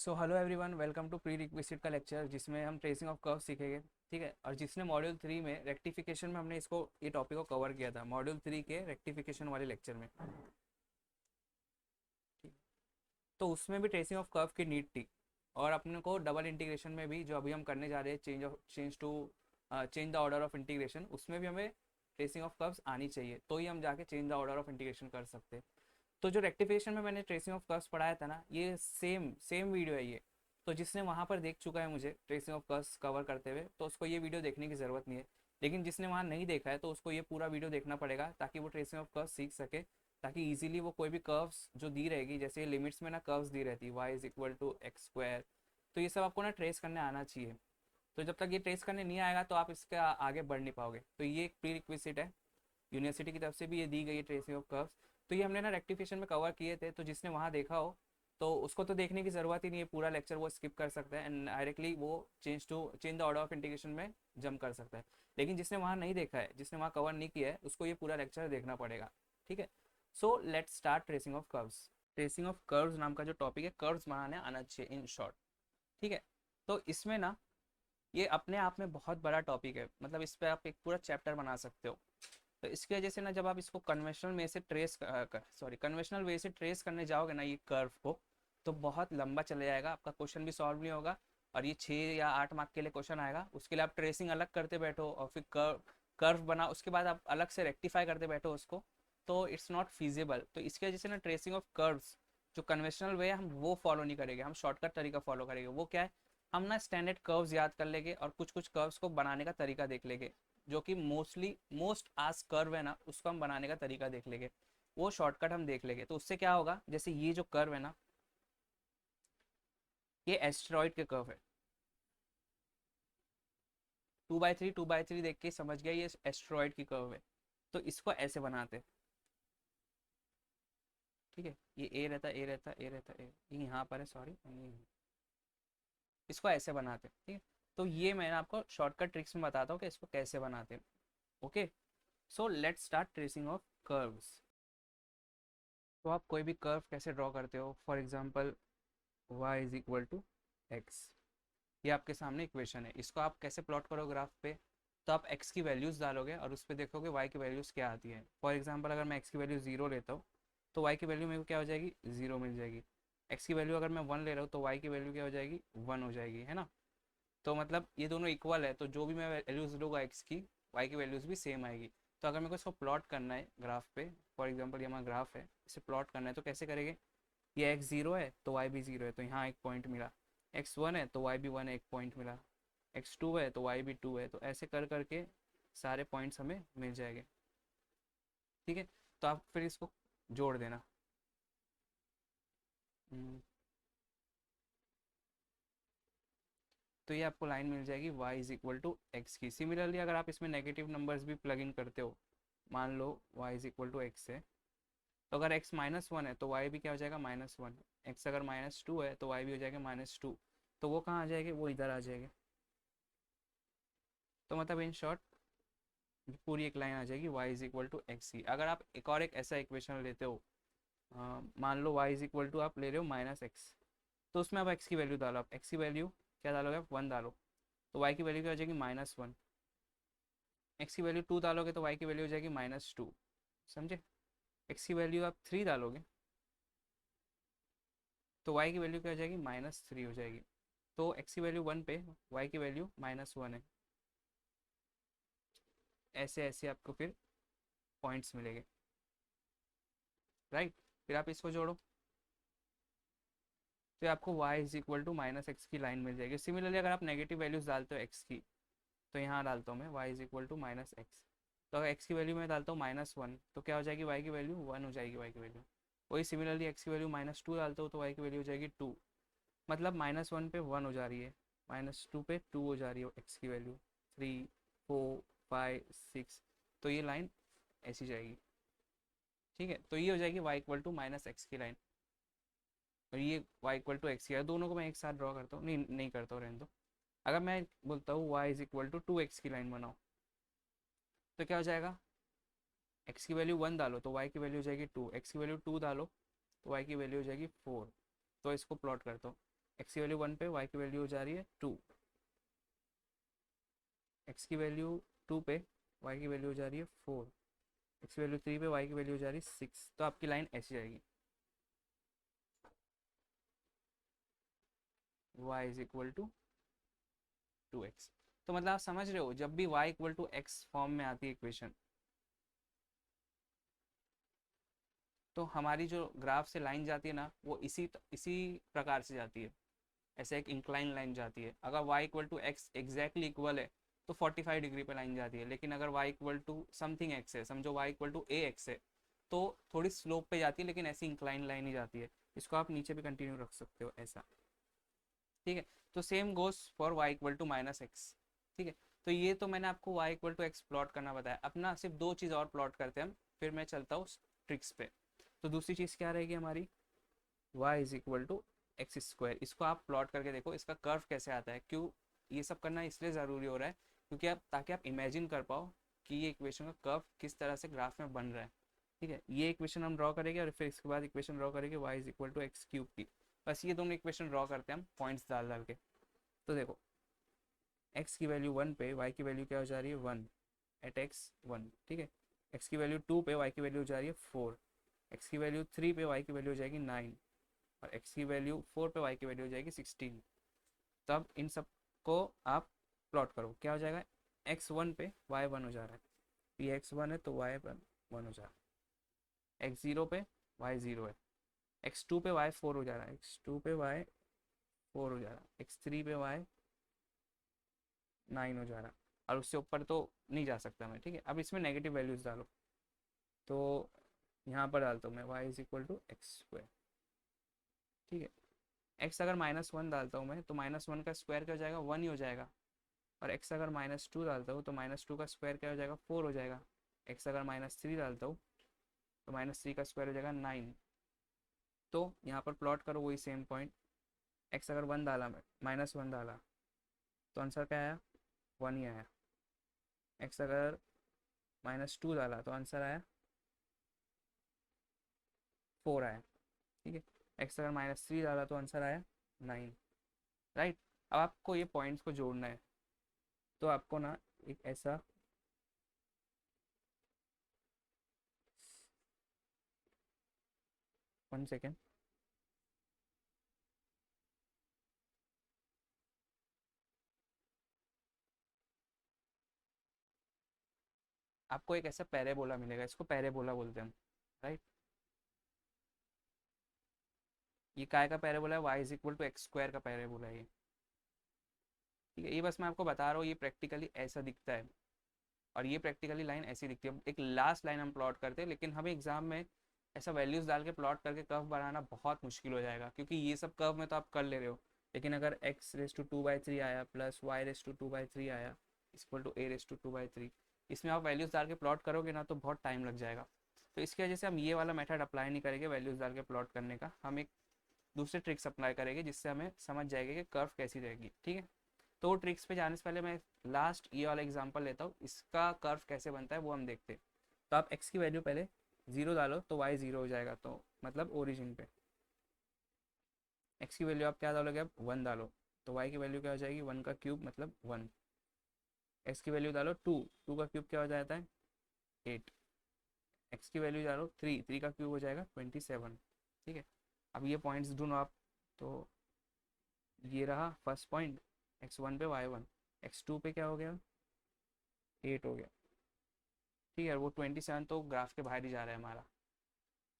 So hello everyone, welcome to prerequisite का lecture जिसमें हम ट्रेसिंग ऑफ कर्व सीखेंगे। ठीक है। और जिसने मॉड्यूल 3 में रेक्टिफिकेशन में हमने ये टॉपिक को कवर किया था मॉड्यूल 3 के रेक्टिफिकेशन वाले लेक्चर में। ठीक। तो उसमें भी ट्रेसिंग ऑफ कर्व की नीड थी। और अपने को डबल इंटीग्रेशन में भी जो अभी हम करने जा रहे हैं change the order of integration, उसमें भी हमें ट्रेसिंग ऑफ कर्व्स आनी चाहिए, तो ही हम जाके change the order of integration कर सकते हैं। तो जो रेक्टिफिकेशन में मैंने ट्रेसिंग ऑफ कर्व्स पढ़ाया था ना, ये सेम सेम वीडियो है ये। तो जिसने वहाँ पर देख चुका है मुझे ट्रेसिंग ऑफ कर्व्स कवर करते हुए, तो उसको ये वीडियो देखने की ज़रूरत नहीं है। लेकिन जिसने वहाँ नहीं देखा है तो उसको ये पूरा वीडियो देखना पड़ेगा ताकि वो ट्रेसिंग ऑफ कर्व्स सीख सके, ताकि इजीली वो कोई भी कर्व्स जो दी रहेगी, जैसे लिमिट्स में ना कर्व्स दी रहती है y is equal to x square, तो ये सब आपको ना ट्रेस करने आना चाहिए। तो जब तक ये ट्रेस करने नहीं आएगा तो आप इसके आगे बढ़ नहीं पाओगे। तो ये एक प्री रिक्विजिट है, यूनिवर्सिटी की तरफ से भी ये दी गई है ट्रेसिंग ऑफ कर्व्स। तो ये हमने ना रेक्टिफिकेशन में कवर किए थे, तो जिसने वहाँ देखा हो तो उसको तो देखने की ज़रूरत ही नहीं है, पूरा लेक्चर वो स्किप कर सकता है एंड डायरेक्टली वो change the order of integration में जंप कर सकता है। लेकिन जिसने वहाँ नहीं देखा है, जिसने वहाँ कवर नहीं किया है, उसको ये पूरा लेक्चर देखना पड़ेगा। ठीक है। So let's start tracing of curves. Tracing of curves नाम का जो टॉपिक है, कर्व्स बनाने आना चाहिए इन शॉर्ट। ठीक है। तो इसमें ना ये अपने आप में बहुत बड़ा टॉपिक है, मतलब इस पर आप एक पूरा चैप्टर बना सकते हो। तो इसकी वजह से ना जब आप इसको कन्वेंशनल वे से ट्रेस करने जाओगे ना ये कर्व को, तो बहुत लंबा चले जाएगा, आपका क्वेश्चन भी सॉल्व नहीं होगा। और ये 6 या 8 मार्क के लिए क्वेश्चन आएगा, उसके लिए आप ट्रेसिंग अलग करते बैठो और फिर कर्व बना, उसके बाद आप अलग से रेक्टिफाई करते बैठो उसको, तो इट्स नॉट फिजिबल। तो इसकी वजह से ना ट्रेसिंग ऑफ कर्व्स जो कन्वेंशनल वे है हम वो फॉलो नहीं करेंगे, हम शॉर्टकट तरीका फॉलो करेंगे। वो क्या है, हम ना स्टैंडर्ड कर्व्स याद कर लेंगे और कुछ कुछ कर्व्स को बनाने का तरीका देख लेंगे, जो कि मोस्ट आज कर्व है ना, उसको हम बनाने का तरीका देख लेंगे। वो शॉर्टकट हम देख लेंगे, तो उससे क्या होगा, जैसे ये जो कर्व है ना, ये एस्टेरॉइड के कर्व है। 2/3 देख के समझ गया ये एस्टेरॉइड की कर्व है। तो इसको ऐसे बनाते हैं। ठीक है। ये ए रहता, ए रहता, ए रहता, ए ये यहाँ पर है, सॉरी। इसको ऐसे बनाते हैं। ठीक है। तो ये मैं आपको शॉर्टकट ट्रिक्स में बताता हूँ कि इसको कैसे बनाते हैं। Okay. So let's start tracing of curves. तो आप कोई भी कर्व कैसे ड्रॉ करते हो, for example y is equal to x, ये आपके सामने इक्वेशन है। इसको आप कैसे प्लॉट करो ग्राफ पे, तो आप x की वैल्यूज़ डालोगे और उस पर देखोगे y की वैल्यूज़ क्या आती है। फॉर एग्जांपल अगर मैं x की वैल्यू 0 लेता हूँ तो y की वैल्यू मेरे को क्या हो जाएगी, 0 मिल जाएगी। x की वैल्यू अगर मैं 1 ले रहा हूँ तो y की वैल्यू क्या हो जाएगी, 1 हो जाएगी, है ना। तो मतलब ये दोनों इक्वल है, तो जो भी मैं वैल्यूज़ लूँगा x की, y की वैल्यूज़ भी सेम आएगी। तो अगर मेरे को इसको प्लॉट करना है ग्राफ पे, फॉर एग्जाम्पल ये हमारा ग्राफ है, इसे प्लॉट करना है तो कैसे करेंगे, ये x 0 है तो y भी 0 है, तो यहाँ एक पॉइंट मिला। x 1 है तो y भी 1 है, एक पॉइंट मिला। x 2 है तो y भी 2 है, तो ऐसे कर करके सारे पॉइंट्स हमें मिल जाएंगे। ठीक है। तो आप फिर इसको जोड़ देना। हम्म, तो ये आपको लाइन मिल जाएगी y is equal to x की। सिमिलरली अगर आप इसमें नेगेटिव नंबर्स भी प्लग इन करते हो, मान लो y is equal to x है, तो अगर x -1 है तो y भी क्या हो जाएगा, -1। x अगर -2 है तो y भी हो जाएगा -2। तो वो कहाँ आ जाएंगे, वो इधर आ जाएंगे। तो मतलब इन शॉर्ट पूरी एक लाइन आ जाएगी y is equal to x की। अगर आप एक और एक ऐसा इक्वेशन लेते हो, मान लो y इज इक्वल टू आप ले रहे हो -x, तो उसमें आप x की वैल्यू डालो। आप x की वैल्यू क्या डालोगे, आप 1 डालो, तो y की वैल्यू क्या हो जाएगी, -1। x की वैल्यू 2 डालोगे तो y की वैल्यू हो जाएगी -2। समझे। x की वैल्यू आप 3 डालोगे तो y की वैल्यू क्या हो जाएगी, -3 हो जाएगी। तो x की वैल्यू 1 पे y की वैल्यू -1 है। ऐसे ऐसे आपको फिर पॉइंट्स मिलेंगे, राइट। फिर आप इसको जोड़ो, तो आपको y is equal to -x की लाइन मिल जाएगी। सिमिलरली अगर आप नेगेटिव वैल्यूज डालते हो x की, तो यहाँ डालता हूँ मैं y is equal to -x। तो अगर x की वैल्यू मैं डालता हूँ -1, तो क्या हो जाएगी, y की वैल्यू 1 हो जाएगी, y की वैल्यू। वही सिमिलरली x की वैल्यू -2 डालता हूँ तो y की वैल्यू हो जाएगी 2। मतलब -1 पे 1 हो जा रही है, -2 पे 2 हो जा रही है x की वैल्यू, 3, 4, 5, 6। तो ये लाइन ऐसी जाएगी। ठीक है। तो ये हो जाएगी y इक्वल टू -x की लाइन, और ये y इक्वल टू एक्स की है। दोनों को मैं एक साथ ड्रॉ करता हूँ, नहीं नहीं करता हूँ, रहने दो। अगर मैं बोलता हूँ y is equal to 2x की लाइन बनाओ, तो क्या हो जाएगा, x की वैल्यू 1 डालो तो y की वैल्यू हो जाएगी 2, x की वैल्यू 2 डालो तो y की वैल्यू हो जाएगी 4। तो इसको प्लॉट करता हूँ, एक्स की वैल्यू 1 पे वाई की वैल्यू हो जा रही है 2, एक्स की वैल्यू 2 पे वाई की वैल्यू हो जा रही है 4, एक्स की वैल्यू 3 पे वाई की वैल्यू हो जा रही है 6। तो आपकी लाइन ऐसी जाएगी, y is equal to 2x। तो मतलब आप समझ रहे हो, जब भी y equal to x form में आती है इक्वेशन, तो हमारी जो ग्राफ से लाइन जाती है ना, वो इसी प्रकार से जाती है, ऐसे एक इंक्लाइन लाइन जाती है। अगर y equal to x exactly equal है तो 45 डिग्री पे लाइन जाती है, लेकिन अगर y equal to something x है, समझो y equal to A x है, तो थोड़ी स्लोप पे जाती है, लेकिन ऐसी इंक्लाइन लाइन ही जाती है। इसको आप नीचे भी कंटिन्यू रख सकते हो ऐसा, ठीक है। तो same goes for y equal to minus x, ठीक है। तो ये तो मैंने आपको y equal to x plot करना बताया। अपना सिर्फ दो चीज़ और प्लॉट करते हैं हम, फिर मैं चलता हूँ ट्रिक्स पे। तो दूसरी चीज़ क्या रहेगी हमारी, y is equal to x square. इसको आप प्लॉट करके देखो, इसका कर्व कैसे आता है। क्यों ये सब करना इसलिए ज़रूरी हो रहा है, क्योंकि आप ताकि आप इमेजिन कर पाओ कि ये इक्वेशन का कर्व किस तरह से ग्राफ में बन रहा है, ठीक है। ये इक्वेशन हम ड्रॉ करेंगे और फिर इसके बाद इक्वेशन ड्रॉ करेंगे y is equal to x cube की। बस ये दोनों इक्वेशन ड्रॉ करते हैं हम पॉइंट्स डाल डाल के। तो देखो, x की वैल्यू 1 पे y की वैल्यू क्या हो जा रही है 1 एट x 1, ठीक है। x की वैल्यू 2 पे y की वैल्यू हो जा रही है 4, x की वैल्यू 3 पे y की वैल्यू हो जाएगी 9, और x की वैल्यू 4 पे y की वैल्यू हो जाएगी 16। तब इन सब को आप प्लॉट करो, क्या हो जाएगा, x1 पे y1 हो जा रहा है, ये x1 है तो y1 हो जा रहा है, x0 पे y0 है, x2 पे y4 हो जा रहा है, x2 पे y4 हो जा रहा है, x3 पे y9 हो जा रहा है, और उससे ऊपर तो नहीं जा सकता मैं, ठीक है। अब इसमें नेगेटिव वैल्यूज डालो, तो यहाँ पर डालता हूँ मैं y is equal to x square, ठीक है। x अगर -1 डालता हूँ मैं, तो -1 का स्क्वायर क्या हो जाएगा, 1 ही हो जाएगा। और x अगर -2 डालता हूँ तो -2 का स्क्वायर क्या हो जाएगा, 4 हो जाएगा। x अगर -3 डालता हूँ तो -3 का स्क्वायर हो जाएगा 9। तो यहाँ पर प्लॉट करो वही सेम पॉइंट। x अगर 1 डाला, मैं -1 डाला, तो आंसर क्या आया, 1 ही आया। x अगर -2 डाला तो आंसर आया 4 आया, ठीक है। x अगर -3 डाला तो आंसर आया 9, राइट। अब आपको ये पॉइंट्स को जोड़ना है, तो आपको ना एक ऐसा, 1 सेकेंड, आपको एक ऐसा पैराबोला मिलेगा, इसको पैराबोला बोलते हैं हम, राइट। ये काय का पैराबोला है, y is equal to x square का पैराबोला है ये, ठीक है। ये बस मैं आपको बता रहा हूँ, ये प्रैक्टिकली ऐसा दिखता है, और ये प्रैक्टिकली लाइन ऐसी दिखती है। एक लास्ट लाइन हम प्लॉट करते हैं, लेकिन हमें एग्जाम में ऐसा वैल्यूज डाल के प्लॉट करके कर्व बनाना बहुत मुश्किल हो जाएगा, क्योंकि ये सब कर्व में तो आप कर ले रहे हो, लेकिन अगर x⁻² आया प्लस y⁻² आया इक्वल टू a⁻², इसमें आप वैल्यूज डाल के प्लॉट करोगे ना, तो बहुत टाइम लग जाएगा। तो इसकी वजह से हम ये वाला मेथड अप्लाई नहीं करेंगे वैल्यूज डाल के प्लॉट करने का, हम एक दूसरे ट्रिक्स अप्लाई करेंगे, जिससे हमें समझ जाएगा कि कर्व कैसी रहेगी, ठीक है। तो ट्रिक्स पे जाने से पहले मैं लास्ट ये वाला एग्जांपल लेता हूँ, इसका कर्व कैसे बनता है वो हम देखते हैं। तो आप x की वैल्यू पहले 0 डालो तो y 0 हो जाएगा, तो मतलब ओरिजिन पे। x की वैल्यू आप क्या डालोगे, अब 1 डालो, तो y की वैल्यू क्या हो जाएगी, 1 का क्यूब मतलब 1। x की वैल्यू डालो 2, 2 का क्यूब क्या हो जाता है 8। x की वैल्यू डालो 3, 3 का क्यूब हो जाएगा 27, ठीक है। अब ये पॉइंट्स ढूंढो आप, तो ये रहा फर्स्ट पॉइंट, x1 पे y1, x2 पे क्या हो गया 8 हो गया, ठीक है। वो 27 तो ग्राफ के बाहर ही जा रहा है हमारा।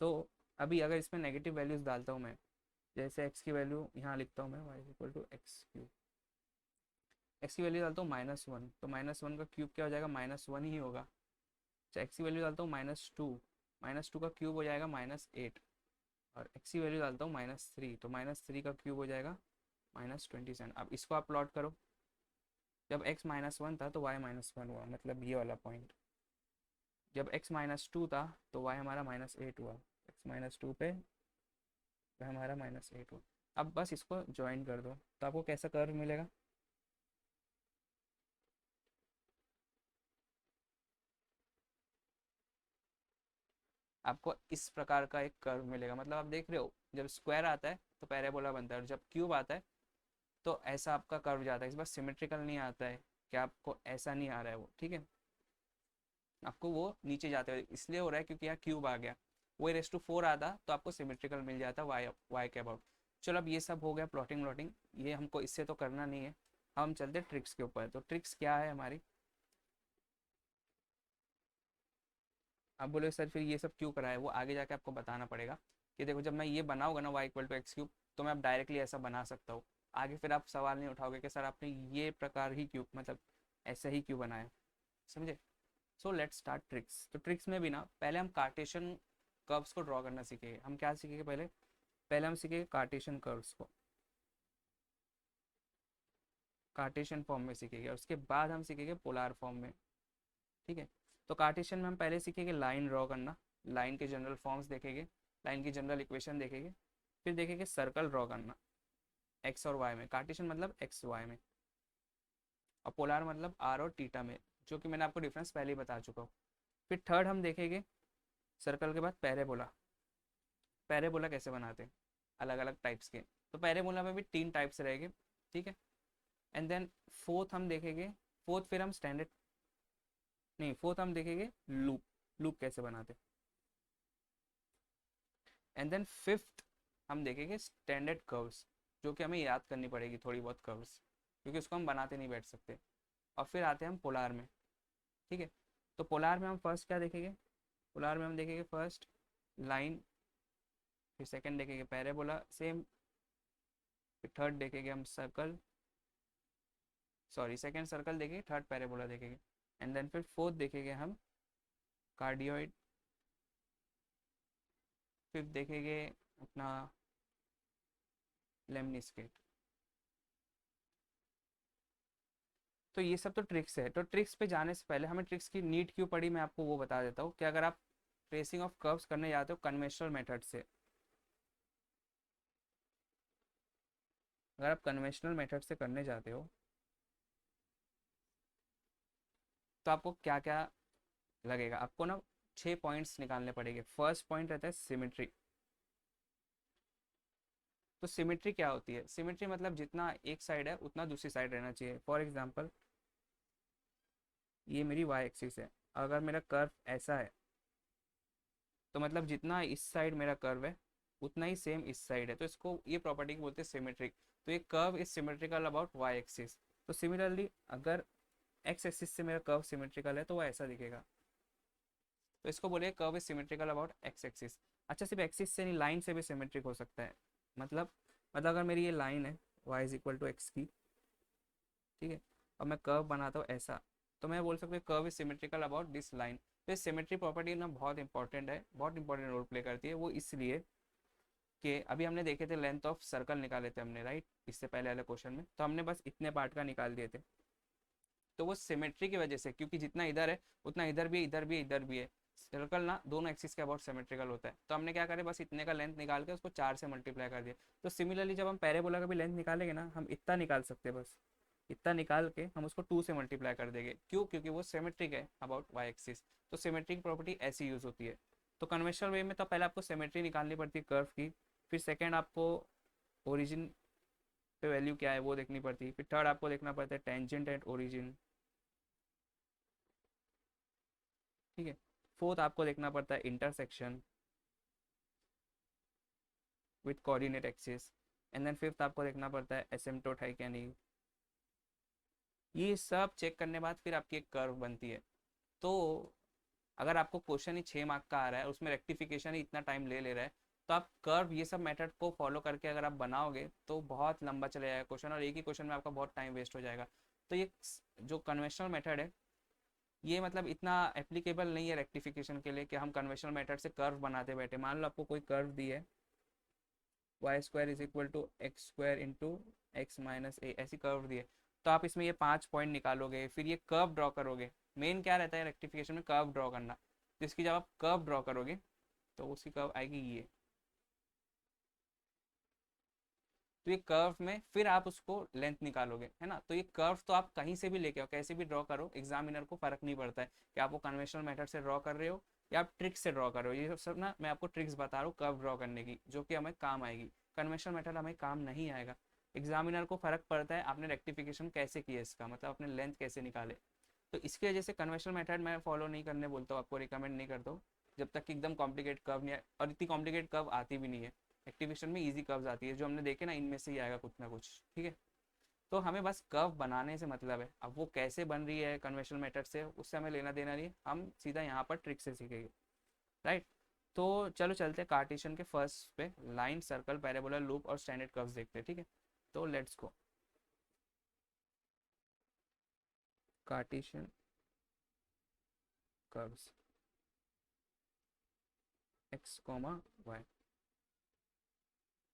तो अभी अगर इसमें नेगेटिव वैल्यूज डालता हूँ मैं, जैसे x की वैल्यू यहाँ लिखता हूँ मैं, y equal to x cube, x की वैल्यू डालता हूँ -1, तो -1 का क्यूब क्या हो जाएगा, -1 ही होगा। अच्छा, एक्स की वैल्यू डालता हूँ -2, -2 का क्यूब हो जाएगा -8, और एक्स की वैल्यू डालता हूँ -3, तो -3 का क्यूब हो जाएगा -27। अब इसको आप प्लॉट करो, जब x -1 था तो y -1 हुआ, मतलब ये वाला पॉइंट। जब x -2 था तो y हमारा -8 हुआ, x -2 पे हमारा -8 हुआ। अब बस इसको ज्वाइन कर दो, तो आपको कैसा कर्व मिलेगा, आपको इस प्रकार का एक कर्व मिलेगा। मतलब आप देख रहे हो जब स्क्वायर आता है तो पैराबोला बनता है, और जब क्यूब आता है तो ऐसा आपका कर्व जाता है। इस बार सिमेट्रिकल नहीं आता है कि आपको ऐसा नहीं आ रहा है वो, ठीक है, आपको वो नीचे जाते हुए इसलिए हो रहा है क्योंकि यहाँ क्यूब आ गया। वो रेस टू 4 आता तो आपको सिमेट्रिकल मिल जाता वाई वाई के अबाउट। चलो अब ये सब हो गया प्लॉटिंग व्लॉटिंग, ये हमको इससे तो करना नहीं है। हम चलते ट्रिक्स के ऊपर। तो ट्रिक्स क्या है हमारी? आप बोले सर फिर ये सब क्यों करा है, वो आगे जाके आपको बताना पड़ेगा कि देखो जब मैं ये बनाऊंगा ना y equal to x cube, तो मैं अब डायरेक्टली ऐसा बना सकता हूँ। आगे फिर आप सवाल नहीं उठाओगे कि सर आपने ये प्रकार ही क्यों, मतलब ऐसा ही क्यों बनाया, समझे? सो लेट्स स्टार्ट ट्रिक्स। तो ट्रिक्स में भी ना पहले हम कार्टेशियन कर्व्स को ड्रॉ करना सीखेंगे। हम क्या सीखेंगे पहले? पहले हम सीखेंगे कार्टेशियन कर्व्स को, कार्टेशियन फॉर्म में सीखेंगे, और उसके बाद हम सीखेंगे पोलार फॉर्म में, ठीक है। तो कार्टेशियन में हम पहले सीखेंगे लाइन ड्रॉ करना, लाइन के जनरल फॉर्म्स देखेंगे, लाइन की जनरल इक्वेशन देखेंगे, फिर देखेंगे सर्कल ड्रॉ करना एक्स और वाई में। कार्टेशियन मतलब एक्स वाई में, और पोलार मतलब आर और टीटा में, जो कि मैंने आपको डिफरेंस पहले ही बता चुका हूँ। फिर थर्ड हम देखेंगे सर्कल के बाद पैराबोला। पैराबोला कैसे बनाते हैं, अलग अलग टाइप्स के। तो पैराबोला में भी 3 टाइप्स रहेंगे, ठीक है। एंड देन फोर्थ हम देखेंगे, फोर्थ फिर हम स्टैंडर्ड, नहीं फोर्थ हम देखेंगे लूप, लूप कैसे बनाते। एंड देन फिफ्थ हम देखेंगे स्टैंडर्ड कर्व्स, जो कि हमें याद करनी पड़ेगी थोड़ी बहुत कर्व्स, क्योंकि उसको हम बनाते नहीं बैठ सकते। और फिर आते हैं हम पोलार में, ठीक है। तो पोलार में हम फर्स्ट क्या देखेंगे? पोलार में हम देखेंगे फर्स्ट लाइन, फिर सेकंड देखेंगे पैराबोला सेम, फिर थर्ड देखेंगे हम सर्कल, सॉरी सेकंड सर्कल देखेंगे, थर्ड पैराबोला देखेंगे, एंड देन फिर फोर्थ देखेंगे हम कार्डियोइड, फिफ्थ देखेंगे अपना लेमनिस्केट। तो ये सब तो ट्रिक्स है। तो ट्रिक्स पे जाने से पहले हमें ट्रिक्स की नीड क्यों पड़ी, मैं आपको वो बता देता हूँ कि अगर आप ट्रेसिंग ऑफ कर्व्स करने जाते हो कन्वेंशनल मेथड से, अगर आप कन्वेंशनल मेथड से करने जाते हो तो आपको क्या क्या लगेगा? आपको ना 6 पॉइंट्स निकालने पड़ेंगे। फर्स्ट पॉइंट रहता है सिमेट्री। तो सिमेट्री क्या होती है? सिमेट्री मतलब जितना एक साइड है उतना दूसरी साइड रहना चाहिए। फॉर एग्जांपल ये मेरी वाई एक्सिस है, अगर मेरा कर्व ऐसा है तो मतलब जितना इस साइड मेरा कर्व है उतना ही सेम इस साइड है, तो इसको ये प्रॉपर्टी बोलते हैं सिमेट्रिक। तो ये curve is symmetrical about y axis. तो सिमिलरली अगर एक्स एक्सिस से मेरा कर्व सिमेट्रिकल है तो वो ऐसा दिखेगा, तो इसको बोलिए curve is symmetrical about x axis. अच्छा सिर्फ एक्सिस से नहीं, लाइन से भी सिमेट्रिक हो सकता है। मतलब अगर मेरी ये लाइन है y is equal to x की, ठीक है, और मैं कर्व बनाता हूँ ऐसा, तो मैं बोल सकता हूँ curve is symmetrical about this line. तो सिमेट्री प्रॉपर्टी ना बहुत इंपॉर्टेंट है, बहुत इंपॉर्टेंट रोल प्ले करती है वो, इसलिए कि अभी हमने देखे थे लेंथ ऑफ सर्कल निकाले थे हमने, राइट, इससे पहले वाले क्वेश्चन में, तो हमने बस इतने पार्ट का निकाल दिए थे। तो वो सिमेट्री की वजह से, क्योंकि जितना इधर है उतना इधर भी है, इधर भी है, इधर भी है, सर्कल ना दोनों एक्सिस के अबाउट सिमेट्रिकल होता है। तो हमने क्या करे, बस इतने का लेंथ निकाल के उसको 4 से मल्टीप्लाई कर दिया। तो सिमिलरली जब हम पैराबोला का भी लेंथ निकालेंगे ना, हम इतना निकाल सकते हैं, बस इतना निकाल के हम उसको 2 से मल्टीप्लाई कर देंगे। क्यों? क्योंकि वो सिमेट्रिक है अबाउट वाई एक्सिस। तो सिमेट्रिक प्रॉपर्टी ऐसी यूज होती है। तो कन्वेंशनल वे में तो पहले आपको सिमेट्री निकालनी पड़ती है कर्व की, फिर सेकेंड आपको ओरिजिन पे वैल्यू क्या है वो देखनी पड़ती है, फिर थर्ड आपको देखना पड़ता है टेंजेंट एट ओरिजिन, ठीक है। फोर्थ आपको देखना पड़ता है intersection with coordinate axis, and then fifth आपको देखना पड़ता है एसिम्प्टोट है क्या नहीं। ये सब चेक करने बाद फिर आपकी एक कर्व बनती है। तो अगर आपको क्वेश्चन ही 6 मार्क का आ रहा है, उसमें रेक्टिफिकेशन ही इतना टाइम ले ले रहा है, तो आप कर्व ये सब मेथड को फॉलो करके अगर आप बनाओगे तो बहुत लंबा चले जाएगा क्वेश्चन, और एक ही क्वेश्चन में आपका बहुत टाइम वेस्ट हो जाएगा। तो ये जो कन्वेंशनल मेथड है ये मतलब इतना एप्लीकेबल नहीं है रेक्टिफिकेशन के लिए कि हम कन्वेंशनल मेथड से कर्व बनाते बैठे। मान लो आपको कोई कर्व दी है Y square is equal to x square into X minus A, ऐसी कर्व दी है, तो आप इसमें ये 5 पॉइंट निकालोगे, फिर ये कर्व ड्रॉ करोगे। मेन क्या रहता है रेक्टिफिकेशन में? कर्व ड्रॉ करना। तो इसकी जब आप कर्व ड्रॉ करोगे तो उसकी कर्व आएगी ये। तो ये कर्व में फिर आप उसको लेंथ निकालोगे, है ना। तो ये कर्व तो आप कहीं से भी लेके आओ, कैसे भी ड्रॉ करो, एग्जामिनर को फर्क नहीं पड़ता है कि आप वो कन्वेंशनल मेथड से ड्रॉ कर रहे हो या आप ट्रिक्स से ड्रॉ कर रहे हो, ये सब ना मैं आपको ट्रिक्स बता रहा हूँ कर्व ड्रॉ करने की, जो कि हमें काम आएगी। कन्वेंशनल मेथड हमें काम नहीं आएगा। एग्जामिनर को फर्क पड़ता है आपने रेक्टिफिकेशन कैसे किया इसका, मतलब आपने लेंथ कैसे निकाले। तो इसकी वजह से कन्वेंशनल मेथड मैं फॉलो नहीं करने बोलता हूँ, आपको रिकमेंड नहीं करता हूँ, जब तक कि एकदम कॉम्प्लिकेट कर्व नहीं आए, और इतनी कॉम्प्लिकेट कर्व आती भी नहीं है। एक्टिवेशन में इजी कर्व्स आती है, जो हमने देखे ना इनमें से ही आएगा कुछ ना कुछ, ठीक है। तो हमें बस कर्व बनाने से मतलब है, अब वो कैसे बन रही है कन्वेंशनल मेथड से उससे हमें लेना देना नहीं है, हम सीधा यहाँ पर ट्रिक से सीखेंगे, राइट। तो चलो चलते हैं कार्टेशियन के फर्स्ट पे, लाइन, सर्कल, पैराबोला, लूप और स्टैंडर्ड कर्व्स देखते हैं, ठीक है। तो let's go. Cartesian curves x comma y,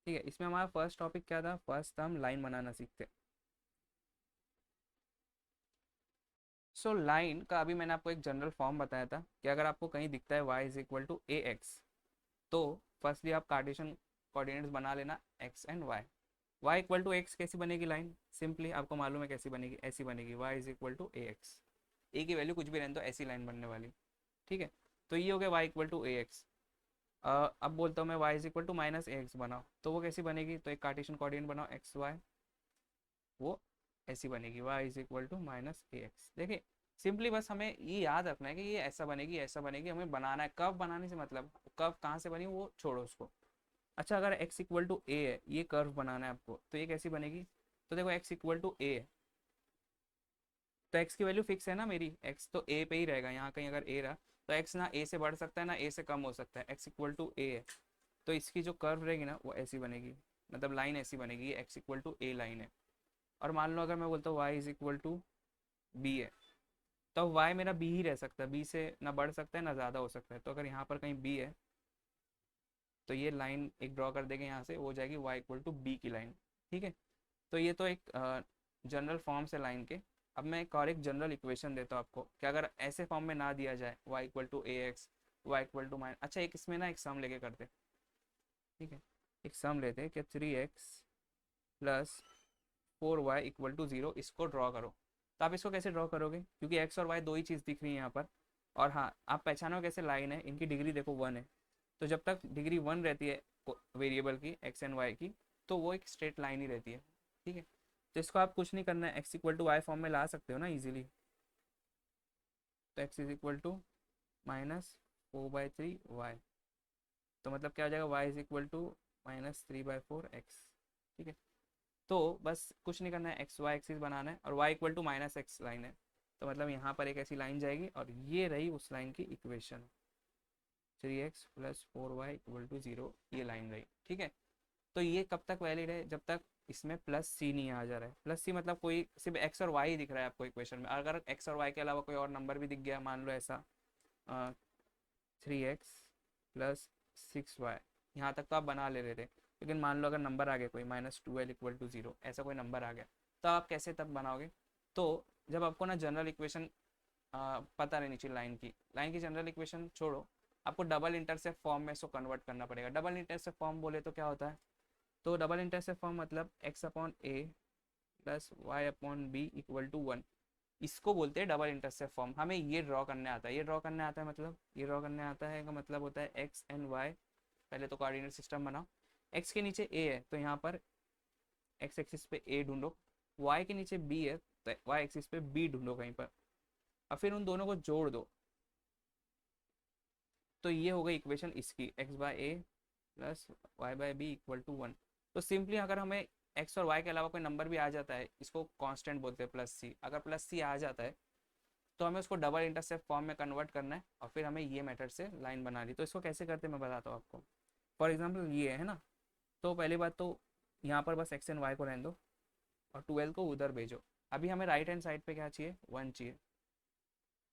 ठीक है। इसमें हमारा फर्स्ट टॉपिक क्या था, फर्स्ट हम लाइन बनाना सीखते। सो लाइन का अभी मैंने आपको एक जनरल फॉर्म बताया था कि अगर आपको कहीं दिखता है y is equal to A x, तो फर्स्टली आप कार्टेशियन कोऑर्डिनेट्स बना लेना x and y equal to x कैसी बनेगी लाइन, सिंपली आपको मालूम है कैसी बनेगी, ऐसी बनेगी y is equal to A X, A की वैल्यू कुछ भी रहने तो ऐसी लाइन बनने वाली, ठीक है। तो ये हो गया y equal to A x. अब बोलता हूँ मैं y is equal to minus A x बनाओ, तो वो कैसी बनेगी, तो एक कार्टेशियन कोऑर्डिनेट बनाओ एक्स वाई, वो ऐसी बनेगी y is equal to minus A x. देखिए सिंपली बस हमें ये याद रखना है कि ये ऐसा बनेगी ऐसा बनेगी, हमें बनाना है, कर्व बनाने से मतलब कर्व कहाँ से बनी वो छोड़ो उसको। अच्छा अगर x इक्वल टू ए है, ये कर्व बनाना है आपको, तो ये कैसी बनेगी, तो देखो x इक्वल टू ए है, तो x की वैल्यू फिक्स है ना मेरी, x तो a पे ही रहेगा, यहाँ कहीं अगर a रहा तो x ना a से बढ़ सकता है ना a से कम हो सकता है, x इक्वल टू a है, तो इसकी जो कर्व रहेगी ना वो ऐसी बनेगी, मतलब लाइन ऐसी बनेगी, ये x equal to a line है। और मान लो अगर मैं बोलता हूँ y is equal to b है, तो y मेरा b ही रह सकता है, b से ना बढ़ सकता है ना ज़्यादा हो सकता है, तो अगर यहाँ पर कहीं b है तो ये लाइन एक ड्रॉ कर देंगे यहाँ से, वो हो जाएगी y इक्वल टू b की लाइन, ठीक है। तो ये तो एक जनरल फॉर्म से लाइन के। अब मैं एक और एक जनरल इक्वेशन देता हूँ आपको कि अगर ऐसे फॉर्म में ना दिया जाए y equal to A x, y equal to minus, अच्छा एक इसमें ना एक सम लेके करते, ठीक है। एक सम लेते हैं कि 3x plus 4y equal to 0, इसको ड्रॉ करो। तो आप इसको कैसे ड्रॉ करोगे, क्योंकि x और y दो ही चीज़ दिख रही है यहाँ पर, और हाँ आप पहचानो कैसे लाइन है, इनकी डिग्री देखो 1 है, तो जब तक डिग्री 1 रहती है वेरिएबल की x एंड y की, तो वो एक स्ट्रेट लाइन ही रहती है, ठीक है। तो इसको आप कुछ नहीं करना है, x equal to y form में ला सकते हो ना इजीली, तो x is equal to -4/3y, तो मतलब क्या हो जाएगा, y is equal to -3/4x, ठीक है। तो बस कुछ नहीं करना है, एक्स वाई एक्सिस बनाना है और y equal to minus x line है, तो मतलब यहाँ पर एक ऐसी लाइन जाएगी और ये रही उस लाइन की equation, 3x plus 4y equal to 0, ये लाइन रही, ठीक है। तो ये कब तक वैलिड है, जब तक इसमें प्लस सी नहीं आ जा रहा है, प्लस सी मतलब कोई सिर्फ एक्स और वाई दिख रहा है आपको इक्वेशन में, अगर एक्स और वाई के अलावा कोई और नंबर भी दिख गया, मान लो ऐसा 3x प्लस 6y, यहाँ तक तो आप बना ले रहे थे, लेकिन मान लो अगर नंबर आ गया कोई -12 इक्वल टू 0, ऐसा कोई नंबर आ गया, तो आप कैसे तब बनाओगे, तो जब आपको ना जनरल इक्वेशन पता रहनी चाहिए, लाइन की जनरल इक्वेशन छोड़ो, आपको डबल इंटरसेप्ट फॉर्म में इसको कन्वर्ट करना पड़ेगा। डबल इंटरसेप्ट फॉर्म बोले तो क्या होता है, तो डबल इंटरसेप्ट फॉर्म मतलब x upon a plus y upon b equal to 1, इसको बोलते हैं डबल इंटरसेप्ट फॉर्म। हमें ये ड्रॉ करने आता है, ये ड्रॉ करने आता है, मतलब ये ड्रॉ करने आता है का मतलब होता है एक्स एंड वाई, पहले तो कोऑर्डिनेट सिस्टम बनाओ, एक्स के नीचे ए है तो यहाँ पर एक्स एक्सिस पे ए ढूंढो, वाई के नीचे बी है तो वाई एक्सिस पे बी ढूंढो कहीं पर, और फिर उन दोनों को जोड़ दो, तो ये हो गई इक्वेशन इसकी, x by a plus y by b equal to 1। तो सिंपली अगर हमें एक्स और वाई के अलावा कोई नंबर भी आ जाता है, इसको कांस्टेंट बोलते हैं प्लस सी, अगर प्लस सी आ जाता है तो हमें उसको डबल इंटरसेप्ट फॉर्म में कन्वर्ट करना है और फिर हमें ये मेथड से लाइन बना ली। तो इसको कैसे करते हैं मैं बताता हूँ आपको। फॉर एग्जाम्पल ये है ना, तो पहली बात तो यहाँ पर बस एक्स एंड वाई को रहने दो और 12 को उधर भेजो। अभी हमें राइट हैंड साइड पे क्या चाहिए, 1 चाहिए,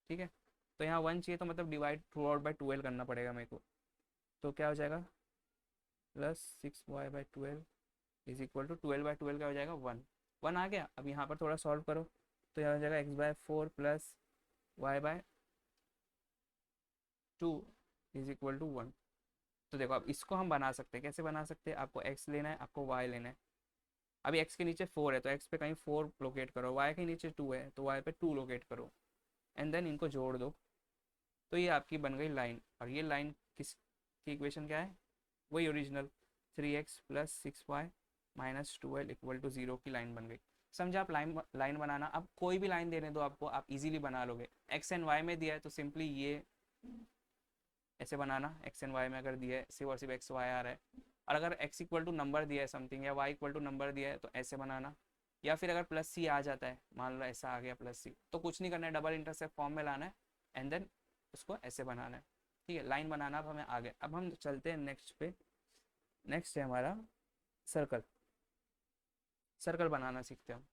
ठीक है। तो यहाँ 1 चाहिए तो मतलब डिवाइड थ्रू आउट बाई 12 करना पड़ेगा मेरे को, तो क्या हो जाएगा +6y/12 इज इक्वल टू 12/12 क्या हो जाएगा 1, 1 आ गया। अब यहाँ पर थोड़ा सॉल्व करो, तो यहाँ हो जाएगा x/4 plus y/2 is equal to 1। तो देखो अब इसको हम बना सकते हैं, कैसे बना सकते हैं, आपको x लेना है, आपको y लेना है। अभी x के नीचे 4 है तो x पे कहीं 4 लोकेट करो, y के नीचे 2 है तो y पे 2 लोकेट करो, एंड देन इनको जोड़ दो, तो ये आपकी बन गई लाइन, और ये लाइन किसकी इक्वेशन क्या है, वही original 3x plus 6y minus 2l equal to 0 की लाइन बन गई। समझे आप लाइन बनाना। अब कोई भी लाइन देने दो आपको, आप इजीली बना लोगे। एक्स एंड वाई में दिया है तो सिंपली ये ऐसे बनाना, एक्स एंड वाई में अगर दिया है सिर्फ और सिर्फ एक्स वाई आ रहा है, और अगर एक्स इक्वल टू नंबर दिया है समथिंग, या वाई इक्वल टू नंबर दिया है तो ऐसे बनाना, या फिर अगर प्लस सी आ जाता है, मान लो ऐसा आ गया प्लस सी, तो कुछ नहीं करना है, डबल इंटरसेप्ट फॉर्म में लाना है एंड देन उसको ऐसे बनाना है। ठीक है, लाइन बनाना अब हमें आ गया। अब हम चलते हैं नेक्स्ट पे। नेक्स्ट है हमारा सर्कल। सर्कल बनाना सीखते हैं हम।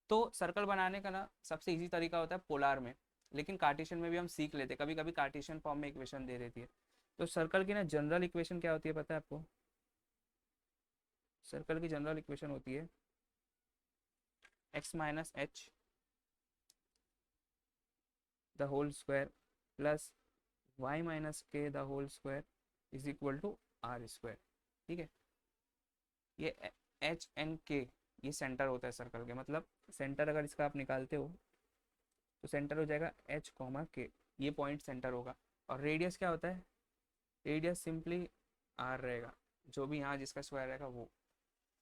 तो सर्कल बनाने का ना सबसे इजी तरीका होता है पोलार में, लेकिन कार्टेशियन में भी हम सीख लेते हैं, कभी कभी कार्टेशियन फॉर्म में इक्वेशन दे देती है। तो सर्कल की ना जनरल इक्वेशन क्या होती है पता है आपको? सर्कल की जनरल इक्वेशन होती है x minus H the whole square plus y minus के the whole square is equal to are square. ठीक है, ये एच एंड के ये सेंटर होता है सर्कल के, मतलब सेंटर अगर इसका आप निकालते हो तो सेंटर हो जाएगा एच कॉमा के, ये पॉइंट सेंटर होगा। और रेडियस क्या होता है? रेडियस सिंपली आर रहेगा, जो भी यहाँ जिसका स्क्वायर रहेगा वो।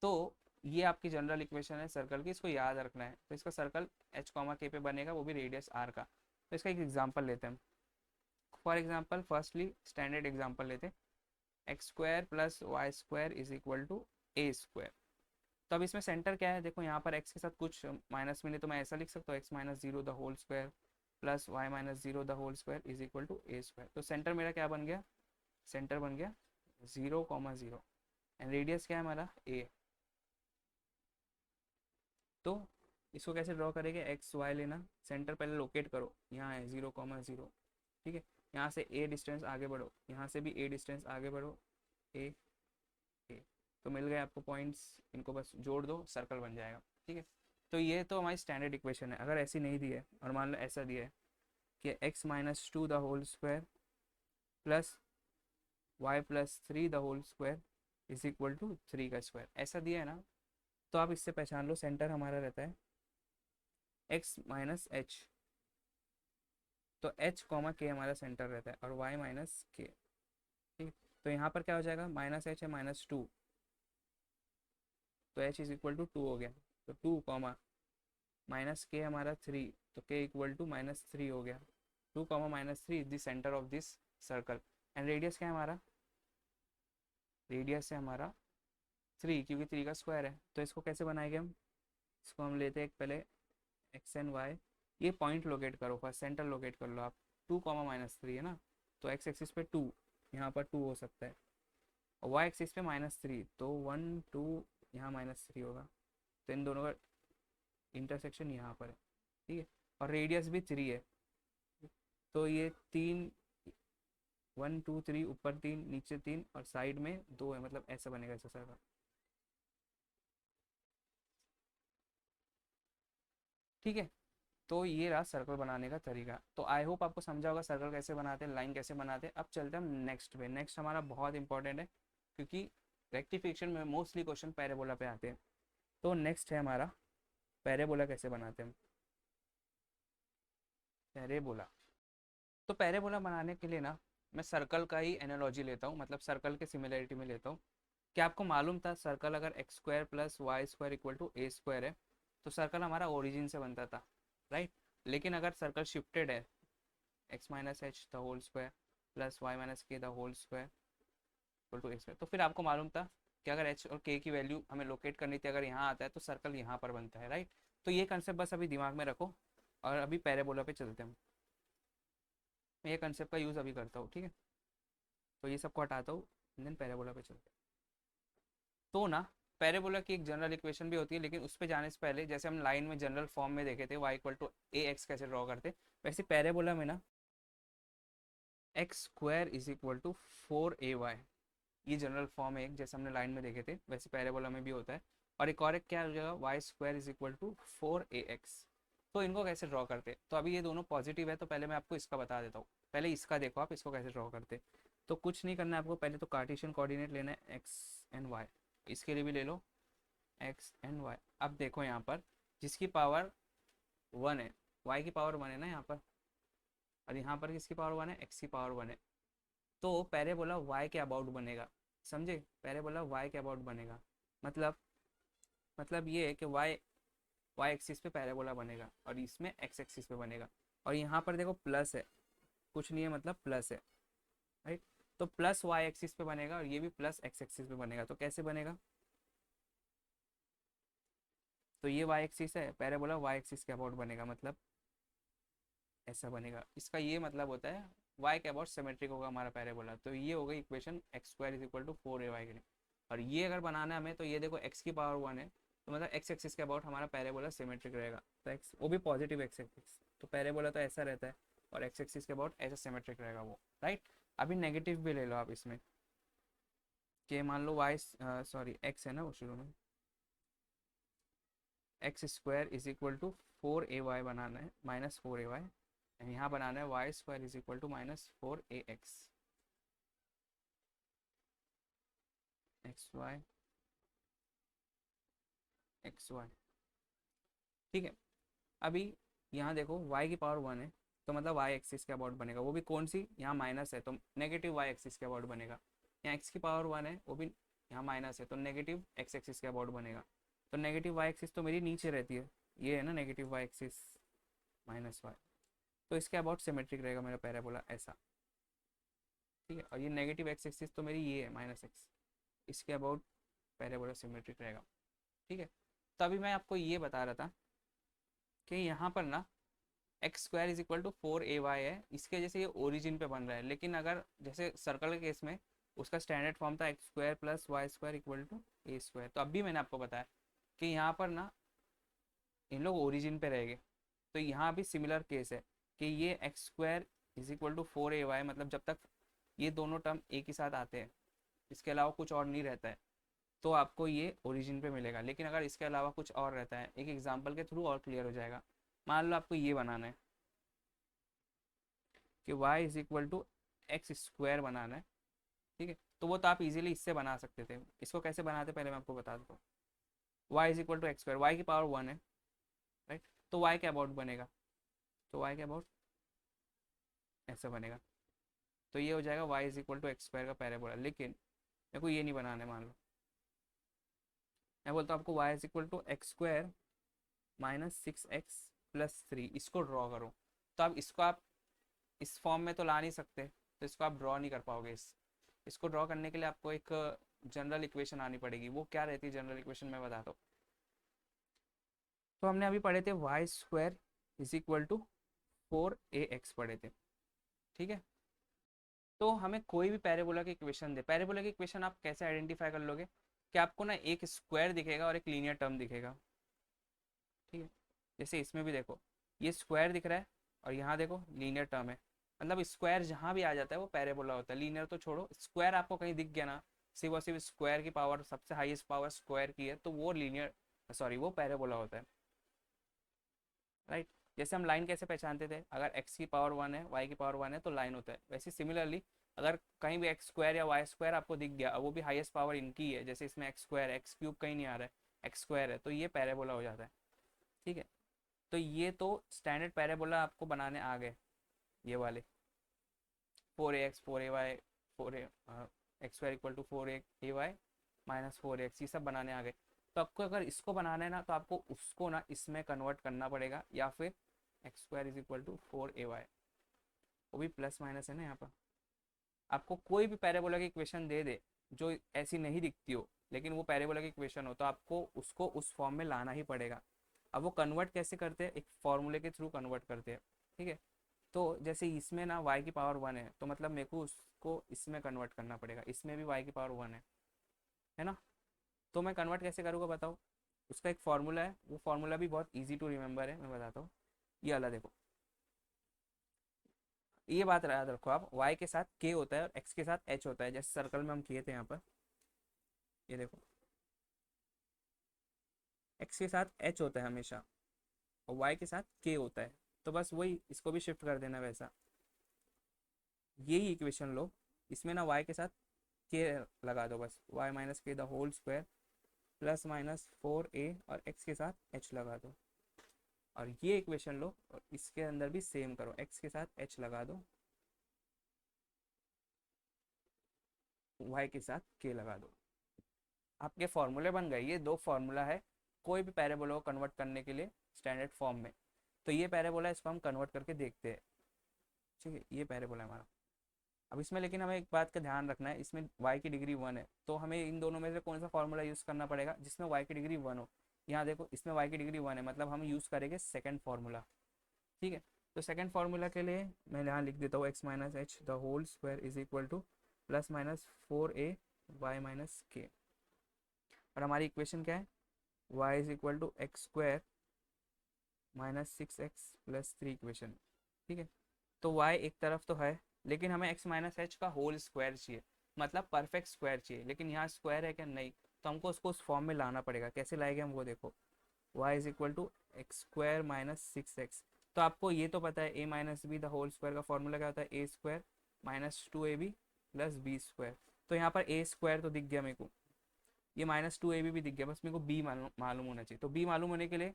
तो ये आपकी जनरल इक्वेशन है सर्कल की, इसको याद रखना है। तो इसका सर्कल एच कॉमा के पे बनेगा, वो भी रेडियस आर का। तो इसका एक एग्जांपल लेते हैं हम। For example firstly standard example लेते हैं, x square plus Y square is equal to A square. तो अब इसमें सेंटर क्या है? देखो यहाँ पर x के साथ कुछ माइनस मिले तो मैं ऐसा लिख सकता हूँ, x minus zero the whole square plus Y minus zero the whole square is equal to A square. तो सेंटर मेरा क्या बन गया? सेंटर बन गया 0,0 एंड रेडियस क्या है हमारा? a। तो इसको कैसे ड्रॉ करेंगे? एक्स वाई लेना, सेंटर पहले लोकेट करो, यहाँ है 0,0। ठीक है, यहाँ से a डिस्टेंस आगे बढ़ो, यहाँ से भी a डिस्टेंस आगे बढ़ो, a a। तो मिल गए आपको पॉइंट्स, इनको बस जोड़ दो, सर्कल बन जाएगा। ठीक है, तो ये तो हमारी स्टैंडर्ड इक्वेशन है। अगर ऐसी नहीं दी है और मान लो ऐसा दिया है कि x minus two the whole square plus y plus three the whole square is equal to 3 का स्क्वायर, ऐसा दिया है ना, तो आप इससे पहचान लो सेंटर हमारा रहता है x माइनस एच। तो h कॉमा के हमारा सेंटर रहता है, और y माइनस के। ठीक, तो यहाँ पर क्या हो जाएगा? माइनस एच है माइनस टू, तो h इज इक्वल टू 2 हो गया। तो 2 कॉमा माइनस के हमारा 3, तो k इक्वल टू माइनस 3 हो गया। 2 comma minus 3 is the centre of this circle. And radius क्या है हमारा? रेडियस है हमारा 3, क्योंकि 3 का स्क्वायर है। तो इसको कैसे बनाएंगे हम? इसको हम लेते हैं पहले एक्स एंड वाई, ये पॉइंट लोकेट करो, फर्स्ट सेंटर लोकेट कर लो आप। 2 कॉमा माइनस 3 है ना, तो एक्स एक्सिस पे 2, यहाँ पर 2 हो सकता है, और वाई एक्सिस पे माइनस 3, तो 1 2 यहाँ माइनस 3 होगा। तो इन दोनों का इंटरसेक्शन यहाँ पर है। ठीक है, और रेडियस भी 3 है, तो ये 3 1 2 3, ऊपर 3 नीचे 3 और साइड में 2 है, मतलब ऐसा बनेगा ऐसा सर्कल। ठीक है, तो ये रहा सर्कल बनाने का तरीका। तो आई होप आपको समझा होगा सर्कल कैसे बनाते हैं, लाइन कैसे बनाते हैं। अब चलते हैं हम नेक्स्ट पे। नेक्स्ट हमारा बहुत इंपॉर्टेंट है, क्योंकि रेक्टिफिकेशन में मोस्टली क्वेश्चन पैराबोला पे आते हैं। तो नेक्स्ट है हमारा पैराबोला कैसे बनाते हैं हम। पैराबोला, तो पैराबोला बनाने के लिए ना मैं सर्कल का ही एनालॉजी लेता हूँ, मतलब सर्कल के सिमिलरिटी में लेता हूँ। क्या आपको मालूम था सर्कल अगर x square plus Y square equal to A square है तो सर्कल हमारा ओरिजिन से बनता था, राइट? लेकिन अगर सर्कल शिफ्टेड है, X minus H the whole square plus Y minus के the whole square equal to A square, तो फिर आपको मालूम था कि अगर एच और के की वैल्यू हमें लोकेट करनी थी, अगर यहाँ आता है तो सर्कल यहाँ पर बनता है, राइट? तो ये कंसेप्ट बस अभी दिमाग में रखो, और अभी पैराबोला पे चलते हैं हम। मैं ये कंसेप्ट का यूज़ अभी करता हूँ, ठीक है? तो ये सबको हटाता हूँ, देन पैराबोला पे चलते हैं। तो ना पैराबोला की एक जनरल इक्वेशन भी होती है, लेकिन उस पर जाने से पहले जैसे हम लाइन में जनरल फॉर्म में देखे थे y equal to A x कैसे ड्रॉ करते, वैसे पैराबोला में ना x square is equal to 4ay, ये जनरल फॉर्म है एक, जैसे हमने लाइन में देखे थे वैसे पैराबोला में भी होता है। और एक और एक क्या हो जाएगा, y square is equal to 4ax। तो इनको कैसे ड्रॉ करते? तो अभी ये दोनों पॉजिटिव है, तो पहले मैं आपको इसका बता देता हूँ। पहले इसका देखो आप, इसको कैसे ड्रॉ करते। तो कुछ नहीं करना है आपको, पहले तो कार्टेशियन कोऑर्डिनेट लेना है एक्स एंड वाई, इसके लिए भी ले लो एक्स एंड वाई। अब देखो यहाँ पर जिसकी पावर 1 है, y की पावर 1 है ना यहाँ पर, और यहाँ पर किसकी पावर 1 है, x की पावर 1 है। तो पैराबोला y के अबाउट बनेगा, समझे, पैराबोला y के अबाउट बनेगा। मतलब ये है कि y एक्सिस पे पैराबोला बनेगा और इसमें x एक्सिस पे बनेगा। और यहाँ पर देखो प्लस है, कुछ नहीं है मतलब प्लस है, राइट। तो प्लस y एक्सिस पे बनेगा और ये भी प्लस x एक्सिस पे बनेगा। तो कैसे बनेगा, तो ये y एक्सिस है, पैराबोला y एक्सिस के अबाउट बनेगा, मतलब ऐसा बनेगा। इसका ये मतलब होता है y के अबाउट सिमेट्रिक होगा हमारा पैराबोला। तो ये हो गई equation x square is equal to 4ay के लिए। और ये अगर बनाना है हमें, तो ये देखो x की पावर 1 है, तो मतलब x एक्सिस के अबाउट हमारा पैराबोला सिमेट्रिक रहेगा। तो x वो भी पॉजिटिव x एक्सिस, तो पैराबोला तो ऐसा रहता है और x एक्सिस के अबाउट ऐसा सिमेट्रिक रहेगा वो, राइट। अभी नेगेटिव भी ले लो आप इसमें, कि मान लो y सॉरी x है ना वो शुरू में, x square is equal to 4ay बनाना है, माइनस 4ay, यहाँ बनाना है Y square is equal to minus 4ax, x y, ठीक है। अभी यहाँ देखो y की पावर 1 है, तो मतलब y एक्सिस के अबाउट बनेगा, वो भी कौन सी, यहाँ माइनस है तो नेगेटिव y एक्सिस के अबाउट बनेगा। यहाँ x की पावर 1 है, वो भी यहाँ माइनस है, तो नेगेटिव x एक्सिस के अबाउट बनेगा। तो नेगेटिव y एक्सिस तो मेरी नीचे रहती है, ये है ना negative y axis minus y, तो इसके अबाउट सिमेट्रिक रहेगा मेरा पैराबोला ऐसा, ठीक है। और ये नेगेटिव x एक्सिस तो मेरी ये है माइनस x, इसके अबाउट पैराबोला सिमेट्रिक रहेगा, ठीक है। तो अभी मैं आपको ये बता रहा था कि यहाँ पर ना x square is equal to 4ay है, इसके जैसे ये ओरिजिन पे बन रहा है। लेकिन अगर जैसे सर्कल के केस में उसका स्टैंडर्ड फॉर्म था x square plus Y square equal to A square. तो अभी मैंने आपको बताया कि यहाँ पर ना इन लोग ओरिजिन पे रहेंगे। तो यहाँ भी सिमिलर केस है कि ये x square is equal to 4ay, मतलब जब तक ये दोनों टर्म एक ही साथ आते हैं, इसके अलावा कुछ और नहीं रहता है, तो आपको ये ओरिजिन पे मिलेगा। लेकिन अगर इसके अलावा कुछ और रहता है, एक एग्जांपल के थ्रू और क्लियर हो जाएगा। मान लो आपको ये बनाना है कि y is equal to x square बनाना है, ठीक है। तो वो तो आप इजीली इससे बना सकते थे। इसको कैसे बनाते पहले मैं आपको बता देता हूँ। y is equal to x square, y की पावर 1 है, राइट। तो y के अबाउट बनेगा, तो y के अबाउट ऐसा बनेगा। तो ये हो जाएगा y is equal to x square का पैराबोला। लेकिन मेरे को ये नहीं बनाना है, मान लो मैं बोलता हूँ आपको y is equal to x square minus 6x plus 3, इसको ड्रॉ करो। तो अब इसको आप इस फॉर्म में तो ला नहीं सकते, तो इसको आप ड्रॉ नहीं कर पाओगे। इसको ड्रॉ करने के लिए आपको एक जनरल इक्वेशन आनी पड़ेगी। वो क्या रहती है जनरल इक्वेशन, मैं बताता हूँ। तो हमने अभी पढ़े थे y square is equal to 4ax पढ़े थे, ठीक है। तो हमें कोई भी पैराबोला की इक्वेशन दे, पैराबोला की इक्वेशन आप कैसे आइडेंटिफाई कर लोगे कि आपको ना एक स्क्वायर दिखेगा और एक लीनियर टर्म दिखेगा, ठीक है। जैसे इसमें भी देखो, ये स्क्वायर दिख रहा है और यहाँ देखो लीनियर टर्म है। मतलब स्क्वायर जहाँ भी आ जाता है वो पैराबोला होता है। लीनियर तो छोड़ो, स्क्वायर आपको कहीं दिख गया ना, सिर्फ और सिर्फ स्क्वायर की पावर, सबसे हाईएस्ट पावर स्क्वायर की है, तो वो लीनियर, सॉरी वो पैराबोला होता है, राइट। जैसे हम लाइन कैसे पहचानते थे, अगर x की पावर 1 है, y की पावर 1 है, तो लाइन होता है। वैसे सिमिलरली अगर कहीं भी एक्स स्क्वायर या वाई स्क्वायर आपको दिख गया, वो भी हाईएस्ट पावर इनकी है, जैसे इसमें एक्स स्क्वायर, एक्स क्यूब कहीं नहीं आ रहा है, एक्स स्क्वायर है, तो ये पैराबोला हो जाता है, ठीक है। तो ये तो स्टैंडर्ड पैराबोला आपको बनाने आ गए, ये वाले 4ax 4ay 4a x square equal to 4ay minus 4x, ये सब बनाने आ गए। तो आपको अगर इसको बनाना है ना, तो आपको उसको ना इसमें कन्वर्ट करना पड़ेगा, या फिर x square is equal to 4ay, वो भी प्लस माइनस है ना यहाँ पर। आपको कोई भी पैराबोला की इक्वेशन दे दे जो ऐसी नहीं दिखती हो, लेकिन वो पैराबोला की इक्वेशन हो, तो आपको उसको उस फॉर्म में लाना ही पड़ेगा। अब वो कन्वर्ट कैसे करते हैं, एक फॉर्मूले के थ्रू कन्वर्ट करते हैं, ठीक है। तो जैसे इसमें ना y की पावर 1 है, तो मतलब मेरे को उसको इसमें कन्वर्ट करना पड़ेगा, इसमें भी y की पावर 1 है ना। तो मैं कन्वर्ट कैसे करूँगा बताओ। उसका एक फार्मूला है, वो फार्मूला भी बहुत इजी टू रिमेंबर है, मैं बताता हूँ। ये वाला देखो, ये बात याद रखो आप, y के साथ k होता है और x के साथ h होता है, जैसे सर्कल में हम किए थे यहाँ पर। ये देखो, x के साथ h होता है हमेशा और y के साथ k होता है, तो बस वही इसको भी शिफ्ट कर देना वैसा। यही इक्वेशन लो, इसमें ना y के साथ k लगा दो, बस y माइनस के the whole square plus minus 4a, और x के साथ h लगा दो, और ये इक्वेशन लो और इसके अंदर भी सेम करो, x के साथ h लगा दो, y के साथ k लगा दो, आपके फॉर्मूले बन गए। ये दो फॉर्मूला है कोई भी पैराबोला को कन्वर्ट करने के लिए स्टैंडर्ड फॉर्म में। तो ये पैराबोला, इसको हम कन्वर्ट करके देखते हैं। ठीक है, ये पैराबोला है हमारा। अब इसमें लेकिन हमें एक बात का ध्यान रखना है, इसमें y की डिग्री 1 है, तो हमें इन दोनों में से कौन सा फॉर्मूला यूज़ करना पड़ेगा जिसमें y की डिग्री 1 हो। यहाँ देखो, इसमें y की डिग्री 1 है, मतलब हम यूज़ करेंगे सेकंड फार्मूला। ठीक है, तो सेकंड फार्मूला के लिए मैं यहाँ लिख देता हूँ, x minus H the whole square is equal to plus minus 4a y minus k. और हमारी इक्वेशन क्या है, y is equal to x square minus 6x plus 3 equation. ठीक है, तो y एक तरफ तो है, लेकिन हमें x माइनस एच का होल स्क्वायर चाहिए, मतलब परफेक्ट स्क्वायर चाहिए। लेकिन यहाँ स्क्वायर है क्या, नहीं, तो हमको उसको उस फॉर्म में लाना पड़ेगा। कैसे लाएंगे हम वो देखो, y is equal to x square minus 6x। तो आपको ये तो पता है a minus B the whole square का फॉर्मूला क्या होता है, A square minus 2ab plus B square. तो यहाँ पर ए स्क्वायर तो दिख गया मेरे को, ये माइनस 2ab भी दिख गया, बस मेरे को b मालूम होना चाहिए। तो b मालूम होने के लिए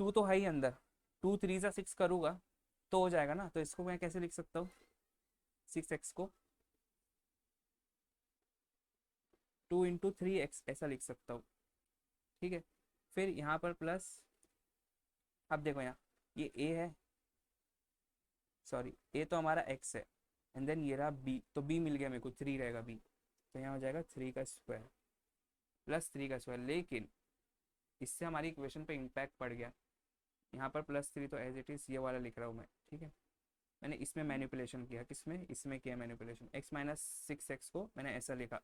2 तो है ही अंदर, 2 3 सा 6 करूँगा तो हो जाएगा ना। तो इसको मैं कैसे लिख सकता हूँ, 6x को 2 इंटू 3x ऐसा लिख सकता हूँ। ठीक है, फिर यहाँ पर प्लस, अब देखो यहाँ ये a है, सॉरी a तो हमारा x है, एंड देन ये रहा b, तो b मिल गया मेरे को, 3 रहेगा b, तो यहाँ हो जाएगा 3 का स्क्वायर प्लस 3 का स्क्वायर। लेकिन इससे हमारी इक्वेशन पे इम्पैक्ट पड़ गया, यहाँ पर +3 तो एज इट इज़ ये वाला लिख रहा हूँ मैं। ठीक है, मैंने इसमें मैनिपुलेशन किया, किसमें, इसमें किया मैनिपुलेशन। x माइनस 6x को मैंने ऐसा लिखा,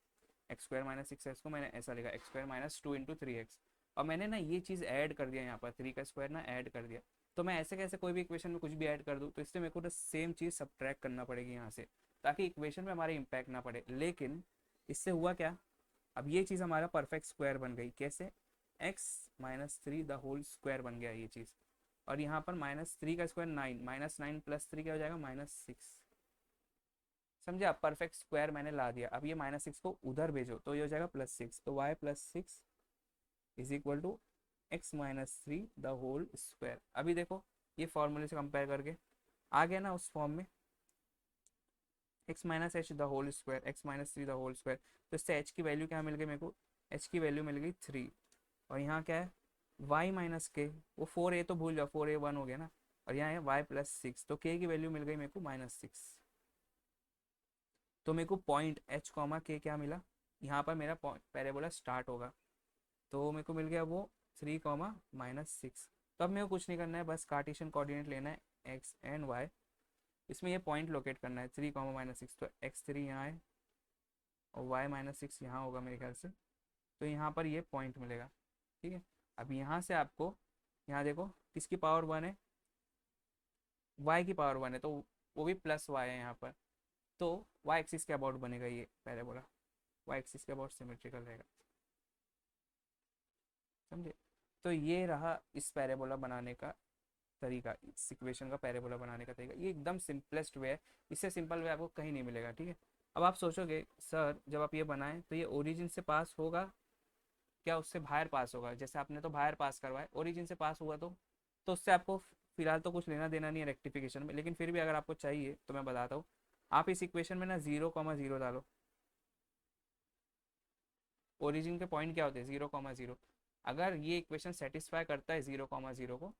एक्स स्क्वायर माइनस 6x को मैंने ऐसा लिखा, x square minus 2 into 3x। और मैंने ना ये चीज़ ऐड कर दिया, यहाँ पर 3 का स्क्वायर ना ऐड कर दिया। तो मैं ऐसे कैसे कोई भी इक्वेशन में कुछ भी ऐड कर दूँ, तो इससे मेरे को तो सेम चीज़ सब्ट्रैक्ट करना पड़ेगी यहाँ से, ताकि इक्वेशन में हमारे इम्पैक्ट ना पड़े। लेकिन इससे हुआ क्या, अब ये चीज़ हमारा परफेक्ट स्क्वायर बन गई। कैसे, x minus 3 the whole square बन गया ये चीज़। और यहाँ पर -3 का स्क्वायर 9, -9 प्लस 3 क्या हो जाएगा, -6। समझे आप, परफेक्ट स्क्वायर मैंने ला दिया। अब ये -6 को उधर भेजो तो ये हो जाएगा +6, तो y plus 6 is equal to x minus 3 the whole square. अभी देखो ये फॉर्मूले से कंपेयर करके आ गया ना उस फॉर्म में, x minus H the whole square, x minus 3 the whole square. तो इससे h की वैल्यू क्या मिल गई मेरे को, h की वैल्यू मिल गई 3। और यहाँ क्या है, y माइनस के, वो 4a तो भूल जाओ, 4a 1 हो गया ना। और यहाँ है y प्लस 6, तो k की वैल्यू मिल गई मेरे को -6। तो मेरे को पॉइंट h कॉमा k क्या मिला, यहाँ पर मेरा पैराबोला स्टार्ट होगा। तो मेरे को मिल गया वो 3 कॉमा -6। तो अब मेरे को कुछ नहीं करना है, बस कार्टेशियन कोऑर्डिनेट लेना है x एंड y। इसमें ये पॉइंट लोकेट करना है 3 कॉमा -6, तो x3 यहाँ है और y-6 यहाँ होगा मेरे ख्याल से। तो यहाँ पर ये पॉइंट मिलेगा। ठीक है, अब यहाँ से आपको, यहाँ देखो किसकी पावर 1 है, y की पावर 1 है, तो वो भी प्लस y है यहाँ पर। तो y एक्सिस के अबाउट बनेगा ये पैराबोला, y एक्सिस के अबाउट सिमेट्रिकल रहेगा। समझे, तो ये रहा इस पैराबोला बनाने का तरीका, इस इक्वेशन का पैराबोला बनाने का तरीका। ये एकदम सिंपलेस्ट वे है, इससे सिंपल वे आपको कहीं नहीं मिलेगा। ठीक है, अब आप सोचोगे सर जब आप ये बनाएं तो ये ओरिजिन से पास होगा क्या, उससे बाहर पास होगा। जैसे आपने तो बाहर पास करवाया, ओरिजिन से पास हुआ तो उससे आपको फिलहाल तो कुछ लेना देना नहीं है रेक्टिफिकेशन में। लेकिन फिर भी अगर आपको चाहिए तो मैं बताता हूँ, आप इस इक्वेशन में ना 0,0 डालो। ओरिजिन के पॉइंट क्या होते हैं, 0,0। अगर ये इक्वेशन सेटिस्फाई करता है 0,0 को,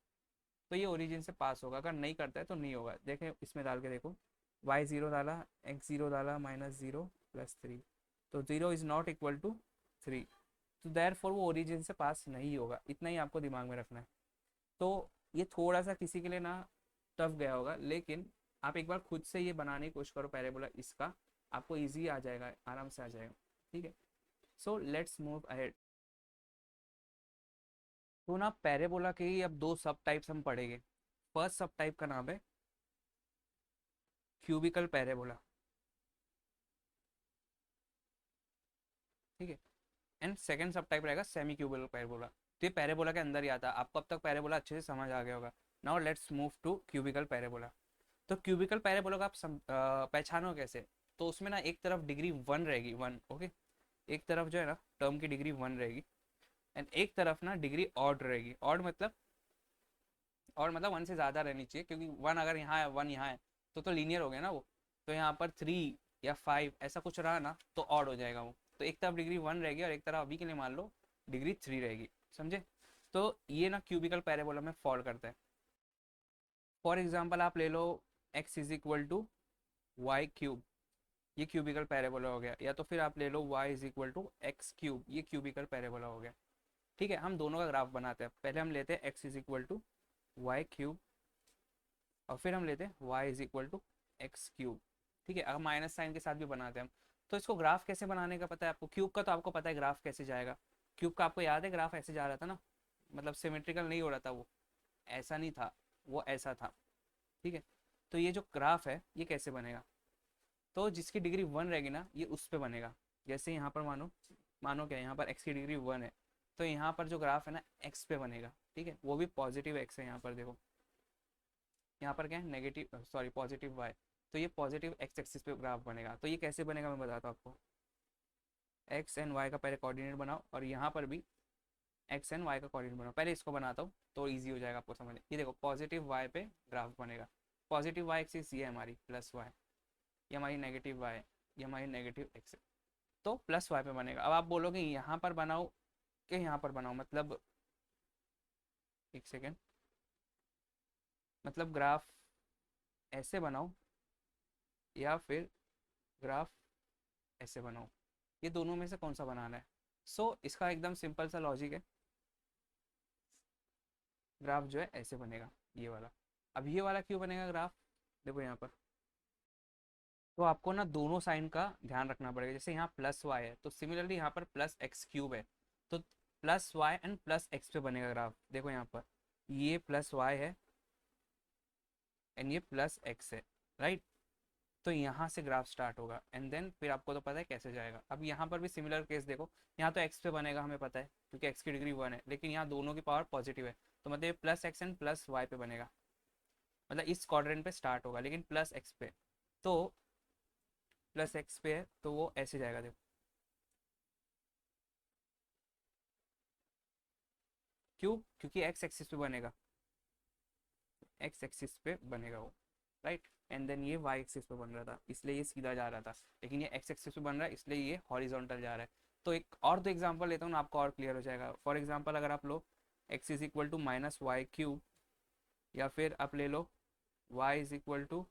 तो ये ओरिजिन से पास होगा। अगर नहीं करता है तो नहीं होगा। देखें इसमें डाल के देखो, y0 डाला, x0 डाला, -0 प्लस 3, तो 0 इज नॉट इक्वल टू 3, तो देयरफॉर वो ओरिजिन से पास नहीं होगा। इतना ही आपको दिमाग में रखना है। तो ये थोड़ा सा किसी के लिए ना टफ गया होगा, लेकिन आप एक बार खुद से ये बनाने की कोशिश करो पैराबोला इसका, आपको इजी आ जाएगा, आराम से आ जाएगा। ठीक है, सो लेट्स मूव अहेड। तो ना पैराबोला के ही अब दो सब टाइप्स हम पढ़ेंगे। फर्स्ट सब टाइप का नाम है क्यूबिकल पैराबोला। ठीक है, एंड सेकंड सब टाइप रहेगा सेमी क्यूबिकल पैराबोला। तो ये पैराबोला के अंदर ही आता है। आपको अब तक पैराबोला अच्छे से समझ आ गया होगा। Now let's move to cubical parabola. तो क्यूबिकल पैराबोला को आप पहचानो कैसे, तो उसमें ना एक तरफ डिग्री 1 रहेगी, 1, ओके, एक तरफ जो है ना टर्म की डिग्री 1 रहेगी, एंड एक तरफ ना डिग्री ऑड रहेगी। ऑड मतलब और मतलब 1 से ज़्यादा रहनी चाहिए, क्योंकि 1 अगर यहाँ है 1 यहाँ है तो लीनियर हो गया ना वो। तो यहाँ पर 3 या 5 ऐसा कुछ रहा ना तो ऑड हो जाएगा वो। तो एक तरफ डिग्री 1 रहेगी और एक तरफ अभी के लिए मान लो डिग्री 3 रहेगी, समझे। तो ये ना क्यूबिकल पैराबोला में फॉल करता है। फॉर एग्जाम्पल आप ले लो x is equal to Y cube, ये क्यूबिकल पैराबोला हो गया। या तो फिर आप ले लो y is equal to x cube, ये क्यूबिकल पैराबोला हो गया। ठीक है, हम दोनों का ग्राफ बनाते हैं। पहले हम लेते हैं x is equal to Y cube और फिर हम लेते हैं y is equal to x cube. ठीक है, अगर माइनस साइन के साथ भी बनाते हैं हम। तो इसको ग्राफ कैसे बनाने का पता है आपको? क्यूब का तो आपको पता है ग्राफ कैसे जाएगा। क्यूब का आपको याद है ग्राफ ऐसे जा रहा था ना, मतलब सिमेट्रिकल नहीं हो रहा था वो, ऐसा नहीं था, वो ऐसा था। ठीक है, तो ये जो ग्राफ है ये कैसे बनेगा? तो जिसकी डिग्री 1 रहेगी ना ये उस पर बनेगा। जैसे यहाँ पर मानो मानो क्या, यहाँ पर x की डिग्री 1 है, तो यहाँ पर जो ग्राफ है ना x पे बनेगा। ठीक है, वो भी पॉजिटिव x है। यहाँ पर देखो, यहाँ पर क्या है, नेगेटिव सॉरी पॉजिटिव y। तो ये पॉजिटिव x एक्सिस पे ग्राफ बनेगा। तो ये कैसे बनेगा मैं बताता हूँ आपको। x एंड y का पहले कोऑर्डिनेट बनाओ और यहाँ पर भी x एंड y का कोऑर्डिनेट बनाओ। पहले इसको बनाता हूँ तो ईजी हो जाएगा आपको समझने। ये देखो पॉजिटिव y पे ग्राफ बनेगा। पॉजिटिव y एक्सिस ये हमारी प्लस y, ये हमारी नेगेटिव y, ये हमारी नेगेटिव x है। तो प्लस y पे बनेगा। अब आप बोलोगे यहाँ पर बनाओ कि यहाँ पर बनाओ, मतलब एक सेकेंड, मतलब ग्राफ ऐसे बनाओ या फिर ग्राफ ऐसे बनाओ, ये दोनों में से कौन सा बनाना है? इसका एकदम सिंपल सा लॉजिक है। ग्राफ जो है ऐसे बनेगा, ये वाला। अब ये वाला क्यों बनेगा ग्राफ? देखो यहाँ पर तो आपको ना दोनों साइन का ध्यान रखना पड़ेगा। जैसे यहाँ प्लस वाई है तो सिमिलरली यहाँ पर प्लस एक्स क्यूब है, तो plus y and plus x पे बनेगा ग्राफ। देखो यहाँ पर ये प्लस वाई है एंड ये प्लस एक्स है, राइट। तो यहाँ से ग्राफ स्टार्ट होगा एंड देन फिर आपको तो पता है कैसे जाएगा। अब यहाँ पर भी सिमिलर केस देखो, यहाँ तो एक्स पे बनेगा हमें पता है क्योंकि एक्स की डिग्री 1 है, लेकिन यहाँ दोनों की पावर पॉजिटिव है तो मतलब plus x and plus y पे बनेगा। मतलब इस क्वाड्रेंट पे स्टार्ट होगा लेकिन प्लस एक्स पे, तो प्लस एक्स पे है तो वो ऐसे जाएगा। देखो क्यों? क्योंकि एक्स एक्सिस पे बनेगा, एक्स एक्सिस पे बनेगा वो, राइट। एंड देन ये वाई एक्सिस पे बन रहा था इसलिए ये सीधा जा रहा था, लेकिन ये एक्स एक्सिस पे बन रहा है इसलिए ये हॉरिजॉन्टल जा रहा है। तो एक और दो एग्जांपल लेता हूँ ना, आपको और क्लियर हो जाएगा। फॉर एग्जांपल अगर आप लो X is equal to minus Y cube, या फिर आप ले लो Y is equal to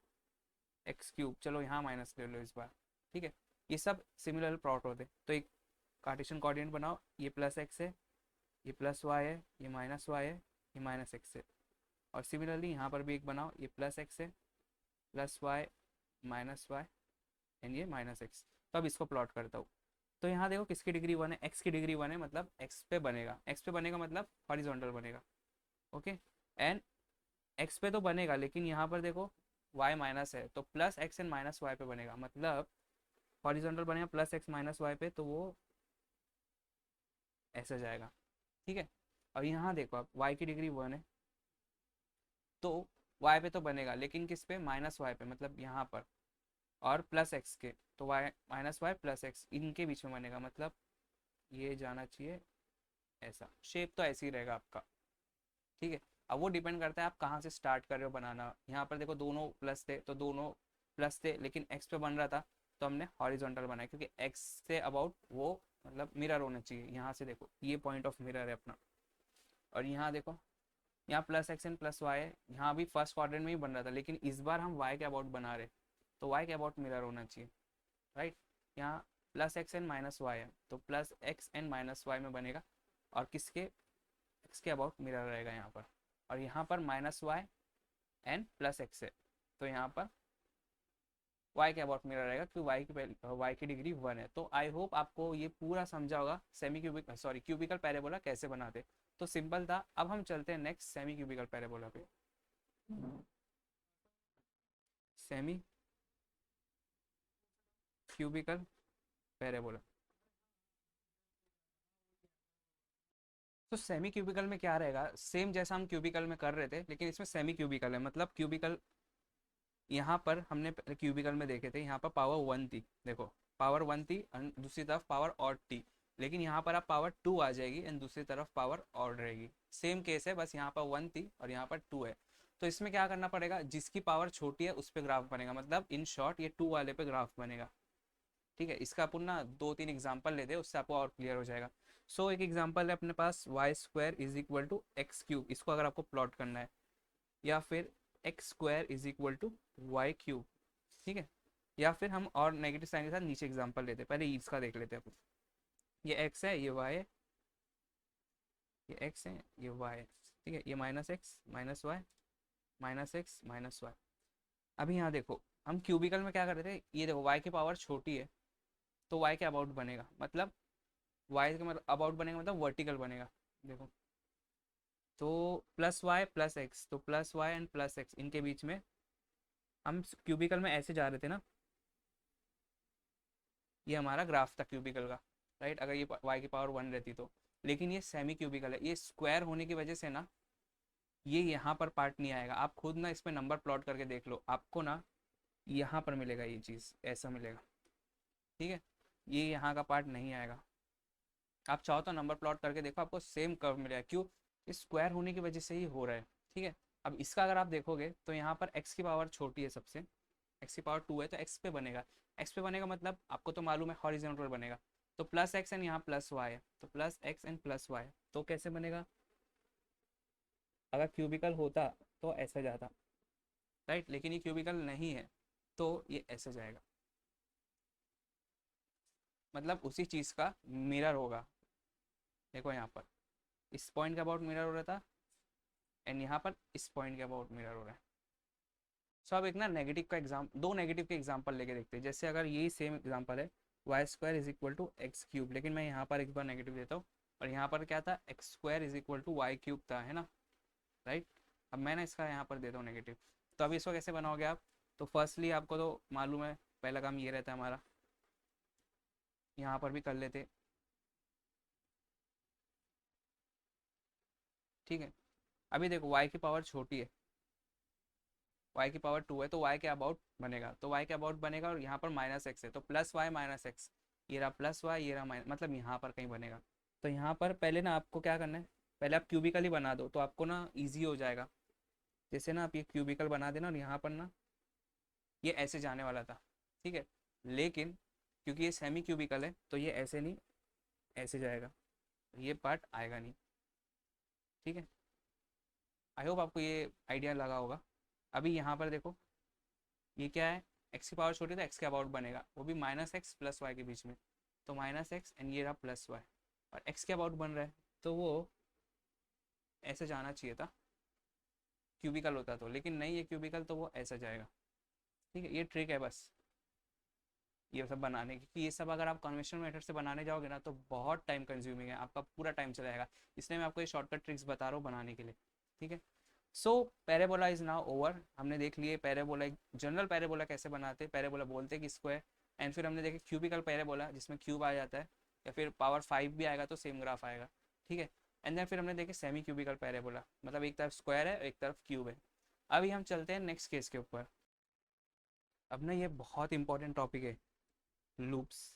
x cube. चलो यहाँ माइनस ले लो इस बार, ठीक है। ये सब सिमिलर प्लॉट होते। तो एक कार्टेशियन कोऑर्डिनेट बनाओ, ये प्लस एक्स है, ये प्लस वाई है, ये माइनस वाई है, ये माइनस एक्स है। और सिमिलरली यहाँ पर भी एक बनाओ, ये प्लस एक्स है, plus Y, minus y and ये माइनस एक्स। तो अब इसको प्लॉट करता हूँ। तो यहाँ देखो किसकी डिग्री 1 है, एक्स की डिग्री 1 है, मतलब एक्स पे बनेगा। एक्स पे बनेगा मतलब हॉरिजॉन्टल बनेगा, ओके। एंड एक्स पे तो बनेगा लेकिन यहाँ पर देखो वाई माइनस है तो plus x and minus y पे बनेगा, मतलब हॉरिजॉन्टल बनेगा प्लस एक्स माइनस वाई पे, तो वो ऐसे जाएगा, ठीक है। और यहाँ देखो आप y की डिग्री 1 है तो y पे तो बनेगा लेकिन किस पे, माइनस वाई पे, मतलब यहाँ पर। और प्लस एक्स के तो y minus y plus x इनके बीच में बनेगा, मतलब ये जाना चाहिए ऐसा। शेप तो ऐसे ही रहेगा आपका, ठीक है। अब वो डिपेंड करता है आप कहाँ से स्टार्ट कर रहे हो बनाना। यहाँ पर देखो दोनों प्लस थे तो दोनों प्लस थे लेकिन एक्स पे बन रहा था तो हमने हॉरिजॉन्टल बनाया, क्योंकि एक्स से अबाउट वो मतलब मिरर होना चाहिए। यहाँ से देखो ये पॉइंट ऑफ मिरर है अपना। और यहाँ देखो यहाँ plus x and plus y है, यहाँ भी फर्स्ट क्वाड्रेंट में ही बन रहा था लेकिन इस बार हम वाई के अबाउट बना रहे तो वाई के अबाउट मिरर होना चाहिए, राइट। यहाँ plus x and minus y है तो plus x and minus y में बनेगा और किसके, एक्स के अबाउट मिरर रहेगा यहाँ पर। और यहाँ पर minus y and plus x है तो यहाँ पर y के अबाउट मिरर रहेगा क्योंकि y की डिग्री 1 है। तो आई होप आपको ये पूरा समझा होगा semi cubic sorry cubical parabola कैसे बनाते। तो सिंपल था। अब हम चलते हैं नेक्स्ट सेमी क्यूबिकल पैराबोला पे। Semi cubical parabola. तो सेमी क्यूबिकल में क्या रहेगा, सेम जैसा हम क्यूबिकल में कर रहे थे लेकिन इसमें सेमी क्यूबिकल है। मतलब क्यूबिकल यहाँ पर हमने क्यूबिकल में देखे थे, यहाँ पर पावर 1 थी, देखो पावर 1 थी और दूसरी तरफ पावर और थी। लेकिन यहाँ पर आप पावर 2 आ जाएगी एंड दूसरी तरफ पावर और रहेगी। सेम केस है, बस यहाँ पर 1 थी और यहाँ पर 2 है। तो इसमें क्या करना पड़ेगा, जिसकी पावर छोटी है उस पर ग्राफ बनेगा, मतलब इन शॉर्ट ये 2 वाले पे ग्राफ बनेगा। ठीक है, इसका अपन ना 2-3 एग्जाम्पल लेते हैं, उससे आपको और क्लियर हो जाएगा। सो एक एग्जाम्पल है अपने पास, Y square is equal to x cube, इसको अगर आपको प्लॉट करना है, या फिर x square is equal to Y cube. ठीक है, या फिर हम और नेगेटिव साइन के साथ नीचे एग्जाम्पल लेते हैं, पहले इसका देख लेते हैं अपन। ये एक्स है, ये वाई है, ये एक्स है, ये वाई है। ठीक है, ये minus x minus y, minus x minus y. अभी यहाँ देखो, हम क्यूबिकल में क्या करते थे, ये देखो वाई की पावर छोटी है तो वाई के अबाउट बनेगा, मतलब वाई के मतलब अबाउट बनेगा, मतलब वर्टिकल बनेगा। देखो, तो प्लस वाई प्लस एक्स, तो plus y and plus x, इनके बीच में हम क्यूबिकल में ऐसे जा रहे थे ना, ये हमारा ग्राफ था क्यूबिकल का, राइट, अगर ये वाई की पावर 1 रहती तो। लेकिन ये सेमी क्यूबिकल है, ये स्क्वायर होने की वजह से ना ये यहाँ पर पार्ट नहीं आएगा। आप खुद ना इस पर नंबर प्लॉट करके देख लो, आपको ना यहाँ पर मिलेगा, ये चीज़ ऐसा मिलेगा। ठीक है, ये यहाँ का पार्ट नहीं आएगा। आप चाहो तो नंबर प्लॉट करके देखो, आपको सेम कर्व मिलेगा। क्यों, इस स्क्वायर होने की वजह से ही हो रहा है। ठीक है, अब इसका अगर आप देखोगे तो यहाँ पर x की पावर छोटी है सबसे, x की पावर 2 है, तो x पे बनेगा। x पे बनेगा मतलब आपको तो मालूम है हॉरिजॉन्टल बनेगा, तो प्लस एक्स एंड यहाँ प्लस वाई है, तो plus x and plus y. तो कैसे बनेगा, अगर क्यूबिकल होता तो ऐसा जाता, राइट, लेकिन ये क्यूबिकल नहीं है तो ये ऐसे जाएगा, मतलब उसी चीज़ का मिरर होगा। देखो यहाँ पर इस पॉइंट के अबाउट मिरर हो रहा था एंड यहाँ पर इस पॉइंट के अबाउट मिरर हो रहा है। सो अब एक ना नेगेटिव का दो नेगेटिव के एग्जाम्पल लेके देखते हैं। जैसे अगर यही सेम एग्जाम्पल है, Y square is equal to x cube, लेकिन मैं यहाँ पर एक बार नेगेटिव देता हूँ, और यहाँ पर क्या था, x square is equal to Y cube था, है ना, राइट। अब मैं ना इसका यहाँ पर देता हूँ नेगेटिव, तो अभी इसको कैसे बनाओगे आप, तो फर्स्टली आपको तो मालूम है पहला काम ये रहता है हमारा, यहाँ पर भी कर लेते। ठीक है, अभी देखो वाई की पावर छोटी है, वाई की पावर 2 है, तो वाई के अबाउट बनेगा, तो वाई के अबाउट बनेगा, और यहाँ पर माइनस एक्स है, तो प्लस वाई माइनस एक्स, ये रहा प्लस वाई, ये रहा माइनस, मतलब यहाँ पर कहीं बनेगा। तो यहाँ पर पहले ना आपको क्या करना है, पहले आप क्यूबिकल ही बना दो तो आपको ना ईजी हो जाएगा। जैसे ना आप ये क्यूबिकल बना देना और यहाँ पर ना ये ऐसे जाने वाला था। ठीक है, लेकिन क्योंकि ये सेमी क्यूबिकल है तो ये ऐसे नहीं, ऐसे जाएगा, ये पार्ट आएगा नहीं। ठीक है, आई होप आपको ये आइडिया लगा होगा। अभी यहाँ पर देखो, ये क्या है, एक्स की पावर छोटी तो एक्स के अबाउट बनेगा, वो भी माइनस एक्स प्लस वाई के बीच में, तो माइनस एक्स एंड ये रहा प्लस वाई, और एक्स के अबाउट बन रहा है तो वो ऐसे जाना चाहिए था, क्यूबिकल होता तो, लेकिन नहीं ये क्यूबिकल तो वो ऐसा जाएगा। ठीक है, ये ट्रिक है बस ये सब बनाने की, कि ये सब अगर आप कन्वेंशनल मेथड से बनाने जाओगे ना तो बहुत टाइम कंज्यूमिंग है, आपका पूरा टाइम चला जाएगा, इसलिए मैं आपको ये शॉर्टकट ट्रिक्स बता रहा हूँ बनाने के लिए। ठीक है, सो पैराबोला इज नाउ ओवर, हमने देख लिए पैराबोला, जनरल पैराबोला कैसे बनाते हैं, पैराबोला बोलते हैं कि स्क्वायर, एंड फिर हमने देखे क्यूबिकल पैराबोला जिसमें क्यूब आ जाता है, या फिर पावर 5 भी आएगा तो सेम ग्राफ आएगा। ठीक है, एंड देन फिर हमने देखे सेमी क्यूबिकल पैराबोला, मतलब एक तरफ स्क्वायर है एक तरफ क्यूब है। अभी हम चलते हैं नेक्स्ट केस के ऊपर। अब ना ये बहुत इंपॉर्टेंट टॉपिक है, लूप्स।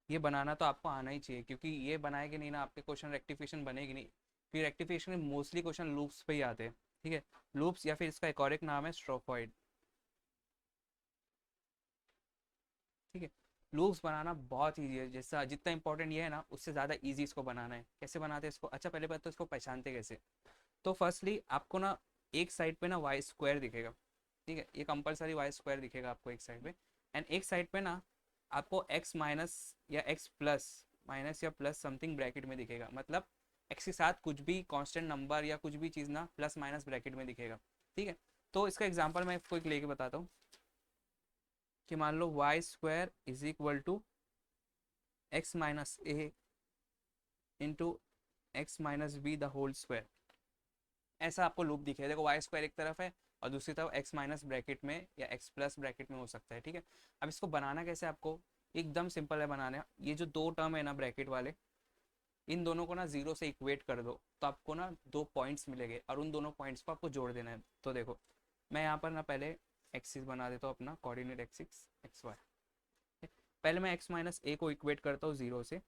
ये बनाना तो आपको आना ही चाहिए, क्योंकि ये बनाएगी नहीं ना आपके क्वेश्चन रेक्टिफिकेशन बनेगी नहीं, फिर रेक्टिफिकेशन में मोस्टली क्वेश्चन लूप्स पे ही आते हैं। ठीक है, लूप्स, या फिर इसका एक और एक नाम है स्ट्रोफॉइड। ठीक है, लूप्स बनाना बहुत ईजी है, जैसा जितना इंपॉर्टेंट ये है ना उससे ज़्यादा ईजी इसको बनाना है। कैसे बनाते हैं इसको, अच्छा पहले बात तो इसको पहचानते कैसे। तो फर्स्टली आपको ना एक साइड पे ना वाई स्क्वायर दिखेगा। ठीक है, ये कंपलसरी वाई स्क्वायर दिखेगा आपको एक साइड पे, एंड एक साइड पे ना आपको एक्स माइनस या एक्स प्लस, माइनस या प्लस समथिंग ब्रैकेट में दिखेगा, मतलब एक्स के साथ कुछ भी कांस्टेंट नंबर या कुछ भी चीज़ ना प्लस माइनस ब्रैकेट में दिखेगा। ठीक है, तो इसका एग्जांपल मैं आपको एक लेके बताता हूँ, कि मान लो Y square is equal to x minus A into X minus B the whole square, ऐसा आपको लूप दिखेगा। देखो वाई स्क्वायर एक तरफ है और दूसरी तरफ एक्स माइनस ब्रैकेट में या एक्स प्लस ब्रैकेट में हो सकता है। ठीक है, अब इसको बनाना कैसे, आपको एकदम सिंपल है बनाना, ये जो दो टर्म है ना ब्रैकेट वाले, इन दोनों को ना जीरो से इक्वेट कर दो तो आपको ना दो पॉइंट्स मिलेंगे, और उन दोनों पॉइंट्स को आपको जोड़ देना है। तो देखो मैं यहाँ पर ना पहले एक्सिस बना देता हूँ अपना कोऑर्डिनेट एक्सिस एक्स वाई, पहले मैं x माइनस ए को इक्वेट करता हूँ जीरो से,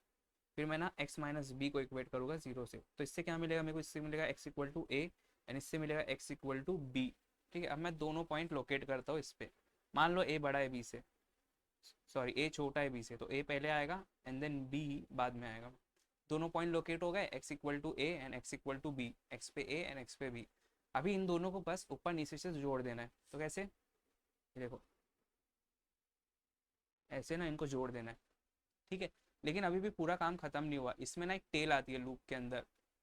फिर मैं ना x माइनस बी को इक्वेट करूँगा जीरो से। तो इससे क्या मिलेगा मेरे को, इससे मिलेगा x equal to a and इससे मिलेगा x इक्वल टू बी। ठीक है, अब मैं दोनों पॉइंट लोकेट करता हूँ इस पे। मान लो a बड़ा है b से, सॉरी a छोटा है b से, तो a पहले आएगा एंड देन b बाद में आएगा। दोनों पॉइंट लोकेट हो गए, x equal to a and x equal to b, x पे a एंड x पे b। अभी इन दोनों को बस ऊपर नीचे से जोड़ देना है। तो कैसे, ये देखो ऐसे ना इनको जोड़ देना है। ठीक है, लेकिन अभी भी पूरा काम खत्म नहीं हुआ। इसमें ना एक टेल आती है लूप के अंदर,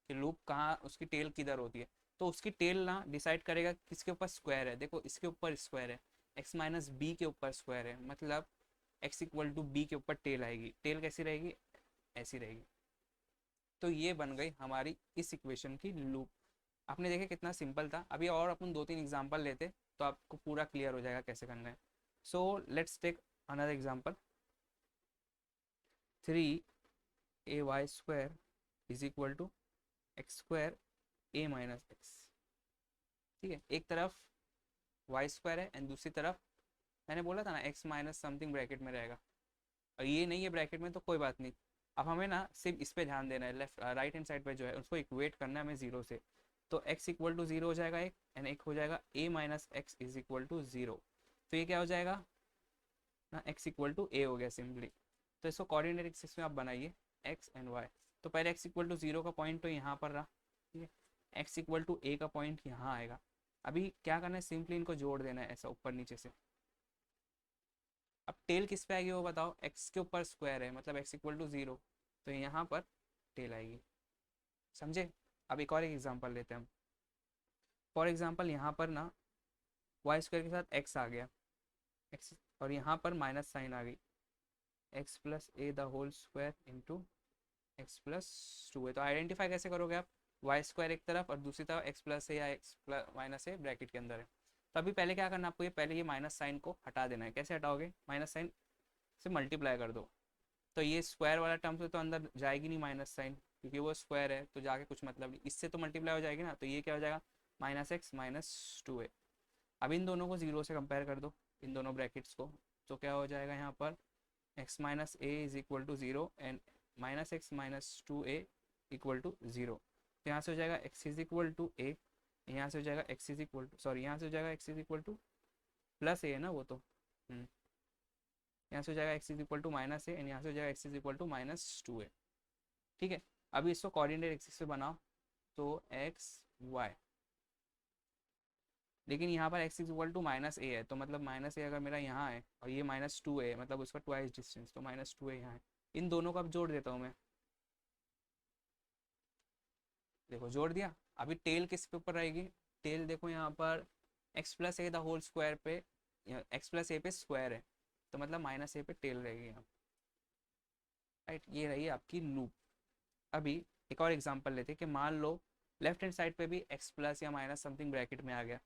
कि लूप कहाँ, उसकी टेल किधर होती है। तो उसकी टेल ना डिसाइड करेगा किसके ऊपर स्क्वायर है। देखो इसके ऊपर स्क्वायर है, x माइनस बी के ऊपर स्क्वायर है, मतलब x इक्वल टू बी के ऊपर टेल आएगी। टेल कैसी रहेगी, ऐसी रहेगी। तो ये बन गई हमारी इस इक्वेशन की लूप। आपने देखे कितना सिंपल था। अभी और अपन दो तीन एग्जांपल लेते तो आपको पूरा क्लियर हो जाएगा कैसे करना है। So let's take another example. 3ay square is equal to x square a minus x. ठीक है, एक तरफ वाई स्क्वायर है एंड दूसरी तरफ मैंने बोला था ना एक्स माइनस समथिंग ब्रैकेट में रहेगा, और ये नहीं है ब्रैकेट में तो कोई बात नहीं। अब हमें ना सिर्फ इस पे ध्यान देना है, लेफ्ट राइट हैंड साइड पे जो है उसको इक्वेट करना है हमें जीरो से। तो x इक्वल टू जीरो हो जाएगा एक, एंड एक हो जाएगा a minus x is equal to zero. तो ये क्या हो जाएगा ना, x इक्वल टू a हो गया सिंपली। तो इसको कोऑर्डिनेट एक्सिस में आप बनाइए x एंड y। तो पहले x इक्वल टू जीरो का पॉइंट तो यहाँ पर रहा, ठीक है, x इक्वल टू a का पॉइंट यहाँ आएगा। अभी क्या करना है, सिंपली इनको जोड़ देना है ऐसा ऊपर नीचे से। अब टेल किस पे आएगी वो बताओ, x के ऊपर स्क्वायर है मतलब x इक्वल टू जीरो, तो यहाँ पर टेल आएगी। समझे। अब एक और एक एग्जांपल लेते हैं हम। फॉर एग्जांपल यहाँ पर ना वाई स्क्वायर के साथ x आ गया, x, और यहाँ पर माइनस साइन आ गई, x plus a the whole square into x plus two है। तो आइडेंटिफाई कैसे करोगे आप, वाई स्क्वायर एक तरफ और दूसरी तरफ एक्स प्लस है या एक्स प्लस माइनस है ब्रैकेट के अंदर है। तो अभी पहले क्या करना है आपको, ये पहले ये माइनस साइन को हटा देना है। कैसे हटाओगे, माइनस साइन से मल्टीप्लाई कर दो। तो ये स्क्वायर वाला टर्म से तो अंदर जाएगी नहीं माइनस साइन, क्योंकि वो स्क्वायर है तो जाके कुछ मतलब नहीं, इससे तो मल्टीप्लाई हो जाएगी ना। तो ये क्या हो जाएगा, माइनस एक्स माइनस टू है। अब इन दोनों को जीरो से कंपेयर कर दो, इन दोनों ब्रैकेट्स को। तो क्या हो जाएगा यहाँ पर, X minus A is equal to zero and minus x minus two A equal to zero. तो यहाँ से हो जाएगा x is equal to A, यहाँ से हो जाएगा x is equal to, sorry यहाँ से हो जाएगा x is equal to plus A है ना वो तो, यहाँ से हो जाएगा x is equal to minus A and यहाँ से हो जाएगा x is equal to minus two ए। ठीक है, अभी इसको कोऑर्डिनेट एक्सिस पे बनाओ। तो एक्स वाई, लेकिन यहाँ पर x is equal to minus A है, तो मतलब माइनस ए अगर मेरा यहाँ है और ये माइनस टू है, मतलब उसका ट्वाइस डिस्टेंस, तो माइनस टू है यहाँ है। इन दोनों को अब जोड़ देता हूँ मैं। देखो जोड़ दिया। अभी टेल किस पे ऊपर रहेगी, टेल देखो यहाँ पर x plus a the whole square पे, एक्स प्लस ए पे स्क्वायर है, तो मतलब माइनस ए पे टेल रहेगी यहाँ। राइट, ये रही आपकी लूप। अभी एक और एग्जांपल लेते हैं कि मान लो लेफ्ट हैंड साइड पे भी एक्स प्लस या माइनस समथिंग ब्रैकेट में आ गया।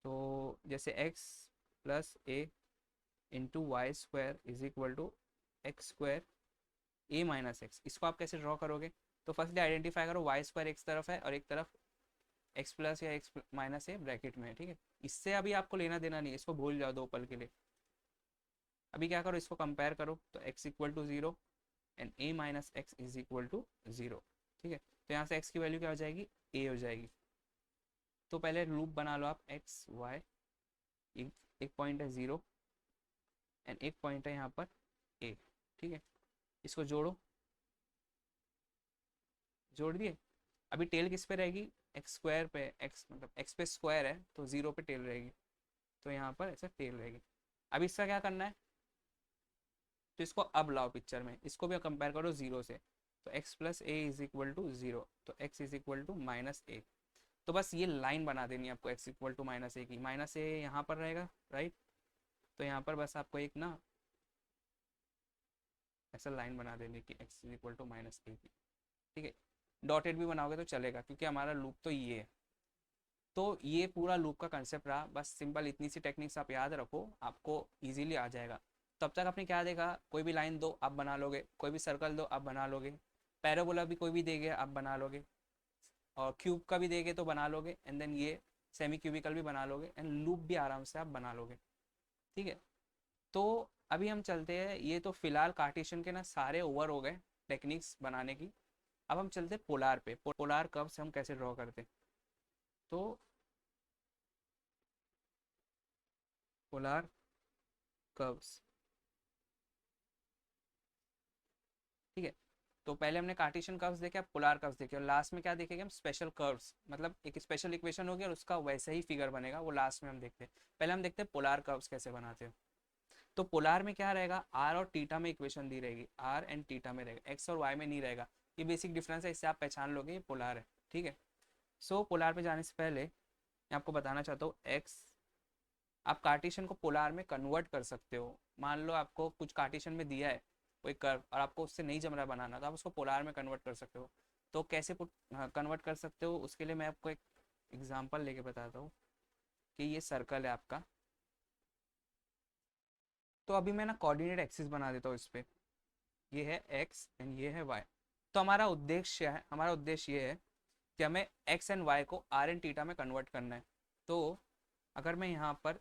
तो जैसे x plus a into y square is equal to x square a minus x, इसको आप कैसे ड्रॉ करोगे। तो फर्स्टली आइडेंटिफाई करो वाई स्क्वायर एक तरफ है और एक तरफ एक्स प्लस या एक्स माइनस ए ब्रैकेट में है। ठीक है, इससे अभी आपको लेना देना नहीं है, इसको भूल जाओ दो पल के लिए। अभी क्या करो, इसको कंपेयर करो। तो x equal to zero and a minus x is equal to zero. ठीक है, तो यहाँ से एक्स की वैल्यू क्या हो जाएगी, ए हो जाएगी। तो पहले लूप बना लो आप, एक्स वाई, एक पॉइंट है जीरो एंड एक पॉइंट है यहाँ पर ए। ठीक है, इसको जोड़ो, जोड़ दिए। अभी टेल किस पे रहेगी, एक्स स्क्वायर पे, एक्स मतलब एक्स पे स्क्वायर है तो जीरो पे टेल रहेगी, तो यहाँ पर ऐसा टेल रहेगी। अब इसका क्या करना है, तो इसको अब लाओ पिक्चर में, इसको भी कंपेयर करो जीरो से। तो X plus A is equal to zero, तो X is equal to minus A. तो बस ये लाइन बना देनी है आपको, X equal to minus A की, माइनस ए यहाँ पर रहेगा राइट। तो यहाँ पर बस आपको एक ना ऐसा लाइन बना देनी कि X is equal to minus A की। ठीक है, डॉटेड भी बनाओगे तो चलेगा क्योंकि हमारा लूप तो ये है। तो ये पूरा लूप का कंसेप्ट रहा। बस सिंपल इतनी सी टेक्निक्स आप याद रखो, आपको इजीली आ जाएगा। तब तक आपने क्या देखा, कोई भी लाइन दो आप बना लोगे, कोई भी सर्कल दो आप बना लोगे, पैराबोला भी कोई भी देगे आप बना लोगे, और क्यूब का भी देगे तो बना लोगे, एंड देन ये सेमी क्यूबिकल भी बना लोगे, एंड लूप भी आराम से आप बना लोगे। ठीक है, तो अभी हम चलते हैं, ये तो फिलहाल कार्टेशियन के ना सारे ओवर हो गए टेक्निक्स बनाने की। अब हम चलते हैं पोलार पे, पोलार कर्व्स हम कैसे ड्रॉ करते हैं। तो पोलार कर्व्स, ठीक है। तो पहले हमने कार्टेशियन कर्व्स देखे, अब पोलार कर्व्स देखे, और लास्ट में क्या देखेंगे हम, स्पेशल कर्व्स, मतलब एक स्पेशल इक्वेशन होगी और उसका वैसा ही फिगर बनेगा, वो लास्ट में हम देखते हैं। पहले हम देखते हैं पोलार कर्व्स कैसे बनाते हैं। तो पोलार में क्या रहेगा, आर और टीटा में इक्वेशन दी रहेगी, आर एंड टीटा में रहेगा, एक्स और वाई में नहीं रहेगा। ये बेसिक डिफरेंस है, इससे आप पहचान लोगे ये पोलार है, ठीक है। सो पोलार पे जाने से पहले मैं आपको बताना चाहता हूँ, एक्स, आप कार्टेशियन को पोलार में कन्वर्ट कर सकते हो। मान लो आपको कुछ कार्टेशियन में दिया है कोई कर्व और आपको उससे नहीं जम रहा बनाना, तो आप उसको पोलार में कन्वर्ट कर सकते हो। तो कैसे कन्वर्ट कर सकते हो, उसके लिए मैं आपको एक एग्जांपल लेके बताता हूँ कि ये सर्कल है आपका। तो अभी मैं ना कोऑर्डिनेट एक्सिस बना देता हूँ इस पे, ये है एक्स एंड ये है वाई। तो हमारा उद्देश्य ये है कि हमें एक्स एंड वाई को आर एंड टीटा में कन्वर्ट करना है। तो अगर मैं यहाँ पर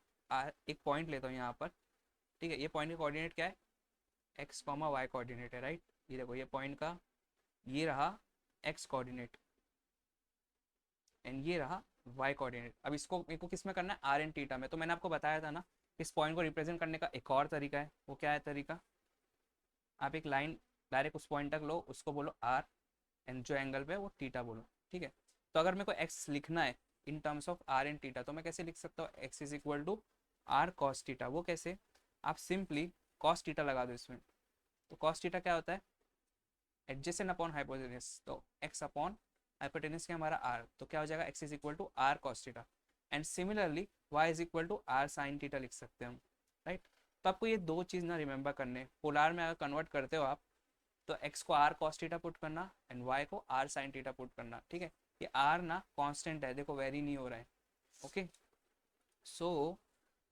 एक पॉइंट लेता हूँ यहाँ पर, ठीक है, ये पॉइंट का कोऑर्डिनेट क्या है, एक्स कॉमा वाई कोऑर्डिनेट है, राइट। ये देखो ये पॉइंट का, ये रहा एक्स कोऑर्डिनेट एंड ये रहा वाई कोऑर्डिनेट। अब इसको मेरे को किस में करना है, आर एंड टीटा में। तो मैंने आपको बताया था ना, इस पॉइंट को रिप्रेजेंट करने का एक और तरीका है। वो क्या है तरीका, आप एक लाइन डायरेक्ट उस पॉइंट तक लो, उसको बोलो आर, एंड जो एंगल पे वो टीटा बोलो, ठीक है। तो अगर मेरे को एक्स लिखना है in terms of r and theta, तो मैं कैसे लिख सकता हूँ, x is equal to r cos theta. वो कैसे, आप सिंपली कॉस टीटा लगा दो इसमें। तो कॉस टीटा क्या होता है, एडजेसेंट अपॉन हाइपोटेनस, तो एक्स अपॉन हाइपोटेनस क्या हमारा आर, तो क्या हो जाएगा, x is equal to r cos theta. And similarly y is equal to r sine theta लिख सकते हैं हम, राइट। तो आपको ये दो चीज़ ना रिमेंबर करने, पोलार में अगर कन्वर्ट करते हो आप, तो एक्स को आर कॉस थीटा पुट करना एंड वाई को आर साइन थीटा पुट करना, ठीक है। ये आर ना कांस्टेंट है, देखो वेरी नहीं हो रहा है, ओके। सो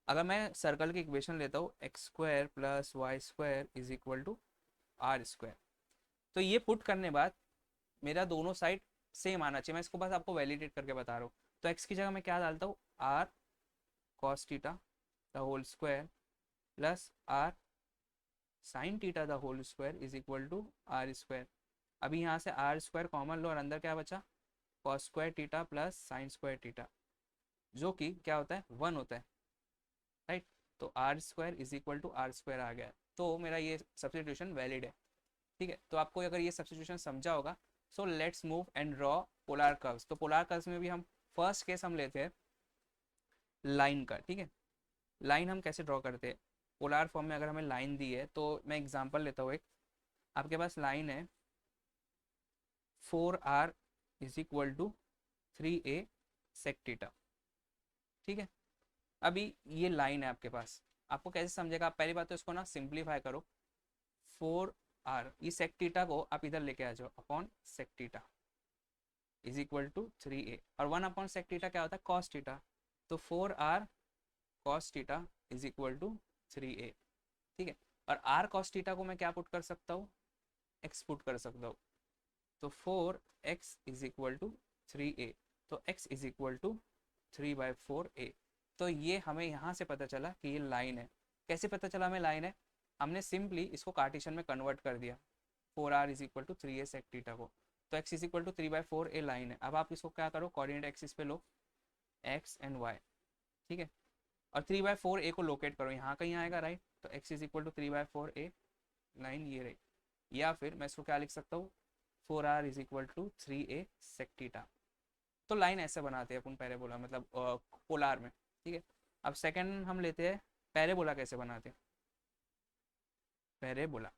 अगर मैं सर्कल की इक्वेशन लेता हूँ, x square plus Y square is equal to are square, तो ये पुट करने बाद मेरा दोनों साइड सेम आना चाहिए। मैं इसको बस आपको वैलिडेट करके बता रहा हूँ। तो एक्स की जगह मैं क्या डालता हूँ, r cos theta the whole square plus r sine theta the whole square is equal to are square. अभी यहाँ से आर स्क्वायर कॉमन लो और अंदर क्या बचा, cos square theta plus sine square theta, जो कि क्या होता है, 1 होता है, राइट। तो R square is equal to are square आ गया, तो मेरा ये सब्स्टिट्यूशन वैलिड है, ठीक है। तो आपको अगर ये सब्स्टिट्यूशन समझा होगा, so let's move and draw polar curves. तो पोलार कर्व्स में भी हम फर्स्ट केस हम लेते हैं लाइन का, ठीक है। लाइन हम कैसे ड्रॉ करते हैं, पोलार फॉर्म में अगर हमें लाइन दी है, तो मैं एग्जांपल लेता हूँ एक। आपके पास लाइन है 4r is equal to 3a sec theta, ठीक है। अभी ये लाइन है आपके पास, आपको कैसे समझेगा, आप पहली बात तो इसको ना सिंप्लीफाई करो। 4r, ये सेक थीटा को आप इधर लेके आ जाओ, upon sec theta is equal to 3a, और 1 अपॉन सेक थीटा क्या होता है, कॉस थीटा। तो 4r cos theta is equal to 3a, ठीक है। और r कॉस थीटा को मैं क्या पुट कर सकता हूँ, x पुट कर सकता हूँ। तो 4x is equal to 3a, तो x is equal to 3/4a। तो ये हमें यहाँ से पता चला कि ये लाइन है। कैसे पता चला हमें लाइन है, हमने सिंपली इसको कार्टेशियन में कन्वर्ट कर दिया, 4r is equal to 3a sec theta को। तो x is equal to 3/4a line है। अब आप इसको क्या करो, कोऑर्डिनेट एक्सिस पे लो x एंड y, ठीक है। और 3/4a को लोकेट करो, यहाँ कहीं आएगा, राइट। तो x is equal to 3/4a line ये रही। या फिर मैं इसको क्या लिख सकता हूँ, 4r is equal to 3a sec theta. तो लाइन ऐसे बनाते हैं अपन पैराबोला, मतलब पोलार में, ठीक है। अब सेकंड हम लेते हैं, पैराबोला कैसे बनाते हैं, पैराबोला,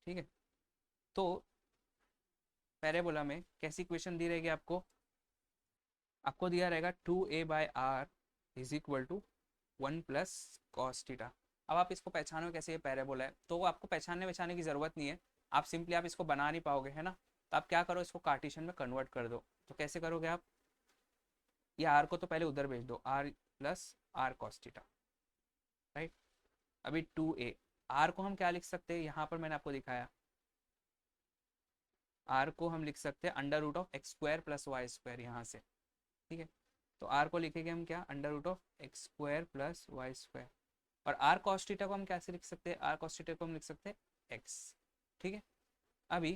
ठीक है। तो पैराबोला में कैसी इक्वेशन दी रहेगी आपको, आपको दिया रहेगा 2a/r is equal to 1 plus cos theta. अब आप इसको पहचानो कैसे ये पैराबोला है, तो आपको पहचानने की ज़रूरत नहीं है, आप सिंपली आप इसको बना नहीं पाओगे, है ना। तो आप क्या करो, इसको कार्टेशियन में कन्वर्ट कर दो। तो कैसे करोगे आप, ये आर को तो पहले उधर भेज दो, r plus r cos theta, right. अभी 2a, आर को हम क्या लिख सकते हैं, यहाँ पर मैंने आपको दिखाया, आर को हम लिख सकते हैं under root of x square plus Y square, यहाँ से, ठीक है। तो आर को लिखेंगे हम क्या, under root of x square plus Y square, और आर कॉस थीटा को हम कैसे लिख सकते हैं, आर कॉस थीटा को हम लिख सकते हैं एक्स। ठीक है, अभी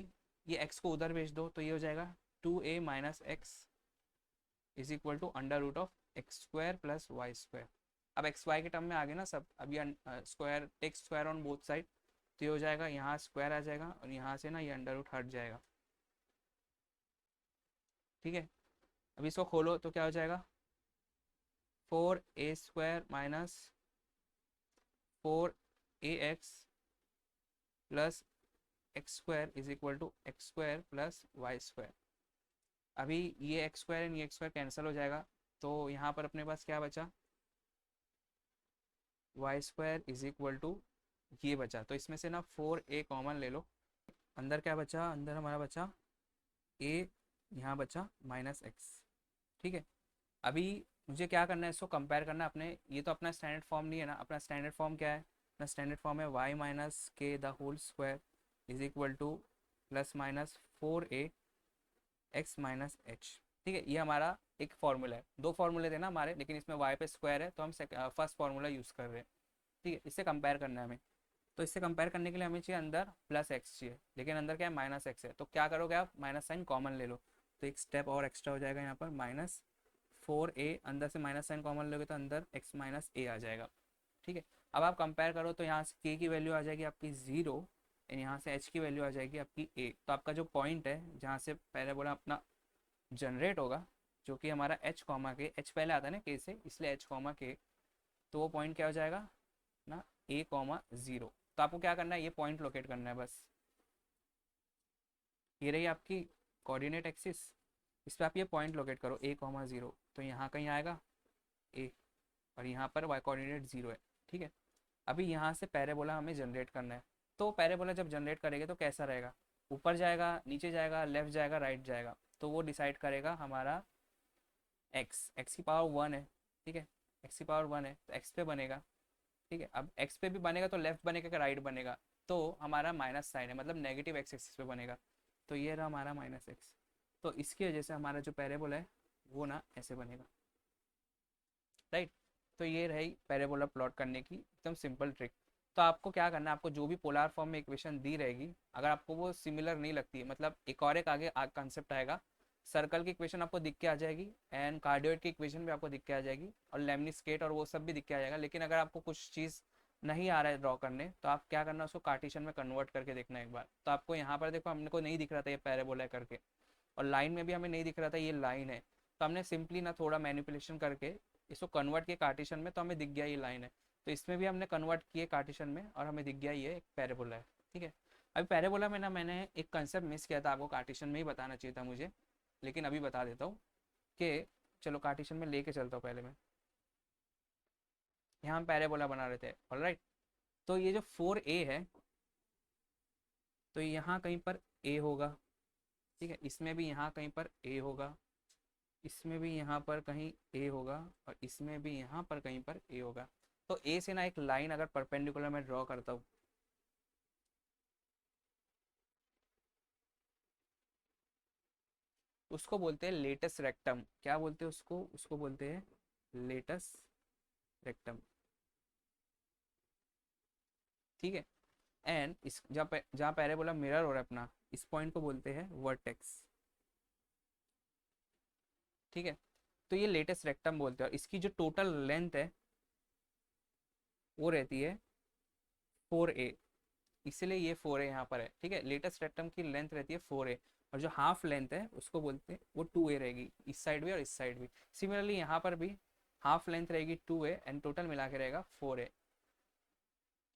ये एक्स को उधर भेज दो तो ये हो जाएगा 2a minus x is equal to under root of x square plus Y square. अब एक्स वाई के टर्म में आ गए ना सब, अब ये square take square on both side, तो ये हो जाएगा यहाँ स्क्वायर आ जाएगा और यहाँ से ना ये अंडर रूट हट जाएगा। ठीक है, अब इसको खोलो तो क्या हो जाएगा 4a² minus 4ax plus x square is equal to x square plus Y square. अभी ये एक्स स्क्वायर एंड ये एक्स स्क्वायर कैंसिल हो जाएगा, तो यहाँ पर अपने पास क्या बचा, y square is equal to ये बचा, तो इसमें से ना 4a कॉमन ले लो। अंदर क्या बचा, अंदर हमारा बचा a, यहाँ बचा माइनस एक्स। ठीक है, अभी मुझे क्या करना है, इसको कंपेयर करना है अपने, ये तो अपना स्टैंडर्ड फॉर्म नहीं है ना, अपना स्टैंडर्ड फॉर्म क्या है, अपना स्टैंडर्ड फॉर्म है y माइनस के the whole square is equal to plus minus 4a x minus h. ठीक है, ये हमारा एक फॉर्मूला है, दो फॉर्मूले थे ना हमारे, लेकिन इसमें y पे स्क्वायर है तो हम फर्स्ट फॉर्मूला यूज़ कर रहे हैं। ठीक है, इससे कंपेयर करना है हमें, तो इससे कंपेयर करने के लिए हमें चाहिए अंदर प्लस एक्स चाहिए, लेकिन अंदर क्या है माइनस एक्स है, तो क्या करोगे आप माइनस साइन कॉमन ले लो, तो एक स्टेप और एक्स्ट्रा हो जाएगा यहाँ पर, माइनस 4a, अंदर से माइनस साइन कॉमन लोगे तो अंदर x माइनस ए आ जाएगा। ठीक है, अब आप कंपेयर करो तो यहाँ से k की वैल्यू आ जाएगी आपकी 0 एंड यहाँ से h की वैल्यू आ जाएगी आपकी a, तो आपका जो पॉइंट है जहाँ से पैराबोला अपना जनरेट होगा, जो कि हमारा h कॉमा के, h पहले आता है ना k से, इसलिए h कॉमा के, तो वो पॉइंट क्या हो जाएगा ना a कॉमा 0। तो आपको क्या करना है, ये पॉइंट लोकेट करना है बस, ये रही आपकी कोऑर्डिनेट एक्सिस, इस पर आप ये पॉइंट लोकेट करो a कॉमा 0, तो यहाँ कहीं आएगा a और यहाँ पर y कोऑर्डिनेट 0 है। ठीक है, अभी यहाँ से पैराबोला हमें जनरेट करना है, तो पैराबोला जब जनरेट करेंगे तो कैसा रहेगा, ऊपर जाएगा, नीचे जाएगा, लेफ्ट जाएगा, राइट जाएगा, तो वो डिसाइड करेगा हमारा x की पावर 1 है। ठीक है, x की पावर 1 है तो x पे बनेगा। ठीक है, अब x पे भी बनेगा तो लेफ्ट बनेगा कि राइट बनेगा, तो हमारा माइनस साइन है, मतलब नेगेटिव x एक्सिस पे बनेगा, तो ये रहा हमारा माइनस एक्स, तो इसकी वजह से हमारा जो पैराबोला है वो ना ऐसे बनेगा। राइट, तो ये रही पैराबोला प्लॉट करने की एकदम सिंपल ट्रिक। तो आपको क्या करना है, आपको जो भी पोलार फॉर्म में इक्वेशन दी रहेगी, अगर आपको वो सिमिलर नहीं लगती है, मतलब एक और एक आगे कंसेप्ट आएगा, सर्कल की इक्वेशन आपको दिख के आ जाएगी एंड कार्डियोइड की इक्वेशन भी आपको दिख के आ जाएगी और लेमनिस्केट और वो सब भी दिख के आ जाएगा, लेकिन अगर आपको कुछ चीज़ नहीं आ रहा है ड्रॉ करने, तो आप क्या करना, उसको कार्टेशियन में कन्वर्ट करके देखना एक बार। तो आपको यहाँ पर देखो, हमने को नहीं दिख रहा था ये पैराबोला करके, और लाइन में भी हमें नहीं दिख रहा था ये लाइन है, तो हमने सिंपली ना थोड़ा मैनिपुलेशन करके इसको कन्वर्ट किया कार्टेशियन में, तो हमें दिख गया ये लाइन है, तो इसमें भी हमने कन्वर्ट किए कार्टेशियन में और हमें दिख गया ये एक पैराबोला है। ठीक है, अभी पैराबोला में ना मैंने एक कंसेप्ट मिस किया था, आपको कार्टेशियन में ही बताना चाहिए था मुझे, लेकिन अभी बता देता हूँ कि चलो कार्टेशियन में लेके चलता हूँ पहले मैं, यहाँ हम पैराबोला बना रहे थे, ऑलराइट। तो ये जो 4a है, तो यहाँ कहीं पर a होगा। ठीक है, इसमें भी यहाँ कहीं पर a होगा, इसमें भी यहाँ पर कहीं a होगा और इसमें भी यहाँ पर कहीं पर a होगा। तो a से ना एक लाइन अगर परपेंडिकुलर मैं ड्रॉ करता हूँ, उसको बोलते हैं लेटस रेक्टम। क्या बोलते हैं उसको, उसको बोलते हैं लेटस रेक्टम। ठीक है, एंड इस जहाँ पैराबोला मिरर हो रहा है अपना, इस पॉइंट को बोलते हैं वर्टेक्स। ठीक है, तो ये लेटेस्ट रेक्टम बोलते हैं और इसकी जो टोटल लेंथ है वो रहती है 4a, इसलिए ये 4a यहाँ पर है। ठीक है, लेटेस्ट रेक्टम की लेंथ रहती है 4a और जो हाफ लेंथ है उसको बोलते हैं वो 2a रहेगी, इस साइड भी और इस साइड भी। सिमिलरली यहाँ पर भी हाफ लेंथ रहेगी 2a एंड टोटल मिला के रहेगा 4a,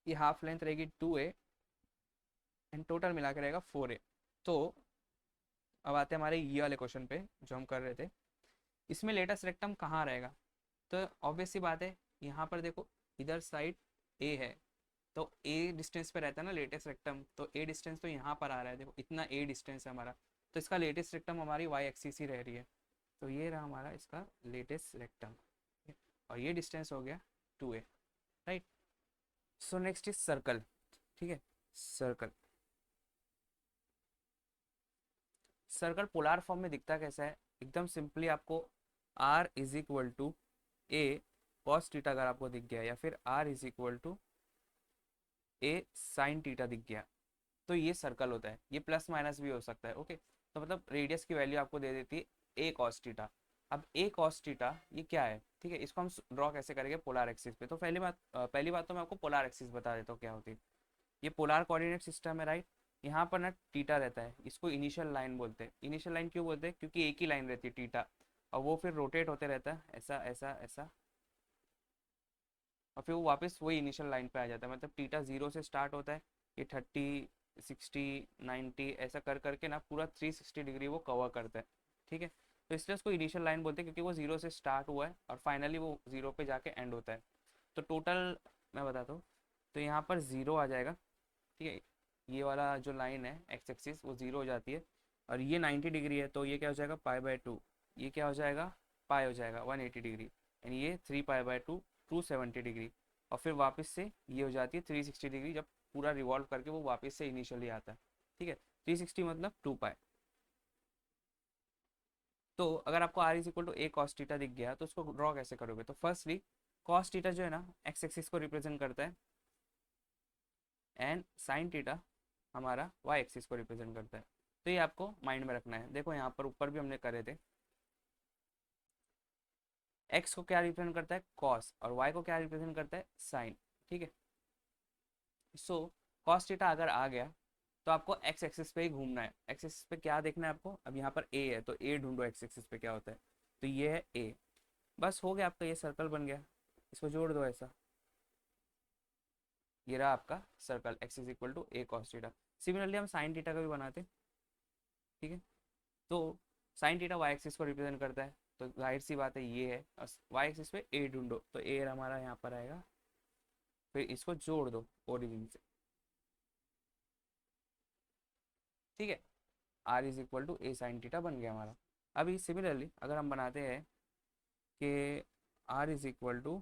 ये हाफ लेंथ रहेगी 2a एंड टोटल मिला के रहेगा 4a। तो अब आते हैं हमारे ये वाले क्वेश्चन पे जो हम कर रहे थे, इसमें लेटेस्ट रेक्टम कहाँ रहेगा, तो ऑब्वियस सी बात है, यहाँ पर देखो इधर साइड ए है, तो ए डिस्टेंस पे रहता है ना लेटेस्ट रेक्टम, तो ए डिस्टेंस तो यहाँ पर आ रहा है, देखो इतना ए डिस्टेंस है हमारा, तो इसका लेटेस्ट रेक्टम हमारी वाई एक्सिस ही रह रही है, तो ये रहा हमारा इसका लेटेस्ट रेक्टम और ये डिस्टेंस हो गया 2a। Right, so next is circle. ठीक है, सर्कल, सर्कल पोलार फॉर्म में दिखता कैसा है, एकदम सिंपली आपको r is equal to a cos theta अगर आपको दिख गया या फिर r is equal to a sine theta दिख गया, तो ये सर्कल होता है। ये प्लस माइनस भी हो सकता है, ओके। तो मतलब रेडियस की वैल्यू आपको दे देती है ए कॉस थीटा। अब ए कॉस थीटा ये क्या है, ठीक है, इसको हम ड्रॉ कैसे करेंगे पोलर एक्सिस पे। तो पहली बात तो मैं आपको पोलर एक्सिस बता देता हूँ क्या होती है। ये पोलर कोऑर्डिनेट सिस्टम है, राइट। यहाँ पर ना टीटा रहता है, इसको इनिशियल लाइन बोलते हैं। इनिशियल लाइन क्यों बोलते हैं, क्योंकि एक ही लाइन रहती है टीटा, और वो फिर रोटेट होते रहता है ऐसा ऐसा ऐसा, और फिर वो वापस वही इनिशियल लाइन पे आ जाता है। मतलब टीटा 0 से स्टार्ट होता है, ये 30 60 90 ऐसा कर करके ना पूरा 360 डिग्री वो कवर करता है, ठीक है। तो इसलिए उसको इनिशियल लाइन बोलते हैं, क्योंकि वो 0 से स्टार्ट हुआ है और फाइनली वो 0 पे जाके एंड होता है। तो टोटल मैं बताता हूँ, तो यहाँ पर 0 आ जाएगा, ठीक है। ये वाला जो लाइन है एक्स एक्सिस वो 0 हो जाती है, और ये 90 डिग्री है, तो ये क्या हो जाएगा π/2। ये क्या हो जाएगा, पाई हो जाएगा 180 डिग्री, यानी ये 3π/2 270 डिग्री। और फिर वापस से ये हो जाती है 360 डिग्री, जब पूरा रिवॉल्व करके वो वापस से इनिशियली आता है, ठीक है। 360 मतलब 2π। तो अगर आपको r is equal to A cos theta दिख गया तो उसको ड्रॉ कैसे करोगे। तो फर्स्टली कॉस थीटा जो है ना एक्स एक्सिस को रिप्रेजेंट करता है, एंड साइन थीटा हमारा वाई एक्सिस को रिप्रेजेंट करता है। तो ये आपको माइंड में रखना है। देखो यहाँ पर ऊपर भी हमने करे थे, एक्स को क्या रिप्रेजेंट करता है कॉस, और वाई को क्या रिप्रेजेंट करता है साइन, ठीक है। सो कॉस थीटा अगर आ गया तो आपको एक्स एक्सिस पे ही घूमना है। एक्स एक्सिस पे क्या देखना है आपको, अब यहाँ पर ए है तो ए ढूंढो एक्स एक्सिस पे क्या होता है, तो ये है ए। बस हो गया आपका, ये सर्कल बन गया, इसको जोड़ दो ऐसा, ये रहा आपका circle x is equal to A cos theta. Similarly हम साइन थीटा का भी बनाते हैं, ठीक है। तो साइन थीटा वाई एक्सिस को रिप्रेजेंट करता है, तो जाहिर सी बात है ये है, और वाई एक्सिस पे ए ढूंढो, तो ए हमारा यहाँ पर आएगा, फिर इसको जोड़ दो ओरिजिन से, ठीक है। R is equal to a sine theta बन गया हमारा। अभी सिमिलरली अगर हम बनाते हैं कि r is equal to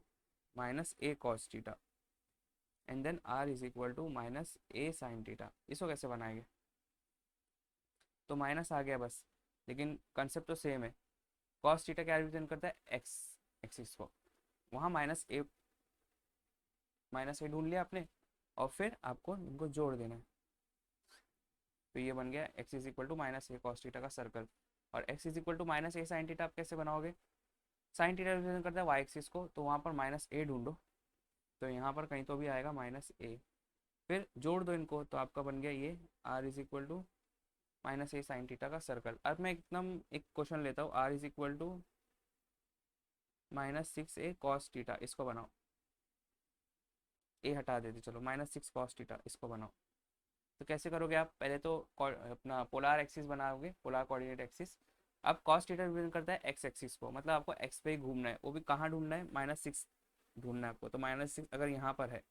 minus a cos theta, and then r is equal to minus a sine theta, इसको कैसे बनाएंगे। तो माइनस आ गया बस, लेकिन कंसेप्ट तो सेम है। कॉस थीटा क्या रिप्रेजेंट करता है एक्स एक्सिस को, वहाँ माइनस ए ढूंढ लिया आपने, और फिर आपको इनको जोड़ देना है। तो ये बन गया x is equal to minus a cos theta का सर्कल। और x is equal to minus a sine theta आप कैसे बनाओगे, साइन थीटा रिप्रेजेंट करता है वाई एक्सिस को, तो वहाँ पर माइनस ए ढूंढो, तो यहाँ पर कहीं तो भी आएगा माइनस ए, फिर जोड़ दो इनको, तो आपका बन गया ये r is equal to minus a sine theta का सर्कल। अब मैं एकदम एक क्वेश्चन लेता हूँ, r is equal to -6a cos theta, इसको बनाओ, ए हटा देते चलो, -6 कॉस थीटा इसको बनाओ। तो कैसे करोगे आप, पहले तो अपना पोलर एक्सिस बनाओगे, पोलर कोऑर्डिनेट एक्सिस। अब कॉस थीटा रिप्रेजेंट करता है एक्स एक्सिस को, मतलब आपको एक्स पे ही घूमना है, वो भी कहाँ ढूंढना है, -6 ढूंढना है आपको। तो -6 अगर यहाँ पर है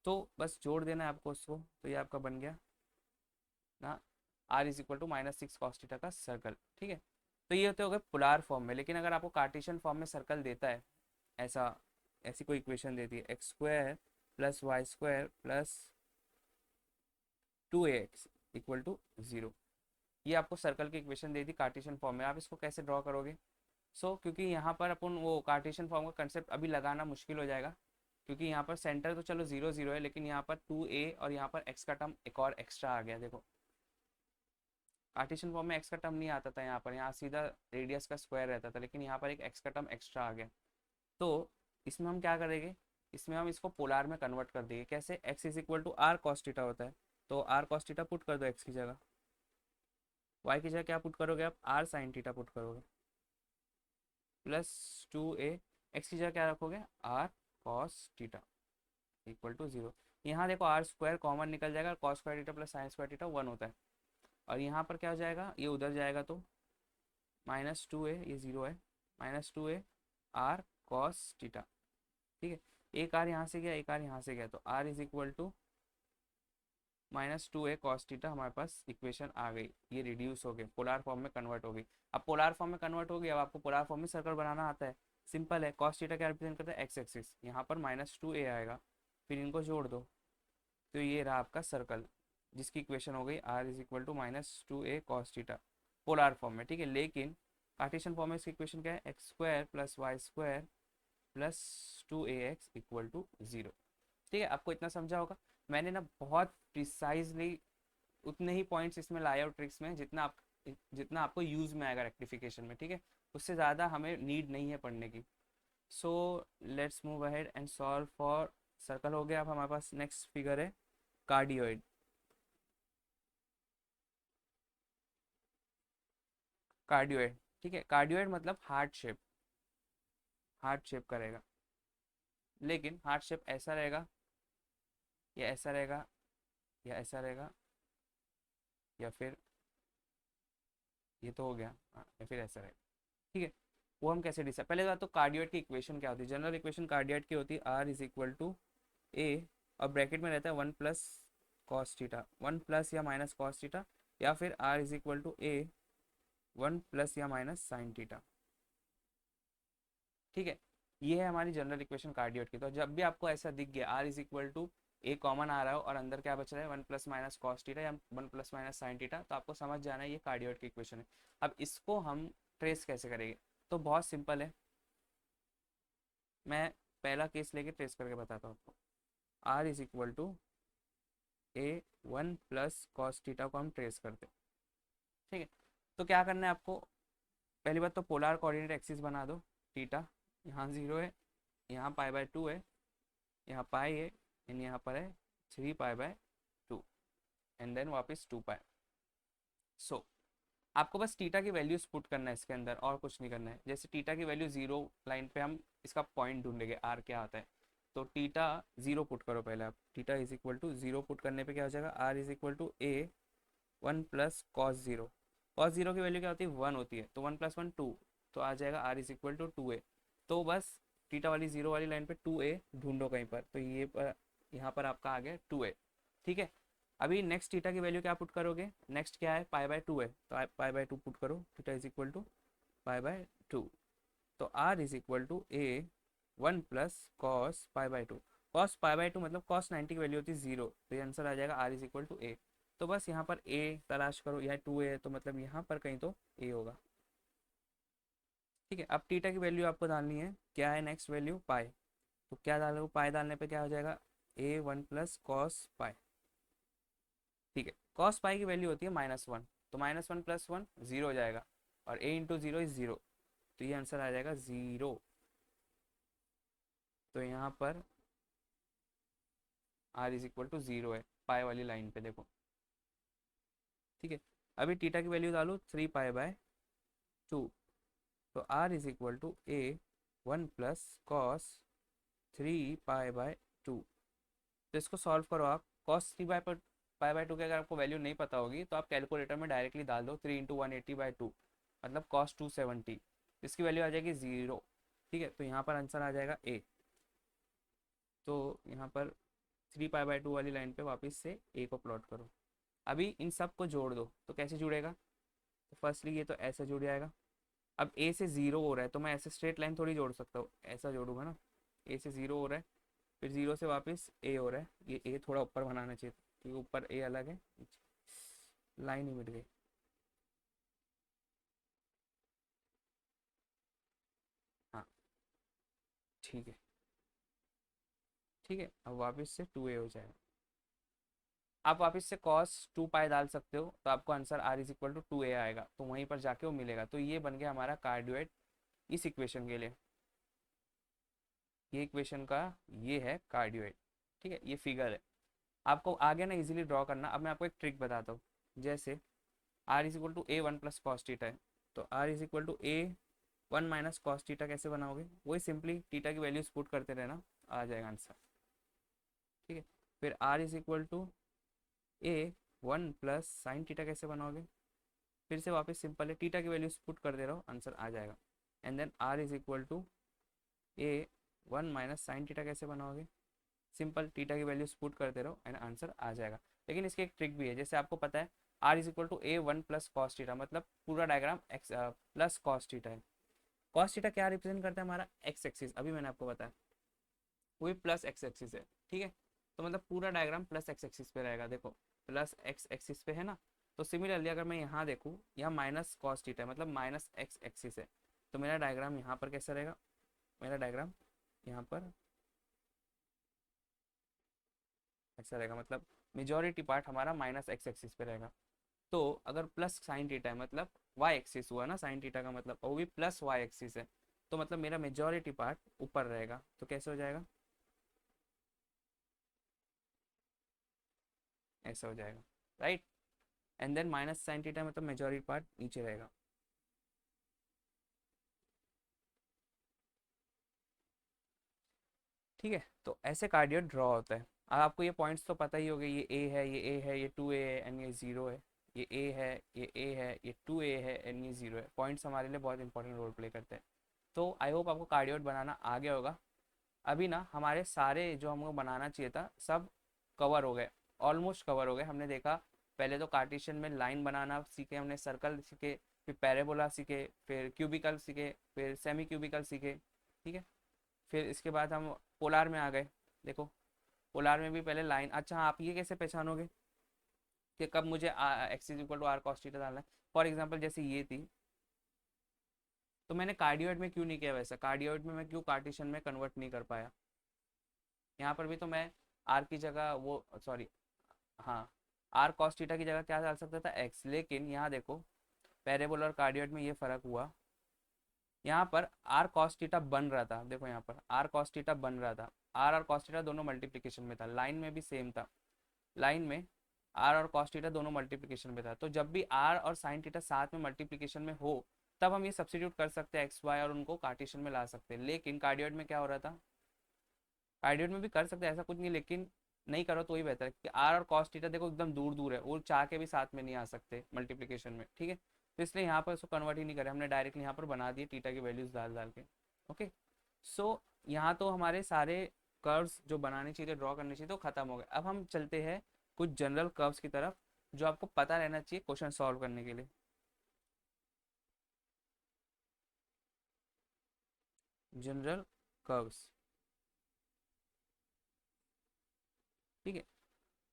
तो बस जोड़ देना है आपको उसको, तो ये आपका बन गया ना r is equal to -6 cos theta का सर्कल, ठीक है। तो ये होते हो गए पोलर फॉर्म में। लेकिन अगर आपको कार्टेशियन फॉर्म में सर्कल देता है, ऐसा ऐसी कोई इक्वेशन देती है x square plus Y square plus 2ax equal to 0, ये आपको सर्कल की इक्वेशन दे दी कार्टेशियन फॉर्म में, आप इसको कैसे ड्रॉ करोगे। क्योंकि यहाँ पर अपन वो कार्टेशियन फॉर्म का कंसेप्ट अभी लगाना मुश्किल हो जाएगा, क्योंकि यहाँ पर सेंटर तो चलो 0 0 है, लेकिन यहाँ पर 2a और यहाँ पर x का टर्म एक और एक्स्ट्रा आ गया। देखो कार्टेशियन फॉर्म में x का टर्म नहीं आता था, यहाँ सीधा रेडियस का स्क्वायर रहता था, लेकिन यहाँ पर एक x का टर्म एक्स्ट्रा आ गया। तो इसमें हम क्या करेंगे, इसमें हम इसको पोलर में कन्वर्ट कर देंगे। कैसे, x is equal to r cos theta होता है, तो आर कॉस थीटा पुट कर दो x की जगह, y की जगह क्या पुट करोगे आप, आर साइन थीटा पुट करोगे, प्लस 2a, x की जगह क्या रखोगे, r cos theta equal to 0। यहाँ देखो आर स्क्वायर कॉमन निकल जाएगा, cos square theta plus sine square theta 1 होता है, और यहाँ पर क्या हो जाएगा, ये उधर जाएगा तो -2a, ये 0 है, -2a आर कॉस थीटा, ठीक है। एक आर यहाँ से गया, एक आर यहाँ से गया, तो are is equal to -2a cos theta, हमारे पास इक्वेशन आ गई। ये रिड्यूस हो गए, पोलर फॉर्म में कन्वर्ट हो गई। अब पोलर फॉर्म में कन्वर्ट हो गई, अब आपको पोलर फॉर्म में सर्कल बनाना आता है, सिंपल है। कॉस थीटा क्या रिप्रेजेंट करता है एक्स एक्सिस, यहाँ पर -2a आएगा, फिर इनको जोड़ दो, तो ये रहा आपका सर्कल, जिसकी इक्वेशन हो गई r is equal to -2a cos theta polar form में, ठीक है। लेकिन कार्टेशियन फॉर्म में इसकी इक्वेशन क्या है, x square plus Y square plus 2ax equal to 0। ठीक है, आपको इतना समझा होगा। मैंने ना बहुत प्रिसाइजली उतने ही पॉइंट्स इसमें लाए और ट्रिक्स में जितना आपको यूज़ में आएगा रेक्टिफिकेशन में। ठीक है, उससे ज़्यादा हमें नीड नहीं है पढ़ने की। So let's move ahead and solve for circle. हो गया। अब हमारे पास नेक्स्ट फिगर है कार्डियोइड। कार्डियोइड, ठीक है, कार्डियोइड मतलब हार्ट शेप करेगा, लेकिन हार्ट शेप ऐसा रहेगा या ऐसा रहेगा या ऐसा रहेगा या फिर ये तो हो गया, हाँ, या फिर ऐसा रहेगा। ठीक है, वो हम कैसे डिसाइड, पहले बात तो कार्डियोइड की इक्वेशन क्या होती है। जनरल इक्वेशन कार्डियोइड की होती है r is equal to a, और ब्रैकेट में रहता है 1 प्लस कॉस थीटा, 1 प्लस या माइनस कॉस थीटा, या फिर r is equal to A 1 plus या माइनस साइन थीटा। ठीक है, ये है हमारी जनरल इक्वेशन कार्डियोइड की। तो जब भी आपको ऐसा दिख गया R is equal to A common आ रहा हो और अंदर क्या बच रहा है 1 प्लस माइनस कॉस थीटा या 1 प्लस माइनस साइन थीटा, तो आपको समझ जाना है ये कार्डियोइड की इक्वेशन है। अब इसको हम ट्रेस कैसे करेंगे, तो बहुत सिंपल है। मैं पहला केस लेके ट्रेस करके बताता हूँ आपको। R is equal to A 1 plus cos theta को हम ट्रेस करते हैं। ठीक है, तो क्या करना है आपको, पहली बात तो पोलर कोऑर्डिनेट एक्सिस बना दो। थीटा यहाँ 0 है, यहाँ पाई/2 है, यहाँ पाई है, एंड यहाँ पर है 3 पाई/2, एंड देन वापस 2 पाई। सो आपको बस टीटा की वैल्यूज पुट करना है इसके अंदर, और कुछ नहीं करना है। जैसे टीटा की वैल्यू 0 लाइन पे हम इसका पॉइंट ढूंढेंगे आर क्या आता है, तो टीटा 0 पुट करो पहले आप। Theta is equal to 0 put करने पे क्या हो जाएगा, r is equal to A 1 plus cos 0। Cos 0 की वैल्यू क्या होती है 1 होती है, तो 1 + 1 2, तो आ जाएगा r is equal to 2a। तो बस टीटा वाली 0 वाली लाइन पे 2a ढूंढो कहीं पर, तो ये पर यहाँ पर आपका आ गया 2a। ठीक है, अभी नेक्स्ट टीटा की वैल्यू क्या पुट करोगे, नेक्स्ट क्या है पाई/2 है, तो पाई/2 पुट करो। टीटा इज इक्वल टू पाई/2, तो are is equal to A 1 plus cos पाई/2। कॉस पाई/2 मतलब कॉस 90 की वैल्यू होती है 0, तो ये आंसर आ जाएगा आर इज इक्वल टू ए। तो बस यहाँ पर ए तलाश करो, यहाँ 2a है तो मतलब यहाँ पर कहीं तो ए होगा। ठीक है, अब टीटा की वैल्यू आपको डालनी है, क्या है नेक्स्ट वैल्यू पाई, तो क्या डालो, पाई डालने पे क्या हो जाएगा ए 1 प्लस कॉस पाई। ठीक है, कॉस पाई की वैल्यू होती है -1, तो -1 + 1 0 हो जाएगा, और a इंटू 0 इज 0, तो ये आंसर आ जाएगा 0। तो यहाँ पर आर इज इक्वल टू 0 है पाई वाली लाइन पे, देखो। ठीक है, अभी टीटा की वैल्यू डालो 3 पाई/2, तो are is equal to A 1 plus cos 3 पाई/2। तो इसको सॉल्व करो आप। कॉस 3 पाई/2 की अगर आपको वैल्यू नहीं पता होगी तो आप कैलकुलेटर में डायरेक्टली डाल दो, 3 × 180/2 मतलब cos 270, इसकी वैल्यू आ जाएगी 0। ठीक है, तो यहाँ पर आंसर आ जाएगा ए। तो यहाँ पर 3 पाई/2 वाली लाइन पे वापस से ए को प्लॉट करो। अभी इन सब को जोड़ दो, तो कैसे जुड़ेगा, तो फर्स्टली ये तो ऐसे जुड़ जाएगा। अब ए से 0 हो रहा है तो मैं ऐसे स्ट्रेट लाइन थोड़ी जोड़ सकता हूँ, ऐसा जोड़ूंगा ना। ए से 0 हो रहा है, फिर 0 से वापस ए हो रहा है, ये ए थोड़ा ऊपर बनाना चाहिए क्योंकि ऊपर ए अलग है, लाइन ही मिट गई। हाँ, ठीक है। ठीक है, अब वापस से 2a हो जाएगा। आप वापस से cos 2 पाई डाल सकते हो, तो आपको answer r is equal to 2a आएगा, तो वहीं पर जाके वो मिलेगा। तो ये बन गया हमारा कार्डियोइड इस इक्वेशन के लिए। ये इक्वेशन का ये है कार्डियोइड। ठीक है, ये फिगर है, आपको आगे ना इजीली ड्रॉ करना। अब मैं आपको एक ट्रिक बताता हूँ। जैसे r is equal to A 1 + cos theta है, तो r is equal to A 1 - cos theta कैसे बनाओगे, वही सिंपली थीटा की वैल्यूज पुट करते रहना, आ जाएगा आंसर। ठीक है, फिर r is equal to A 1 + sin theta कैसे बनाओगे, फिर से वापस सिंपल है, थीटा की वैल्यूज पुट कर दे रहा हो, आंसर आ जाएगा। And then r is equal to A 1 - sin theta कैसे बनाओगे, सिंपल थीटा की वैल्यूज पुट करते रहो एंड आंसर आ जाएगा। लेकिन इसकी एक ट्रिक भी है, जैसे आपको पता है r is equal to A 1 + cos theta, मतलब पूरा diagram x plus cos theta है। कॉस थीटा क्या रिप्रेजेंट करता है, हमारा एक्स एक्सिस, अभी मैंने आपको बताया वही प्लस एक्स एक्सिस है। ठीक है, तो मतलब पूरा डायग्राम प्लस एक्स एक्सिस पे रहेगा, देखो प्लस एक्स एक्सिस पे है ना। तो सिमिलरली अगर मैं यहाँ देखूँ, यहाँ -cos थीटा है मतलब -x एक्सिस है, तो मेरा डायग्राम यहाँ पर कैसा रहेगा, मेरा डायग्राम यहाँ पर ऐसा रहेगा, मतलब मेजॉरिटी पार्ट हमारा माइनस एक्स एक्सिस पे रहेगा। तो अगर प्लस साइन थीटा है मतलब वाई एक्सिस हुआ ना, साइन थीटा का मतलब, और वो भी प्लस वाई एक्सिस है, तो मतलब मेरा मेजॉरिटी पार्ट ऊपर रहेगा। तो कैसे हो जाएगा, ऐसा हो जाएगा, right. And then minus sine theta मतलब मेजॉरिटी पार्ट नीचे रहेगा। ठीक है, तो ऐसे कार्डियोड ड्रॉ होता है। अब आपको ये पॉइंट्स तो पता ही होंगे, ये ए है, ये ए है, ये 2A है एंड ये 0 है, ये ए है, ये ए है, ये 2A है एंड ये 0 है। पॉइंट्स हमारे लिए बहुत इंपॉर्टेंट रोल प्ले करते हैं। तो आई होप आपको कार्डियोड बनाना आ गया होगा। अभी ना हमारे सारे जो हमको बनाना चाहिए था सब कवर हो गए, ऑलमोस्ट कवर हो गए। हमने देखा पहले तो कार्टेशियन में लाइन बनाना सीखे हमने, सर्कल सीखे, फिर पैराबोला सीखे, फिर क्यूबिकल सीखे, फिर सेमी क्यूबिकल सीखे। ठीक है, फिर इसके बाद हम पोलार में आ गए। देखो पोलार में भी पहले लाइन, अच्छा हाँ, आप ये कैसे पहचानोगे कि कब मुझे x is equal to r cos theta डालना है। फॉर एग्जांपल जैसे ये थी, तो मैंने कार्डियोइड में क्यों नहीं किया वैसा, कार्डियोइड में मैं क्यों कार्टेशियन में कन्वर्ट नहीं कर पाया। यहाँ पर भी तो मैं आर की जगह वो, सॉरी, हाँ, आर कॉस थीटा की जगह क्या डाल सकता था, एक्स। लेकिन यहाँ देखो पैरेबोला और कार्डियोइड में ये फर्क हुआ, यहाँ पर आर कॉस थीटा बन रहा था, देखो यहाँ पर आर कॉस थीटा बन रहा था। आर और कॉस थीटा दोनों मल्टीप्लिकेशन में था, लाइन में भी सेम था, लाइन में आर और कॉस थीटा दोनों मल्टीप्लिकेशन में था। तो जब भी आर और साइन थीटा साथ में मल्टीप्लिकेशन में हो, तब हम ये सब्स्टिट्यूट कर सकते हैं एक्स वाई और उनको कार्टेशियन में ला सकते हैं। लेकिन कार्डियोइड में क्या हो रहा था, कार्डियोइड में भी कर सकते हैं ऐसा कुछ नहीं, लेकिन नहीं करो तो ही बेहतर है, कि आर और कॉस थीटा देखो एकदम दूर दूर है, वो चाह के भी साथ में नहीं आ सकते मल्टीप्लिकेशन में। ठीक है, तो इसलिए यहाँ पर उसको कन्वर्ट ही नहीं करें हमने, डायरेक्टली यहाँ पर बना दिए थीटा की वैल्यूज डाल डाल के। ओके, सो यहाँ तो हमारे सारे कर्व्स जो बनाने चाहिए, ड्रॉ करने चाहिए, तो खत्म हो गए। अब हम चलते हैं कुछ जनरल कर्व्स की तरफ जो आपको पता रहना चाहिए क्वेश्चन सॉल्व करने के लिए। जनरल कर्व्स, ठीक है।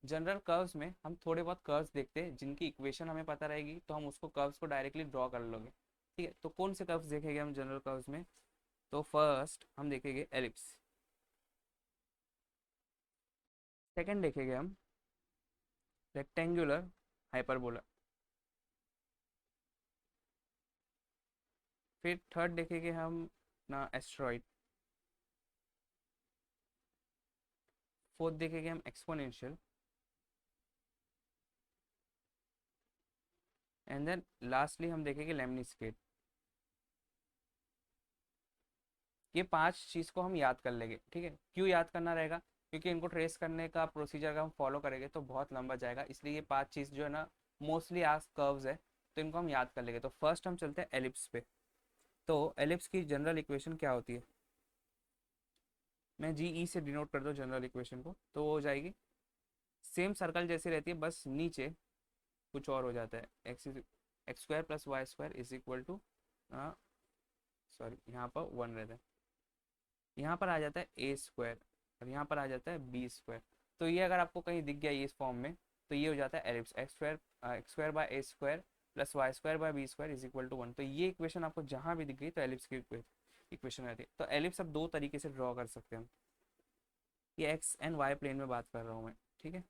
जनरल कर्व्स में हम थोड़े बहुत कर्व्स देखते हैं जिनकी इक्वेशन हमें पता रहेगी, तो हम उसको कर्व्स को डायरेक्टली ड्रॉ कर लोगे। ठीक है, तो कौन से कर्व्स देखेंगे हम जनरल कर्व्स में, तो फर्स्ट हम देखेंगे एलिप्स, सेकंड देखेंगे हम रेक्टेंगुलर हाइपरबोला, फिर थर्ड देखेंगे हम ना एस्ट्रॉइड, फोर्थ देखेंगे हम एक्सपोनेंशियल, एंड देन लास्टली हम देखेंगे लेमनी। ये पांच चीज़ को हम याद कर लेंगे। ठीक है, क्यों याद करना रहेगा, क्योंकि इनको ट्रेस करने का प्रोसीजर अगर हम फॉलो करेंगे तो बहुत लंबा जाएगा, इसलिए ये पांच चीज़ जो है ना मोस्टली आज कर्व्स है, तो इनको हम याद कर लेंगे। तो फर्स्ट हम चलते हैं एलिप्स पे। तो एलिप्स की जनरल इक्वेशन क्या होती है, मैं जी ई से डिनोट कर दूँ जनरल इक्वेशन को, तो वो हो जाएगी सेम सर्कल जैसी रहती है, बस नीचे कुछ और हो जाता है, x square plus Y square is equal to, sorry यहाँ पर वन रहता है, यहाँ पर आ जाता है ए स्क्वायर और यहाँ पर आ जाता है बी स्क्वायर। तो ये अगर आपको कहीं दिख गया ये इस फॉर्म में, तो ये हो जाता है ellipse, x square by a square plus Y square by b square is equal to one. तो ये इक्वेशन आपको जहाँ भी दिख गई तो एलिप्स की इक्वेशन रहती है। तो एलिप्स अब दो तरीके से ड्रॉ कर सकते हैं हम, ये एक्स एंड वाई प्लेन में बात कर रहा हूँ मैं। ठीक है,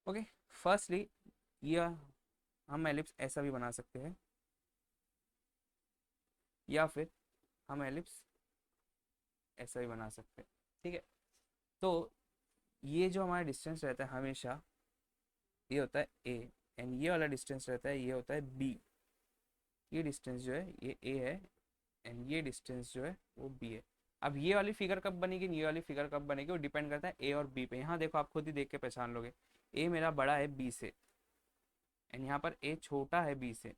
ओके, फर्स्टली ये हम एलिप्स ऐसा भी बना सकते हैं, या फिर हम एलिप्स ऐसा भी बना सकते हैं। ठीक है, तो ये जो हमारा डिस्टेंस रहता है हमेशा, ये होता है ए, एंड ये वाला डिस्टेंस रहता है, ये होता है बी। ये डिस्टेंस जो है ये ए है, एंड ये डिस्टेंस जो है वो बी है। अब ये वाली फिगर कब बनेगी, ये वाली फिगर कब बनेगी, वो डिपेंड करता है ए और बी पे। यहाँ देखो आप खुद ही देख के पहचान लोगे, ए मेरा बड़ा है बी से, एंड यहाँ पर ए छोटा है बी से।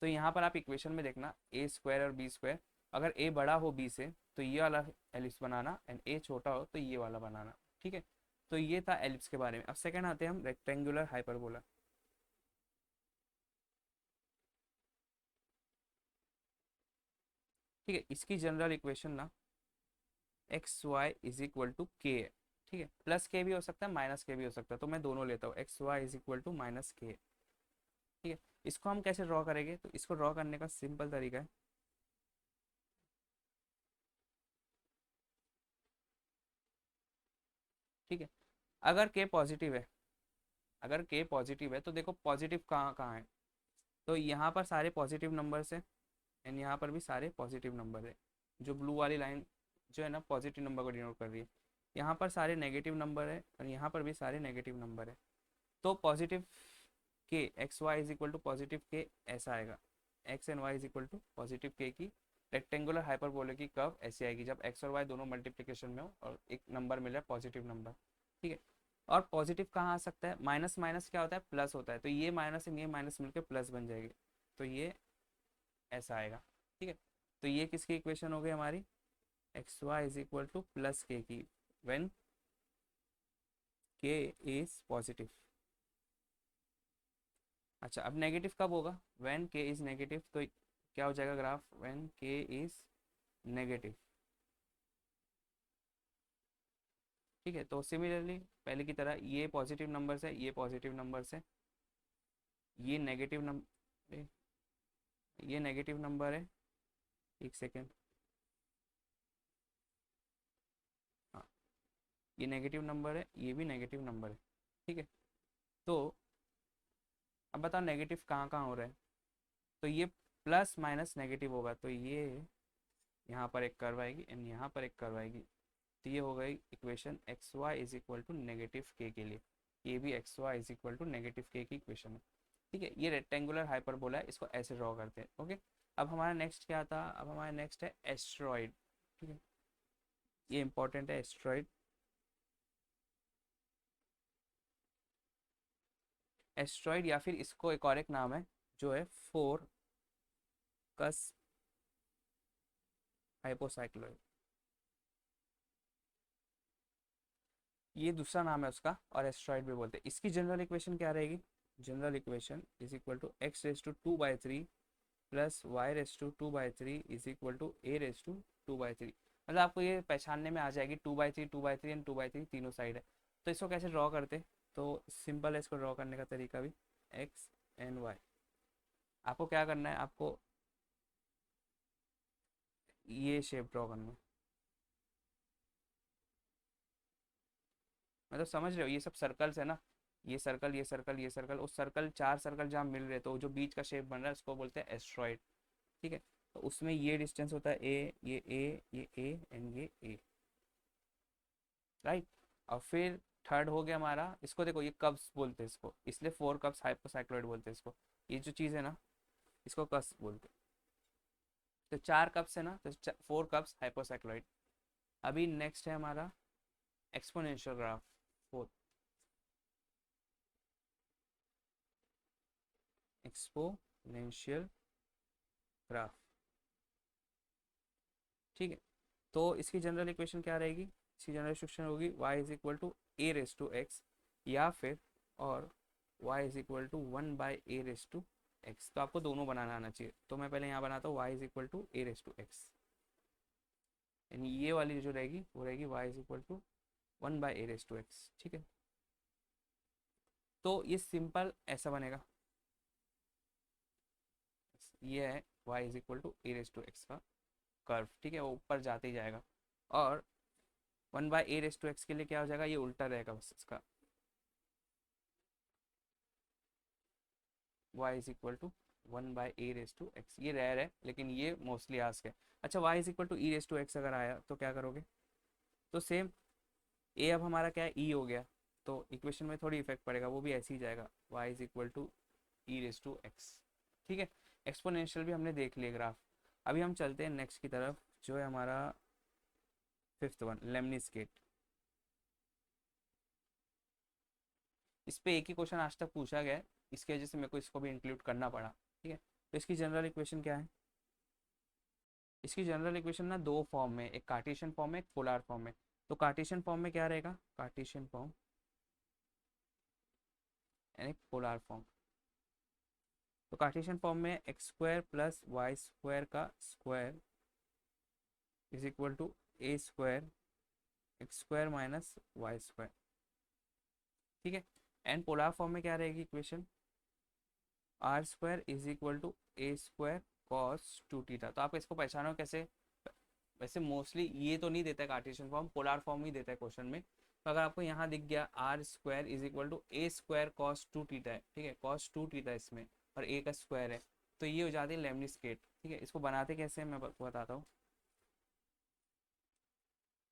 तो यहाँ पर आप इक्वेशन में देखना ए स्क्वायर और बी स्क्वायर, अगर ए बड़ा हो बी से तो ये वाला एलिप्स बनाना, एंड ए छोटा हो तो ये वाला बनाना। ठीक है, तो ये था एलिप्स के बारे में। अब सेकंड आते हैं हम रेक्टेंगुलर हाइपरबोला। ठीक है, इसकी जनरल इक्वेशन ना x y is equal to k है। ठीक है, प्लस के भी हो सकता है, माइनस के भी हो सकता है, तो मैं दोनों लेता हूँ, x y is equal to minus k. ठीक है, इसको हम कैसे ड्रॉ करेंगे, तो इसको ड्रॉ करने का सिंपल तरीका है, ठीक है। अगर के पॉजिटिव है, अगर के पॉजिटिव है तो देखो पॉजिटिव कहाँ कहाँ है, तो यहाँ पर सारे पॉजिटिव नंबर्स है, एंड यहाँ पर भी सारे पॉजिटिव नंबर है। जो ब्लू वाली लाइन जो है ना पॉजिटिव नंबर को डिनोट कर रही है, यहाँ पर सारे नेगेटिव नंबर है और यहाँ पर भी सारे नेगेटिव नंबर है। तो positive k x y is equal to positive k ऐसा आएगा, x and y is equal to positive k की रेक्टेंगुलर हाइपरबोलिक की कर्व ऐसी आएगी जब एक्स और वाई दोनों मल्टीप्लिकेशन में हो और एक नंबर मिला है पॉजिटिव नंबर, ठीक है। और पॉजिटिव कहाँ आ सकता है, माइनस माइनस क्या होता है, प्लस होता है, तो ये माइनस एंड ये माइनस मिलकर प्लस बन जाएगी, तो ये ऐसा आएगा, ठीक है। तो ये किसकी इक्वेशन हो गई हमारी, x y is equal to plus k की व्हेन के इज पॉजिटिव। अच्छा अब नेगेटिव कब होगा, व्हेन के इज नेगेटिव, तो क्या हो जाएगा ग्राफ, व्हेन के इज नेगेटिव, ठीक है। तो सिमिलरली पहले की तरह ये पॉजिटिव नंबर्स है, ये पॉजिटिव नंबर्स है, ये नेगेटिव नंबर, ये नेगेटिव नंबर है, एक सेकेंड, हाँ ये नेगेटिव नंबर है, ये भी नेगेटिव नंबर है, ठीक है। तो अब बताओ नेगेटिव कहाँ कहाँ हो रहा है, तो ये प्लस माइनस नेगेटिव होगा, तो ये यहाँ पर एक कर्व आएगी एंड यहाँ पर एक कर्व आएगी, तो ये हो गई equation x y is equal to negative k लिए, ये भी x y is equal to negative k की इक्वेशन है, ठीक है। ये रेक्टेंगुलर हाइपरबोला है, इसको ऐसे ड्रॉ करते हैं, ओके। अब हमारा नेक्स्ट क्या था, अब हमारा नेक्स्ट है एस्ट्रॉइड, ठीक है, ये इंपॉर्टेंट है एस्ट्रॉइड। एस्ट्रॉइड या फिर इसको एक और एक नाम है जो है फोर कस हाइपोसाइक्लोइड, ये दूसरा नाम है उसका, और एस्ट्रॉइड भी बोलते हैं। इसकी जनरल इक्वेशन क्या रहेगी, general equation is equal to x raise to 2/3 plus y raise to 2/3 is equal to a raise to 2/3। मतलब आपको ये पहचानने में आ जाएगी 2/3 2/3 एंड 2/3 तीनों साइड है। तो इसको कैसे ड्रॉ करते, तो सिंपल है इसको ड्रॉ करने का तरीका भी, एक्स एंड वाई। आपको क्या करना है, आपको ये शेप ड्रॉ करना है, मतलब समझ रहे हो ये सब सर्कल्स है ना, ये सर्कल ये सर्कल ये सर्कल, उस सर्कल चार सर्कल जहाँ मिल रहे तो जो बीच का शेप बन रहा है उसको बोलते हैं एस्ट्रॉइड, ठीक है। तो उसमें ये डिस्टेंस होता है ए, ये ए, ये ए एंड ये ए, राइट। और फिर थर्ड हो गया हमारा, इसको देखो ये कप्स बोलते हैं इसको, इसलिए फोर कप्स हाइपोसाइक्लोइड बोलते हैं इसको, ये जो चीज़ है ना इसको कप्स बोलते हैं। तो चार कप्स है ना, तो फोर कप्स हाइपोसाइक्लोइड। अभी नेक्स्ट है हमारा exponential graph, fourth exponential graph, ठीक है। तो इसकी जनरल इक्वेशन क्या रहेगी, इसकी जनरल इक्वेशन होगी y is equal to a raise to x, या फिर और y is equal to 1/a raise to x. तो आपको दोनों बनाना आना चाहिए, तो मैं पहले यहाँ बनाता हूँ y is equal to a raise to x, यानी ये वाली जो रहेगी वो रहेगी y is equal to 1/a raise to x, ठीक है। तो ये सिंपल ऐसा बनेगा, ये है y is equal to a raise to x का कर्व, ठीक है, वो ऊपर जाते ही जाएगा। और 1/a रेस टू एक्स के लिए क्या हो जाएगा, ये उल्टा रहेगा बस इसका, y is equal to 1/a raise to x, ये रेयर है लेकिन ये मोस्टली आस्क है। अच्छा y is equal to e raise to x अगर आया तो क्या करोगे, तो सेम a अब हमारा क्या है e हो गया, तो इक्वेशन में थोड़ी इफेक्ट पड़ेगा, वो भी ऐसे ही जाएगा y is equal to e raise to x, ठीक है। एक्सपोनेंशियल भी हमने देख लिया ग्राफ। अभी हम चलते हैं नेक्स्ट की तरफ जो है हमारा फिफ्थ वन, लेमनिस्केट। इस पे एक ही क्वेश्चन आज तक पूछा गया है, इसकी वजह से मेरे को इसको भी इंक्लूड करना पड़ा, ठीक है। तो इसकी जनरल इक्वेशन क्या है, इसकी जनरल इक्वेशन ना दो फॉर्म में, एक कार्टेशियन फॉर्म में एक पोलर फॉर्म में। तो कार्टेशियन फॉर्म में क्या रहेगा, कार्टेशियन फॉर्म यानी पोलर फॉर्म। तो कार्टेशियन फॉर्म में x square plus Y square का square is equal to A square X square minus Y square, ठीक है। एंड पोलर फॉर्म में क्या रहेगी equation, R square is equal to A square cos two theta. तो आप इसको पहचानो कैसे? वैसे मोस्टली ये तो नहीं देता है कार्टेशियन फॉर्म, पोलर फॉर्म ही देता है क्वेश्चन में। तो अगर आपको यहाँ दिख गया r square is equal to A square cos two theta है, ठीक है, कॉस टू थीटा इसमें और ए का स्क्वायर है, तो ये हो जाती है लेमनिस्केट। ठीक है, इसको बनाते कैसे हैं मैं बताता हूँ।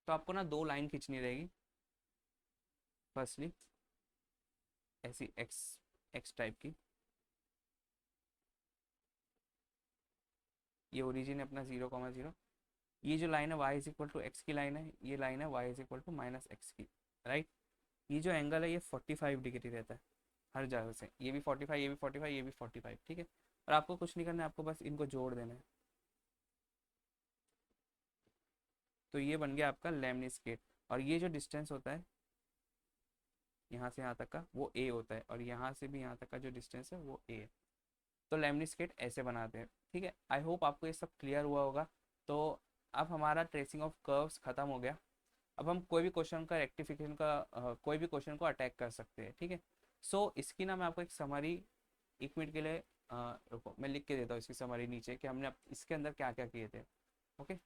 तो आपको ना दो लाइन खींचनी रहेगी। फर्स्टली ऐसी एक्स एक्स टाइप की, ये ओरिजिन है अपना 0,0। ये जो लाइन है y is equal to x की लाइन है, ये लाइन है y is equal to minus x की, राइट। ये जो एंगल है ये 45 डिग्री रहता है हर जगह से, ये भी 45, ये भी 45, ये भी 45, ठीक है। और आपको कुछ नहीं करना है, आपको बस इनको जोड़ देना है। तो ये बन गया आपका लेमनिस्केट। और ये जो डिस्टेंस होता है यहाँ से यहाँ तक का वो a होता है, और यहाँ से भी यहाँ तक का जो डिस्टेंस है वो a है। तो लेमनिस्केट ऐसे बनाते हैं, ठीक है। आई होप आपको ये सब क्लियर हुआ होगा। तो अब हमारा ट्रेसिंग ऑफ कर्व्स खत्म हो गया। अब हम कोई भी क्वेश्चन का रेक्टिफिकेशन का कोई भी क्वेश्चन को अटैक कर सकते हैं, ठीक है। सो इसकी ना मैं आपको एक समरी 1 मिनट के लिए रुको मैं लिख के देता हूँ इसकी समरी नीचे कि हमने इसके अंदर क्या क्या किए थे। Okay,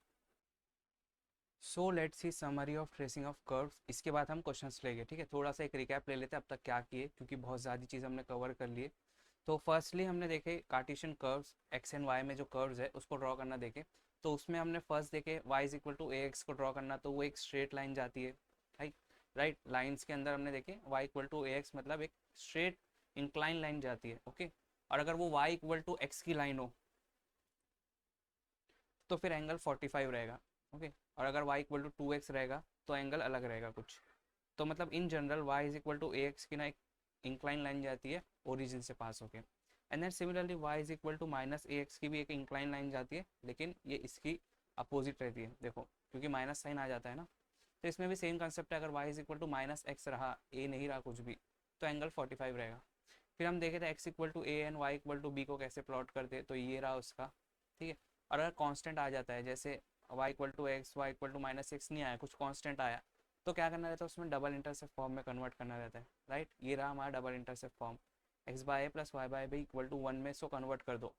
so let's see summary of tracing of curves. इसके बाद हम क्वेश्चंस लेंगे, ठीक है। थोड़ा सा एक रिकैप ले लेते हैं अब तक क्या किए, क्योंकि बहुत ज़्यादा चीज़ हमने कवर कर लिए। तो फर्स्टली हमने देखे Cartesian curves, x and y में जो कर्व्स है उसको ड्रॉ करना देखे। तो उसमें हमने फर्स्ट देखे y is equal to A x को ड्रॉ करना, तो वो एक स्ट्रेट लाइन जाती है, राइट। राइट, लाइन्स के अंदर हमने देखे y equal to A x मतलब एक स्ट्रेट इंक्लाइन लाइन जाती है, ओके। और अगर वो y इक्वल टू एक्स की लाइन हो तो फिर एंगल 45 रहेगा, ओके। और अगर y इक्वल टू 2x रहेगा तो एंगल अलग रहेगा कुछ। तो मतलब in general y is equal to A x की ना एक इंक्लाइन लाइन जाती है ओरिजिन से पास होके। And then similarly y is equal to minus A x की भी एक इंक्लाइन लाइन जाती है, लेकिन ये इसकी अपोजिट रहती है, देखो क्योंकि माइनस साइन आ जाता है ना। तो इसमें भी सेम कंसेप्ट है, अगर y is equal to minus x रहा, a नहीं रहा कुछ भी, तो एंगल 45 रहेगा। फिर हम देखे थे x equal to a and y equal to b को कैसे प्लॉट करते, तो ये रहा उसका, ठीक है। और अगर कांस्टेंट आ जाता है, जैसे y equal to x, y equal to minus x नहीं आया, कुछ कांस्टेंट आया, तो क्या करना रहता है उसमें डबल इंटरसेप्ट फॉर्म में कन्वर्ट करना रहता है, राइट। ये रहा हमारा double intercept form, x by a plus y by b equal to 1 में इसको कन्वर्ट कर दो।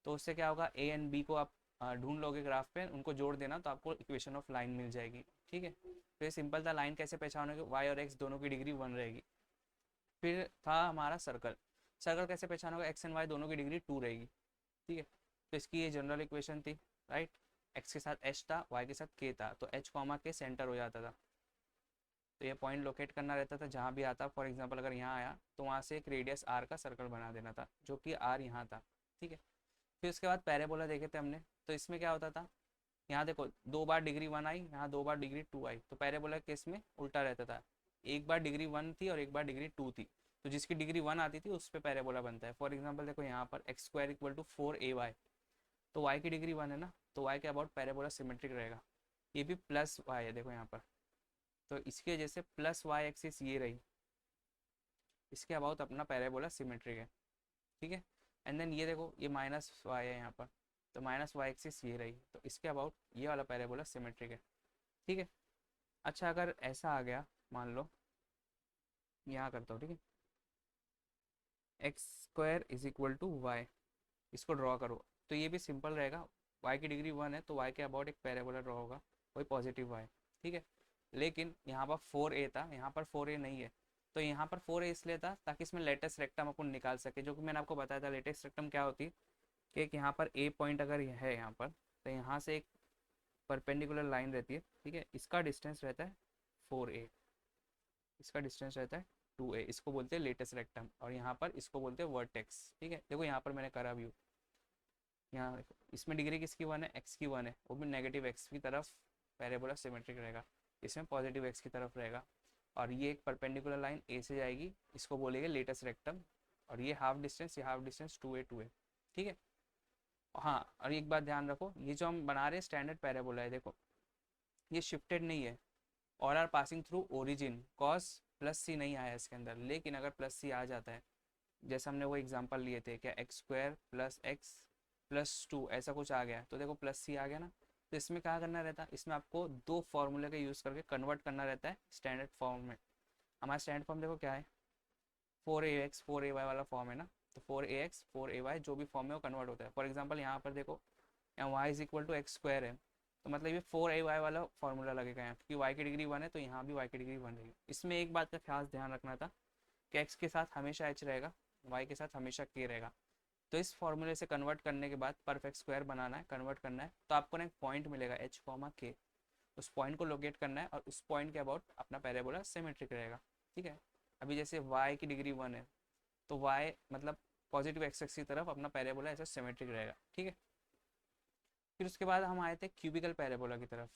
तो उससे क्या होगा, ए एंड बी को आप ढूंढ लोगे ग्राफ पे, उनको जोड़ देना तो आपको इक्वेशन ऑफ लाइन मिल जाएगी, ठीक है। तो ये सिंपल था, लाइन कैसे पहचानोगे, वाई और एक्स दोनों की डिग्री 1 रहेगी। फिर था हमारा सर्कल, सर्कल कैसे पहचानोगे, एक्स एंड वाई दोनों की डिग्री 2 रहेगी, ठीक है। तो इसकी ये जनरल इक्वेशन थी, राइट। एक्स के साथ एच था, वाई के साथ के था, तो एच कॉमा के सेंटर हो जाता था। तो ये पॉइंट लोकेट करना रहता था जहाँ भी आता, फॉर एग्जांपल अगर यहाँ आया तो वहाँ से एक रेडियस आर का सर्कल बना देना था, जो कि आर यहाँ था, ठीक है। फिर उसके बाद पैराबोला देखे थे हमने, तो इसमें क्या होता था, यहाँ देखो 2 बार डिग्री 1 आई, यहाँ 2 बार डिग्री 2 आई, तो पैराबोला के केस में उल्टा रहता था, एक बार डिग्री 1 थी और एक बार डिग्री 2 थी। तो जिसकी डिग्री 1 आती थी उस पर पैराबोला बनता है। फॉर एग्जाम्पल देखो यहाँ पर x square equal to 4ay, तो y की डिग्री 1 है ना, तो y के अबाउट पैराबोला सिमेट्रिक रहेगा। ये भी प्लस y है देखो यहाँ पर, तो इसकी वजह से प्लस y एक्सिस ये रही, इसके अबाउट अपना पैराबोला सिमेट्रिक है, ठीक है। एंड देन ये देखो ये माइनस y है यहाँ पर, तो माइनस y एक्सिस ये रही, तो इसके अबाउट ये वाला पैराबोला सिमेट्रिक है, ठीक है। अच्छा अगर ऐसा आ गया, मान लो यहाँ करता हूँ, ठीक है, x square is equal to y, इसको ड्रॉ करो, तो ये भी सिंपल रहेगा, y की डिग्री 1 है तो y के अबाउट एक पैराबोला ड्रॉ होगा, वही पॉजिटिव y, ठीक है। लेकिन यहाँ पर 4a था, यहाँ पर 4a नहीं है, तो यहाँ पर 4a इसलिए था ताकि इसमें लेटेस्ट रेक्टम अपन निकाल सके, जो कि मैंने आपको बताया था लेटेस्ट रेक्टम क्या होती है, कि एक यहाँ पर a पॉइंट अगर है यहाँ पर, तो यहाँ से एक परपेंडिकुलर लाइन रहती है, ठीक है, इसका डिस्टेंस रहता है 4a, इसका डिस्टेंस रहता है 2a, इसको बोलते हैं लेटेस्ट रेक्टम, और यहाँ पर इसको बोलते हैं वर्टेक्स, ठीक है। देखो यहाँ पर मैंने करा व्यू, यहाँ देखो इसमें डिग्री किसकी 1 है, एक्स की 1 है, वो भी नेगेटिव एक्स की तरफ पैराबोला सिमेट्रिक रहेगा, इसमें पॉजिटिव एक्स की तरफ रहेगा। और ये एक परपेंडिकुलर लाइन ए से जाएगी, इसको बोलेंगे लेटेस्ट रेक्टम, और ये हाफ डिस्टेंस, ये हाफ डिस्टेंस 2a ठीक है। हाँ, और एक बात ध्यान रखो, ये जो हम बना रहे हैं स्टैंडर्ड पैराबोला है, देखो ये शिफ्टेड नहीं है, और are passing through origin, cos plus C नहीं आया इसके अंदर, लेकिन अगर प्लस सी आ जाता है, जैसे हमने वो एग्जांपल लिए थे, क्या x square plus x plus 2 ऐसा कुछ आ गया, तो देखो प्लस सी आ गया ना, तो इसमें क्या करना रहता है, इसमें आपको दो फॉर्मूले का यूज़ करके कन्वर्ट करना रहता है स्टैंडर्ड फॉर्म में। हमारा स्टैंडर्ड फॉर्म देखो क्या है, 4ax 4ay वाला फॉर्म है ना, तो 4ax 4ay जो भी फॉर्म में वो कन्वर्ट होता है। फॉर एग्जाम्पल यहाँ पर देखो, यहाँ y is equal to x square है, तो मतलब ये 4ay वाला फॉर्मूला लगेगा यहाँ, क्योंकि y की डिग्री 1 है तो यहाँ भी y की डिग्री 1 रहेगी। इसमें एक बात का खास ध्यान रखना था कि x के साथ हमेशा h रहेगा, y के साथ हमेशा k रहेगा। तो इस फॉर्मूले से कन्वर्ट करने के बाद परफेक्ट स्क्वायर बनाना है, कन्वर्ट करना है, तो आपको ना एक पॉइंट मिलेगा h k, उस पॉइंट को लोकेट करना है और उस पॉइंट के अबाउट अपना पैराबोला सिमेट्रिक रहेगा। ठीक है, अभी जैसे y की डिग्री 1 है तो y मतलब पॉजिटिव एक्स की तरफ अपना पैराबोला ऐसा सिमेट्रिक रहेगा। ठीक है, फिर उसके बाद हम आए थे क्यूबिकल पैराबोला की तरफ।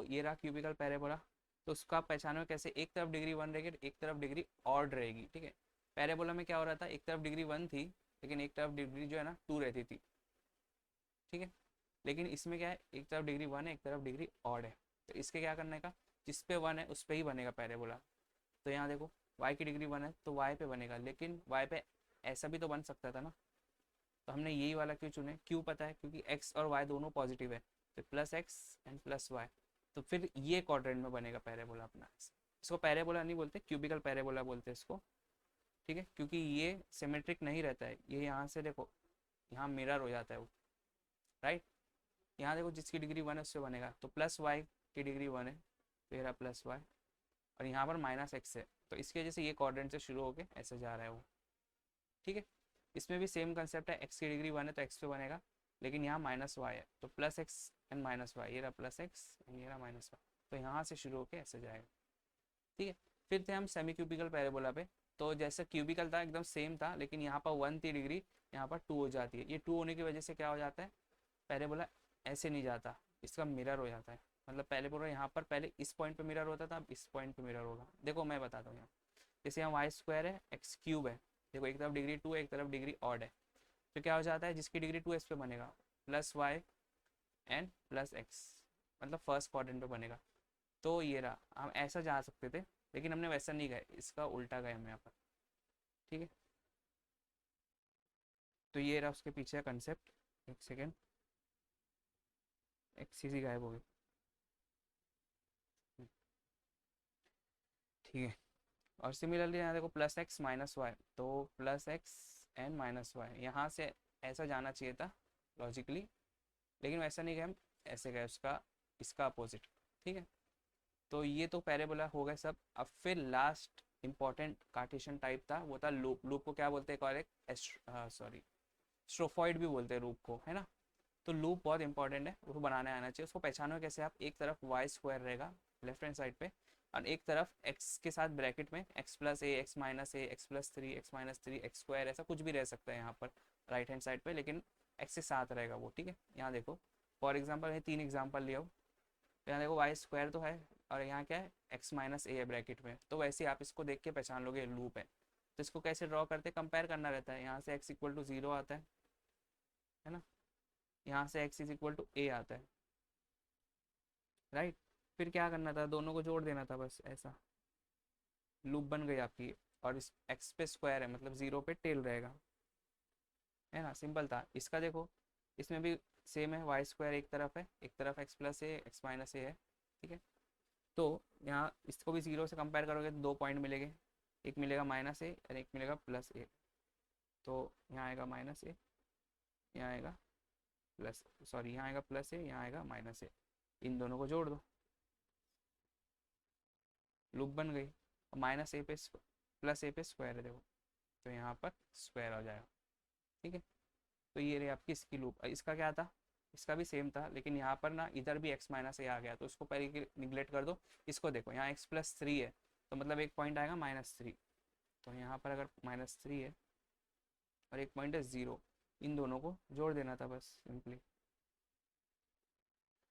ये रहा क्यूबिकल पैराबोला। तो उसका पहचानो कैसे, एक तरफ डिग्री 1 रहेगी, एक तरफ डिग्री ऑड रहेगी। ठीक है, पैराबोला में क्या हो रहा था, एक तरफ डिग्री 1 थी लेकिन एक तरफ डिग्री जो है ना 2 रहती थी। ठीक है, लेकिन इसमें क्या है, एक तरफ डिग्री 1 है, एक तरफ डिग्री ऑड है। तो इसके क्या करने का, जिस पे 1 है उस पर ही बनेगा पैराबोला। तो यहाँ देखो y की डिग्री 1 है तो y पे बनेगा, लेकिन y पे ऐसा भी तो बन सकता था ना, तो हमने यही वाला क्यों चुने, क्यों पता है, क्योंकि x और y दोनों पॉजिटिव है, तो plus x and plus y, तो फिर ये क्वाड्रेंट में बनेगा पैराबोला अपना। इसको पैराबोला नहीं बोलते, क्यूबिकल पैराबोला बोलते हैं इसको। ठीक है, क्योंकि ये सिमेट्रिक नहीं रहता है, ये यहाँ से देखो यहाँ मिरर हो जाता है वो, राइट। यहाँ देखो जिसकी डिग्री 1 है उससे बनेगा, तो प्लस वाई की डिग्री 1 है तो ये रहा प्लस वाई, और यहाँ पर माइनस एक्स है, तो इसकी वजह से ये क्वाड्रेंट से शुरू होकर ऐसे जा रहा है वो। ठीक है, इसमें भी सेम कंसेप्ट है, एक्स की डिग्री 1 है तो एक्स पे बनेगा, लेकिन यहाँ माइनस वाई है तो plus x and minus y, ये रहा प्लस एक्स एंड ये रहा माइनस वाई, तो यहाँ से शुरू होकर ऐसे जाएगा। ठीक है, फिर थे हम सेमी क्यूबिकल पैराबोला पे। तो जैसे क्यूबिकल था एकदम सेम था, लेकिन यहाँ पर 1 थी डिग्री, यहाँ पर 2 हो जाती है। ये 2 होने की वजह से क्या हो जाता है, पैराबोला ऐसे नहीं जाता, इसका मिरर हो जाता है। मतलब पहले पूरा यहाँ पर पहले इस पॉइंट पे मिरर होता था, अब इस पॉइंट पे मिरर होगा। देखो मैं बताता हूँ यहाँ, जैसे यहाँ वाई स्क्वायर है एक्स क्यूब है, देखो एक तरफ डिग्री 2 है एक तरफ डिग्री ऑड है, तो क्या हो जाता है, जिसकी डिग्री 2 इस पे बनेगा plus y and plus x, मतलब फर्स्ट क्वाड्रेंट पे बनेगा। तो ये रहा, हम ऐसा जा सकते थे लेकिन हमने वैसा नहीं गए, इसका उल्टा गए हम यहाँ पर। ठीक है, तो ये रहा उसके पीछे का कंसेप्ट। एक सेकेंड, एक चीज़ ही गायब हो गई। ठीक है, और सिमिलरली यहाँ देखो प्लस एक्स माइनस वाई, तो plus x and minus y, यहाँ से ऐसा जाना चाहिए था लॉजिकली, लेकिन वैसा नहीं गए हम, ऐसे गए उसका इसका अपोजिट। ठीक है, तो ये तो पैराबोला हो गए सब। अब फिर लास्ट इंपॉर्टेंट कार्टेशियन टाइप था, वो था लूप। लूप को क्या बोलते हैं, और एक सॉरी स्ट्रोफॉइड भी बोलते हैं लूप को, है ना। तो लूप बहुत इंपॉर्टेंट है, उसको बनाने आना चाहिए। उसको पहचानो कैसे, आप एक तरफ वाई स्क्वायर रहेगा लेफ्ट हैंड साइड पे, और एक तरफ एक्स के साथ ब्रैकेट में X plus A X minus A X plus 3 X minus 3 X square, ऐसा कुछ भी रह सकता है यहाँ पर राइट हैंड साइड पे, लेकिन एक्स के साथ रहेगा वो। ठीक है, यहाँ देखो फॉर एग्जाम्पल है 3 एग्जाम्पल लिया हो, तो यहाँ देखो वाई स्क्वायर तो है और यहाँ क्या है एक्स माइनस ए है ब्रैकेट में, तो वैसे ही आप इसको देख के पहचान लोगे लूप है। तो इसको कैसे ड्रॉ करते, कंपेयर करना रहता है, यहाँ से एक्स इक्वल टू 0 आता है ना, यहाँ से एक्स इज इक्वल टू ए आता है, राइट। फिर क्या करना था, दोनों को जोड़ देना था बस, ऐसा लूप बन गई आपकी। और इस एक्स पे स्क्वायर है मतलब 0 पे टेल रहेगा, है ना, सिंपल था। इसका देखो इसमें भी सेम है, वाई स्क्वायर एक तरफ है, एक तरफ x plus A X minus A है। ठीक है, तो यहाँ इसको भी 0 से कंपेयर करोगे तो 2 पॉइंट मिलेंगे, एक मिलेगा माइनस ए और एक मिलेगा प्लस ए, तो यहाँ आएगा माइनस ए, यहाँ आएगा प्लस, सॉरी यहाँ आएगा प्लस ए, यहाँ आएगा माइनस ए, इन दोनों को जोड़ दो, लूप बन गई। माइनस ए पे प्लस ए पे स्क्वायर है देखो, तो यहाँ पर स्क्वायर हो जाएगा। ठीक है, तो ये रही आपकी इसकी लूप। इसका क्या था, इसका भी सेम था, लेकिन यहाँ पर ना इधर भी x माइनस ए आ गया, तो उसको पहले निगलेक्ट कर दो। इसको देखो यहाँ x प्लस 3 है, तो मतलब एक पॉइंट आएगा -3, तो यहाँ पर अगर -3 है और एक पॉइंट है 0, इन दोनों को जोड़ देना था बस सिंपली,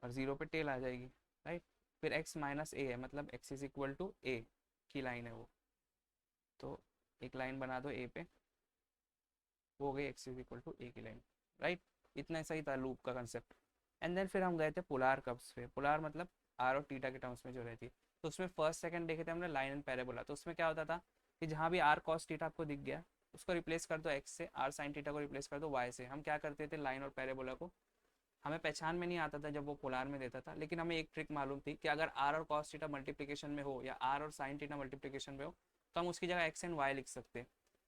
और 0 पे टेल आ जाएगी, राइट। फिर x माइनस ए है मतलब x इज इक्वल टू ए की लाइन है वो, तो एक लाइन बना दो ए पे, वो हो गई x इज इक्वल टू ए की लाइन, राइट। इतना सही था लूप का कंसेप्ट। एंड देन फिर हम गए थे पोलार कर्व्स पे। पोलार मतलब आर और टीटा के टर्म्स में जो रहती है, तो उसमें फर्स्ट सेकंड देखे थे हमने लाइन एंड पैराबोला। तो उसमें क्या होता था कि जहाँ भी आर कॉस टीटा आपको दिख गया उसको रिप्लेस कर दो एक्स से, आर साइन टीटा को रिप्लेस कर दो वाई से। हम क्या करते थे लाइन और पैराबोला को, हमें पहचान में नहीं आता था जब वो पोलार में देता था, लेकिन हमें एक ट्रिक मालूम थी कि अगर आर और कॉस टीटा मल्टीप्लिकेशन में हो या आर और साइन टीटा मल्टीप्लिकेशन में हो, तो हम उसकी जगह एक्स एंड वाई लिख सकते हैं।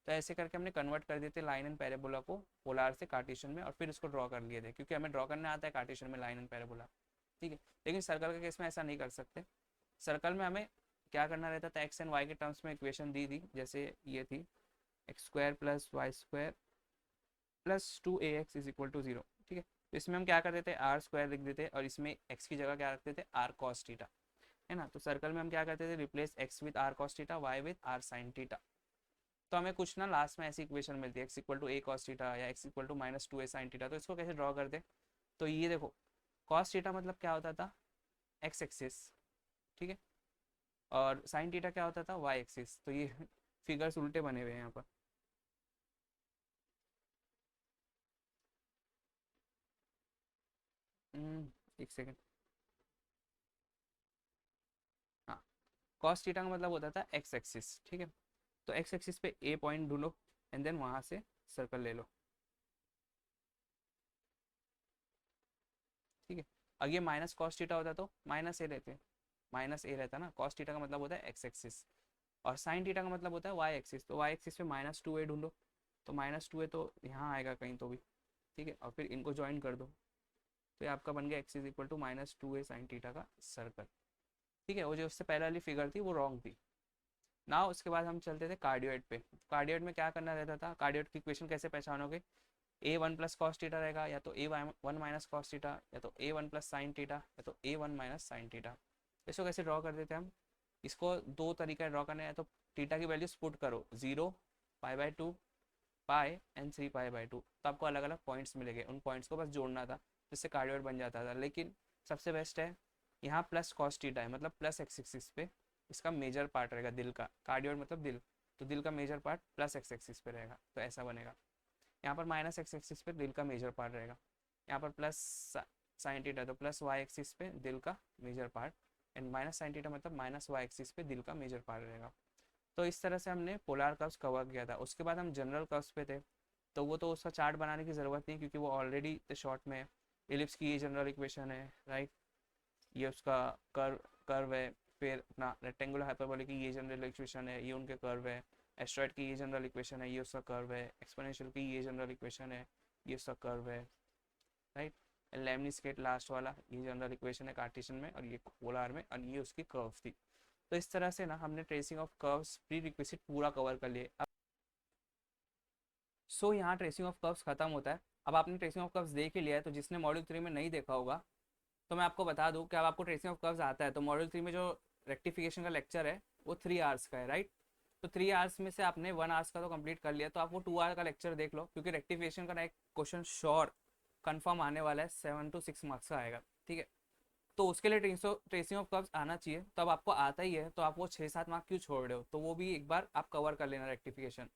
तो ऐसे करके हमने कन्वर्ट कर दिए थे लाइन एंड पैराबोला को पोलार से कार्टेशियन में, और फिर इसको ड्रॉ कर लिए थे, क्योंकि हमें ड्रॉ करने आता है कार्टेशियन में लाइन एंड पैराबोला, ठीक है। लेकिन सर्कल के केस में ऐसा नहीं कर सकते। सर्कल में हमें क्या करना रहता था, एक्स एंड वाई के टर्म्स में इक्वेशन दी थी, जैसे ये थी x square plus Y square plus 2ax is equal to 0, ठीक है। तो इसमें हम क्या करते थे, आर स्क्वायर लिख देते, और इसमें एक्स की जगह क्या रखते थे, आर कॉस थीटा, है ना। तो सर्कल में हम क्या करते थे, replace x with r cos theta, y with r sine theta. तो हमें कुछ ना लास्ट में ऐसी इक्वेशन मिलती है, X equal to A cos theta या X equal to minus 2a sine theta. तो इसको कैसे ड्रॉ करते, तो ये देखो कॉस थीटा मतलब क्या होता था, एक्स एक्सिस, ठीक है, और साइन थीटा क्या होता था, वाई एक्सिस। तो ये फिगर्स उल्टे बने हुए हैं यहाँ पर। एक सेकेंड, हाँ, कॉस थीटा का मतलब होता था एक्स एक्सिस, ठीक है। तो एक्स एक्सिस पे ए पॉइंट ढूंढो एंड देन वहां से सर्कल ले लो, ठीक है। अगर ये माइनस कॉस थीटा होता तो माइनस ए रहते, माइनस ए रहता ना। कॉस थीटा का मतलब होता है एक्स एक्सिस, और साइन थीटा का मतलब होता है वाई एक्सिस। तो वाई एक्सिस पे -2a ढूंढो, तो -2a तो यहाँ आएगा कहीं तो भी, ठीक है, और फिर इनको ज्वाइन कर दो, तो ये आपका बन गया x is equal to -2a sine theta का सर्कल, ठीक है। वो जो उससे पहले वाली फिगर थी वो रॉन्ग थी ना। उसके बाद हम चलते थे कार्डियोइड पे। कार्डियोइड में क्या करना रहता था, कार्डियोइड की इक्वेशन कैसे पहचानोगे, a1 प्लस कॉस थीटा रहेगा, या तो a1 माइनस कॉस थीटा, या तो a1 प्लस साइन थीटा, या तो a1 माइनस साइन थीटा। इसको कैसे ड्रॉ कर देते हैं हम, इसको दो तरीका ड्रॉ करने हैं। तो थीटा की वैल्यूज पुट करो, 0, π/2, पाई एंड 3π/2, तो आपको अलग अलग पॉइंट्स मिलेंगे, उन पॉइंट्स को बस जोड़ना था, जिससे कार्डियोइड बन जाता था। लेकिन सबसे बेस्ट है यहाँ प्लस कॉस थीटा है, मतलब प्लस एक्स एक्सिस पे इसका मेजर पार्ट रहेगा दिल का, कार्डियोइड मतलब दिल, तो दिल का major part plus x axis पे रहेगा, तो ऐसा बनेगा। यहाँ पर माइनस एक्स एक्सिस पे दिल का मेजर पार्ट रहेगा, यहाँ पर प्लस साइन थीटा तो प्लस वाई एक्सिस पे दिल का major part, and minus sine theta मतलब माइनस वाई एक्सिस पे दिल का मेजर पार्ट रहेगा। तो इस तरह से हमने पोलर कर्व्स कवर किया था। उसके बाद हम जनरल कर्व्स पे थे, तो वो तो उसका चार्ट बनाने की ज़रूरत नहीं, क्योंकि वो ऑलरेडी इतने शॉर्ट में है। एलिप्स की ये जनरल इक्वेशन है, राइट, ये उसका कर्व कर्व है। फिर अपना रेक्टेंगुलर हाइपरबोलिक की ये जनरल इक्वेशन है, ये उनके कर्व है। एस्ट्रॉइड की ये जनरल इक्वेशन है, ये उसका कर्व है। एक्सपोनेंशियल की ये जनरल इक्वेशन है, ये उसका कर्व है, राइट। लेमनिस्केट लास्ट वाला ये जनरल इक्वेशन है कार्टेशियन में, और ये पोलर में, और ये उसकी कर्व थी। तो इस तरह से ना हमने tracing of curves pre requisite पूरा कवर कर लिए। अब सो यहाँ ट्रेसिंग ऑफ कर्व्स खत्म होता है। अब आपने ट्रेसिंग ऑफ कर्व्स देख ही लिया है, तो जिसने मॉड्यूल 3 में नहीं देखा होगा तो मैं आपको बता दूं कि अब आपको ट्रेसिंग ऑफ कर्व्स आता है, तो मॉड्यूल 3 में जो रेक्टिफिकेशन का लेक्चर है वो 3 आवर्स का है, राइट। तो 3 आवर्स में से आपने 1 आवर्स का तो कंप्लीट कर लिया, तो आप वो 2 आवर का लेक्चर देख लो, क्योंकि रेक्टिफिकेशन का ना एक क्वेश्चन श्योर कन्फर्म आने वाला है, 7 to 6 मार्क्स का आएगा, ठीक है। तो उसके लिए ट्रेसिंग ऑफ कर्व्स आना चाहिए, तो अब आपको आता ही है, तो आप वो 6-7 मार्क क्यों छोड़ रहे हो, तो वो भी एक बार आप कवर कर लेना रेक्टिफिकेशन।